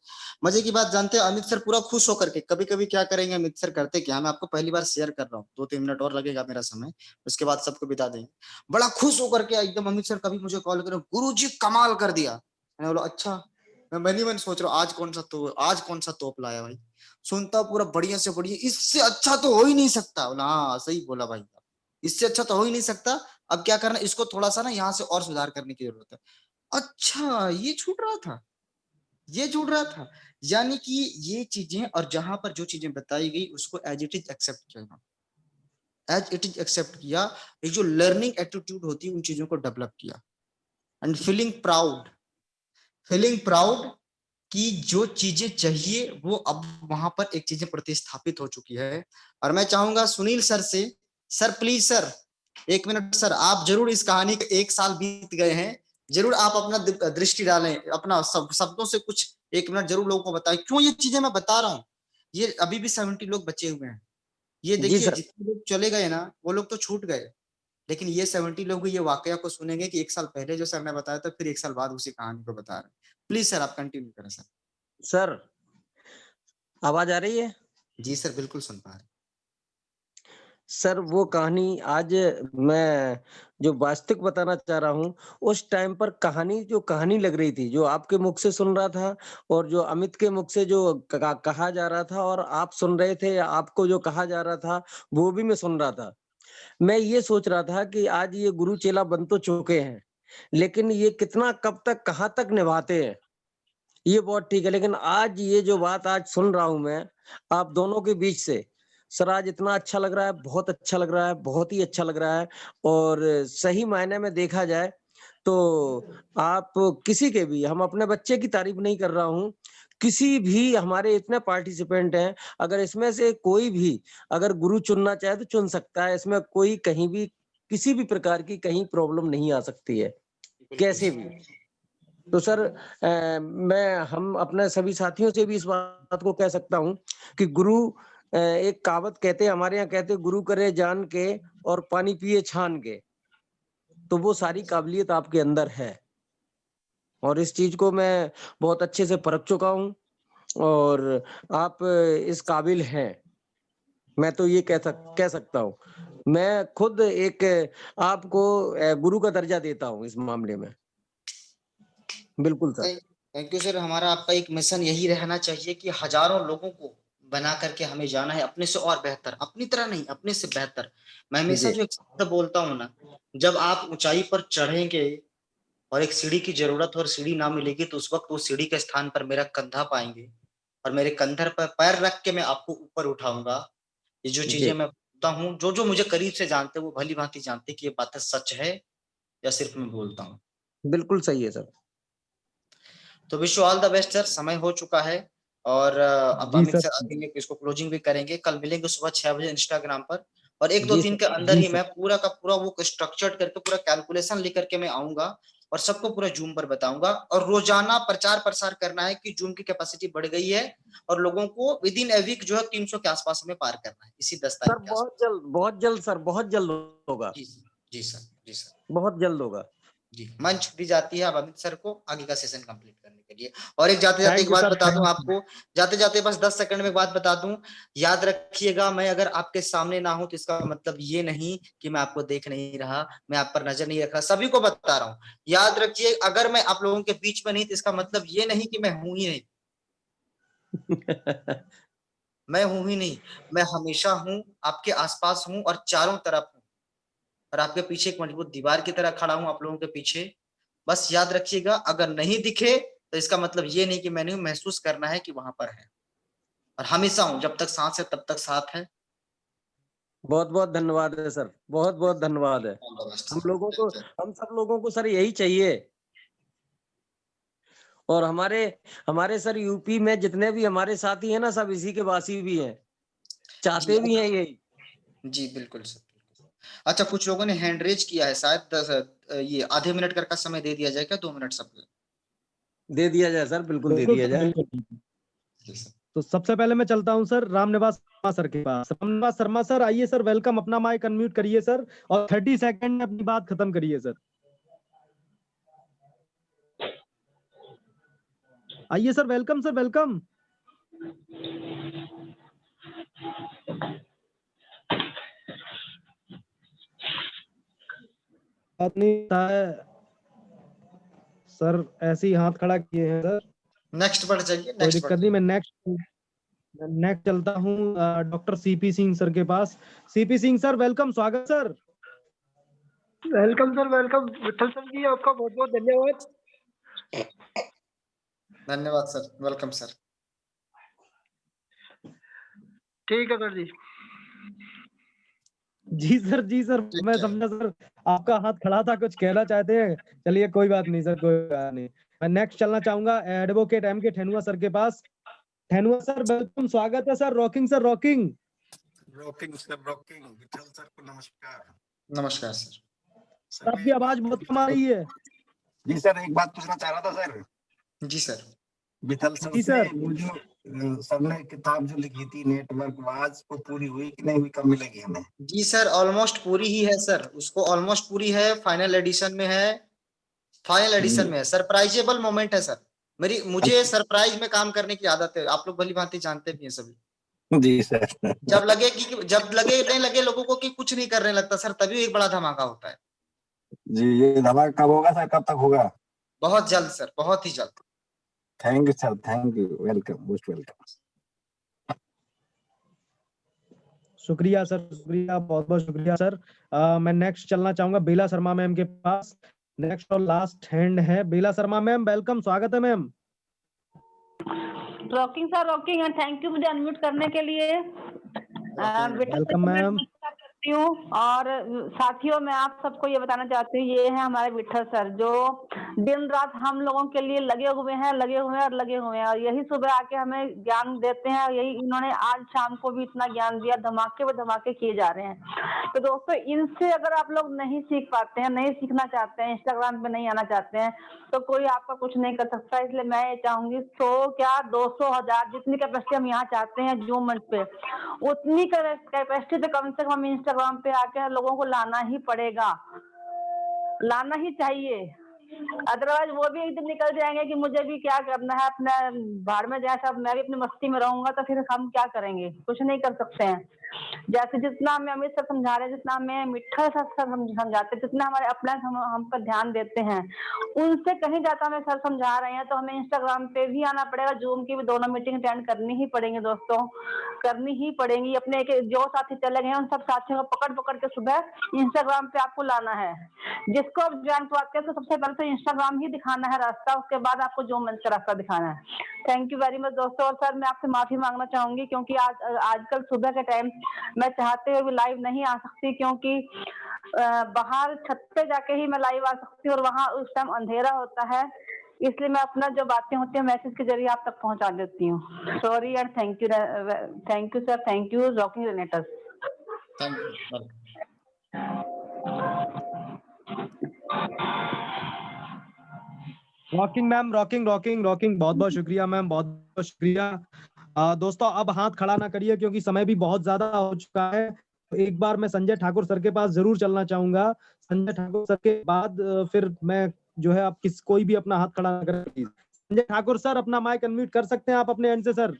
मजे की बात जानते हैं, अमित सर पूरा खुश होकर के, कभी कभी क्या करेंगे अमित सर करते क्या, मैं आपको पहली बार शेयर कर रहा हूँ, 2-3 मिनट और लगेगा मेरा समय, उसके बाद सबको बिता देंगे। बड़ा खुश होकर के एकदम अमित सर कभी मुझे कॉल करो, गुरुजी कमाल कर दिया। मैंने बोला अच्छा, मैं मन सोच रहा हूँ आज कौन सा तोप लाया भाई। सुनता पूरा बढ़िया से बढ़िया, इससे अच्छा तो हो ही नहीं सकता। बोला हाँ सही बोला भाई, इससे अच्छा तो हो ही नहीं सकता। अब क्या करना, इसको थोड़ा सा ना यहाँ से और सुधार करने की जरूरत है। अच्छा ये छूट रहा था, यानी कि ये चीजें और जहां पर जो चीजें बताई गई उसको एज इट इज एक्सेप्ट किया, एक जो लर्निंग एटीट्यूड होती है उन चीजों को डेवलप किया, एंड फीलिंग प्राउड कि जो चीजें चाहिए वो अब वहां पर एक चीजें प्रतिस्थापित हो चुकी है। और मैं चाहूंगा सुनील सर से, sir please sir 1 minute sir, आप जरूर इस कहानी के 1 साल बीत गए हैं, जरूर आप अपना दृष्टि डालें, अपना शब्दों से कुछ 1 मिनट जरूर लोगों को बताएं क्यों ये चीजें मैं बता रहा हूँ। ये अभी भी 70 लोग बचे हुए हैं, ये देखिए जितने लोग चले गए ना वो लोग तो छूट गए, लेकिन ये 70 लोग ये वाकया को सुनेंगे कि 1 साल पहले जो सर ने बताया था, फिर 1 साल बाद उसी कहानी को बता रहे हैं। प्लीज सर आप कंटिन्यू करें सर। सर आवाज आ रही है? जी सर बिल्कुल सुन पा रहे हैं। सर वो कहानी आज मैं जो वास्तविक बताना चाह रहा हूँ, उस टाइम पर कहानी जो कहानी लग रही थी, जो आपके मुख से सुन रहा था और जो अमित के मुख से जो कहा जा रहा था और आप सुन रहे थे, आपको जो कहा जा रहा था वो भी मैं सुन रहा था। मैं ये सोच रहा था कि आज ये गुरु चेला बन तो चुके हैं, लेकिन ये कितना कब तक कहाँ तक निभाते हैं ये बहुत ठीक है। लेकिन आज ये जो बात आज सुन रहा हूं मैं आप दोनों के बीच से, सर आज इतना अच्छा लग रहा है, बहुत अच्छा लग रहा है, बहुत ही अच्छा लग रहा है। और सही मायने में देखा जाए तो आप किसी के भी, हम अपने बच्चे की तारीफ नहीं कर रहा हूँ, किसी भी हमारे इतने पार्टिसिपेंट हैं, अगर इसमें से कोई भी अगर गुरु चुनना चाहे तो चुन सकता है। इसमें कोई कहीं भी किसी भी प्रकार की कहीं प्रॉब्लम नहीं आ सकती है, कैसे भी। तो सर मैं हम अपने सभी साथियों से भी इस बात को कह सकता हूँ कि गुरु एक कहावत कहते हैं, हमारे यहाँ कहते हैं, गुरु करे जान के और पानी पिए छान के। तो वो सारी काबिलियत आपके अंदर है और इस चीज को मैं बहुत अच्छे से परख चुका हूँ और आप इस काबिल हैं, मैं तो ये कह सकता हूँ। मैं खुद एक आपको गुरु का दर्जा देता हूँ इस मामले में। बिल्कुल सर। Thank you sir. हमारा आपका एक मिशन यही रहना चाहिए कि हजारों लोगों को बना करके हमें जाना है अपने से और बेहतर, अपनी तरह नहीं, अपने से बेहतर। मैं हमेशा जो एक शब्द बोलता हूँ ना, जब आप ऊंचाई पर चढ़ेंगे और एक सीढ़ी की जरूरत और सीढ़ी ना मिलेगी तो उस वक्त उस सीढ़ी के स्थान पर मेरा कंधा पाएंगे और मेरे कंधर पर पैर रख के मैं आपको ऊपर उठाऊंगा। ये जो चीजें मैं बोलता हूँ, जो मुझे करीब से जानते वो भली भांति जानते कि ये बातें सच है या सिर्फ मैं बोलता हूँ। बिल्कुल सही है सर। तो wish you all the best sir. समय हो चुका है और अब अमित सर आगे इसको क्लोजिंग भी करेंगे। कल मिलेंगे सुबह 6 बजे इंस्टाग्राम पर और 1-2 दिन के अंदर ही मैं पूरा का पूरा वो स्ट्रक्चर्ड करके पूरा कैलकुलेशन लेकर के मैं आऊंगा और सबको पूरा जूम पर बताऊंगा। और रोजाना प्रचार प्रसार करना है कि जूम की कैपेसिटी बढ़ गई है और लोगों को विद इन ए वीक जो है 300 के आसपास में पार करना है, इसी 10 तारीख के आसपास। बहुत जल्द सर, बहुत जल्द होगा। जी सर, जी सर, बहुत जल्द होगा जी। मंच दी जाती है अब अमित सर को आगे का सेशन कंप्लीट करने के लिए। और एक जाते जाते एक बात बता दूं आपको, जाते जाते बस 10 सेकंड में एक बात बता दूं, याद रखिएगा मैं अगर आपके सामने ना हूं तो इसका मतलब ये नहीं कि मैं आपको देख नहीं रहा, मैं आप पर नजर नहीं रख रहा, सभी को बता रहा हूं। याद रखिए अगर मैं आप लोगों के बीच में नहीं तो इसका मतलब ये नहीं कि मैं हूं ही नहीं। मैं हूं ही नहीं, मैं हमेशा हूं, आपके आसपास हूं और चारों तरफ हूं और आपके पीछे एक मजबूत दीवार की तरह खड़ा हूं आप लोगों के पीछे। बस याद रखिएगा अगर नहीं दिखे तो इसका मतलब ये नहीं कि मैंने महसूस करना है कि वहां पर है और हमेशा हूं, जब तक सांस है तब तक साथ है। बहुत बहुत धन्यवाद है सर, बहुत बहुत धन्यवाद है। हम लोगों को, हम सब लोगों को सर यही चाहिए और हमारे सर यूपी में जितने भी हमारे साथी हैं ना, सब इसी के वासी भी हैं, चाहते भी हैं यही। जी बिल्कुल सर। अच्छा कुछ लोगों ने हैंड रेज किया है, शायद ये आधे मिनट का समय दे दिया जाए क्या? 2 मिनट सबको दे दिया जाए सर, बिल्कुल दे दिया जाए। तो सबसे पहले मैं चलता हूं सर रामनिवास शर्मा सर के पास। रामनिवास शर्मा सर आइए सर, वेलकम। अपना माइक अनम्यूट करिए सर और 30 सेकंड में अपनी बात खत्म करिए सर। आइए सर, वेलकम सर, वेलकम। बात नहीं है सर, ऐसे ही हाथ खड़ा किए हैं सर। नेक्स्ट बढ़ जाइए। कोई दिक्कत नहीं, मैं नेक्स्ट चलता हूँ डॉक्टर सीपी सिंह सर के पास। सीपी सिंह सर वेलकम, स्वागत sir. Welcome sir, welcome. Vithal sir ji आपका बहुत बहुत धन्यवाद। धन्यवाद सर, वेलकम सर। ठीक है सर जी। जी सर, जी सर, मैं समझा सर आपका हाथ खड़ा था, कुछ कहना चाहते हैं? चलिए कोई बात नहीं सर, कोई बात नहीं। मैं नेक्स्ट चलना चाहूंगा एडवोकेट एम के ठेनुआ सर के पास। ठेनुआ सर वेलकम, स्वागत है sir. Rocking sir, rocking. Rocking sir, rocking. Vitthal sir को नमस्कार। नमस्कार सर। आपकी आवाज बहुत कम आ रही है। जी सर, एक बात पूछना चाह रहा था sir. Ji sir. Vitthal sir से वो जो सर ने किताब जो लिखी थी नेटवर्क वाज वो पूरी हुई कि नहीं हुई, कब मिलेगी हमें? जी सर, ऑलमोस्ट पूरी ही है सर, उसको ऑलमोस्ट पूरी है, फाइनल एडिशन में है, फाइनल एडिशन में है। सरप्राइजेबल मोमेंट है सर। मुझे सरप्राइज में काम करने की आदत है, आप लोग भली भांति जानते भी हैं सभी। जी सर। जब लगे नहीं लगे लोगों को कि कुछ नहीं करने लगता सर, तभी एक बड़ा धमाका होता है। जी, ये धमाका कब होगा सर, कब तक होगा? बहुत जल्द सर, बहुत ही जल्द। Thank you sir, thank you, welcome, most welcome. शुक्रिया सर, शुक्रिया, बहुत बहुत शुक्रिया सर। मैं नेक्स्ट चलना चाहूंगा बेला शर्मा मैम के पास। नेक्स्ट और लास्ट हैंड है बेला शर्मा मैम, वेलकम, स्वागत है ma'am. Rocking sir, rocking, and thank you मुझे अनम्यूट करने के लिए। Welcome ma'am. करती हूँ। और साथियों, मैं आप सबको ये बताना चाहती हूँ, ये है हमारे विठल सर जो दिन रात हम लोगों के लिए लगे हुए हैं और यही सुबह आके हमें ज्ञान देते हैं। यही इन्होंने आज शाम को भी इतना ज्ञान दिया, धमाके व धमाके किए जा रहे हैं। तो दोस्तों, इनसे अगर आप लोग नहीं सीख पाते हैं, नहीं सीखना चाहते हैं, इंस्टाग्राम पे नहीं आना चाहते हैं, तो कोई आपका कुछ नहीं कर सकता। इसलिए मैं ये चाहूंगी 100 क्या 200 1000 जितनी कैपेसिटी हम यहाँ चाहते हैं जूम मंच पे, उतनी कैपेसिटी पे कम से कम इंस्टाग्राम पे आके लोगों को लाना ही पड़ेगा, लाना ही चाहिए। अदरवाइज वो भी एक दिन निकल जाएंगे कि मुझे भी क्या करना है, अपने भाड़ में जाए सब, मैं भी अपनी मस्ती में रहूंगा, तो फिर हम क्या करेंगे, कुछ नहीं कर सकते हैं। जैसे जितना हमें अमित सर समझा रहे हैं, जितना हमें मिठा सर समझाते हैं, जितना हमारे अपना हम पर ध्यान देते हैं, उनसे कहीं ज्यादा हमें सर समझा रहे हैं। तो हमें इंस्टाग्राम पे भी आना पड़ेगा, जूम की भी दोनों मीटिंग अटेंड करनी ही पड़ेंगी दोस्तों, करनी ही पड़ेंगी। अपने जो साथी चले गए उन सब साथियों को पकड़ पकड़ के सुबह इंस्टाग्राम पे आपको लाना है। जिसको आप ज्ञान प्राप्त करें, तो सबसे पहले तो इंस्टाग्राम ही दिखाना है रास्ता, उसके बाद आपको जो मंच का रास्ता दिखाना है। थैंक यू वेरी मच दोस्तों। और सर, मैं आपसे माफी मांगना चाहूंगी क्योंकि आजकल सुबह के टाइम मैं चाहते हुए भी लाइव नहीं आ सकती, क्योंकि बाहर छत पे जाके ही मैं लाइव आ सकती हूँ और वहां उस टाइम अंधेरा होता है। इसलिए मैं अपना जो बातें होती है मैसेज के जरिए आप तक पहुंचा देती हूँ। Sorry and thank you sir, thank you rocking रेनेटर्स। Thank you. Rocking ma'am, rocking rocking rocking, बहुत बहुत शुक्रिया मैम, बहुत बहुत शुक्रिया। दोस्तों, अब हाथ खड़ा ना करिए क्योंकि समय भी बहुत ज्यादा हो चुका है। तो एक बार मैं संजय ठाकुर सर के पास जरूर चलना चाहूंगा। संजय ठाकुर सर के बाद फिर मैं जो है, आप कोई भी अपना हाथ खड़ा ना करें। संजय ठाकुर सर, अपना माइक अनम्यूट कर सकते हैं आप अपने एंड से सर।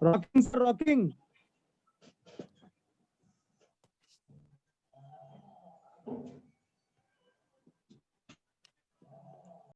Rocking sir, rocking.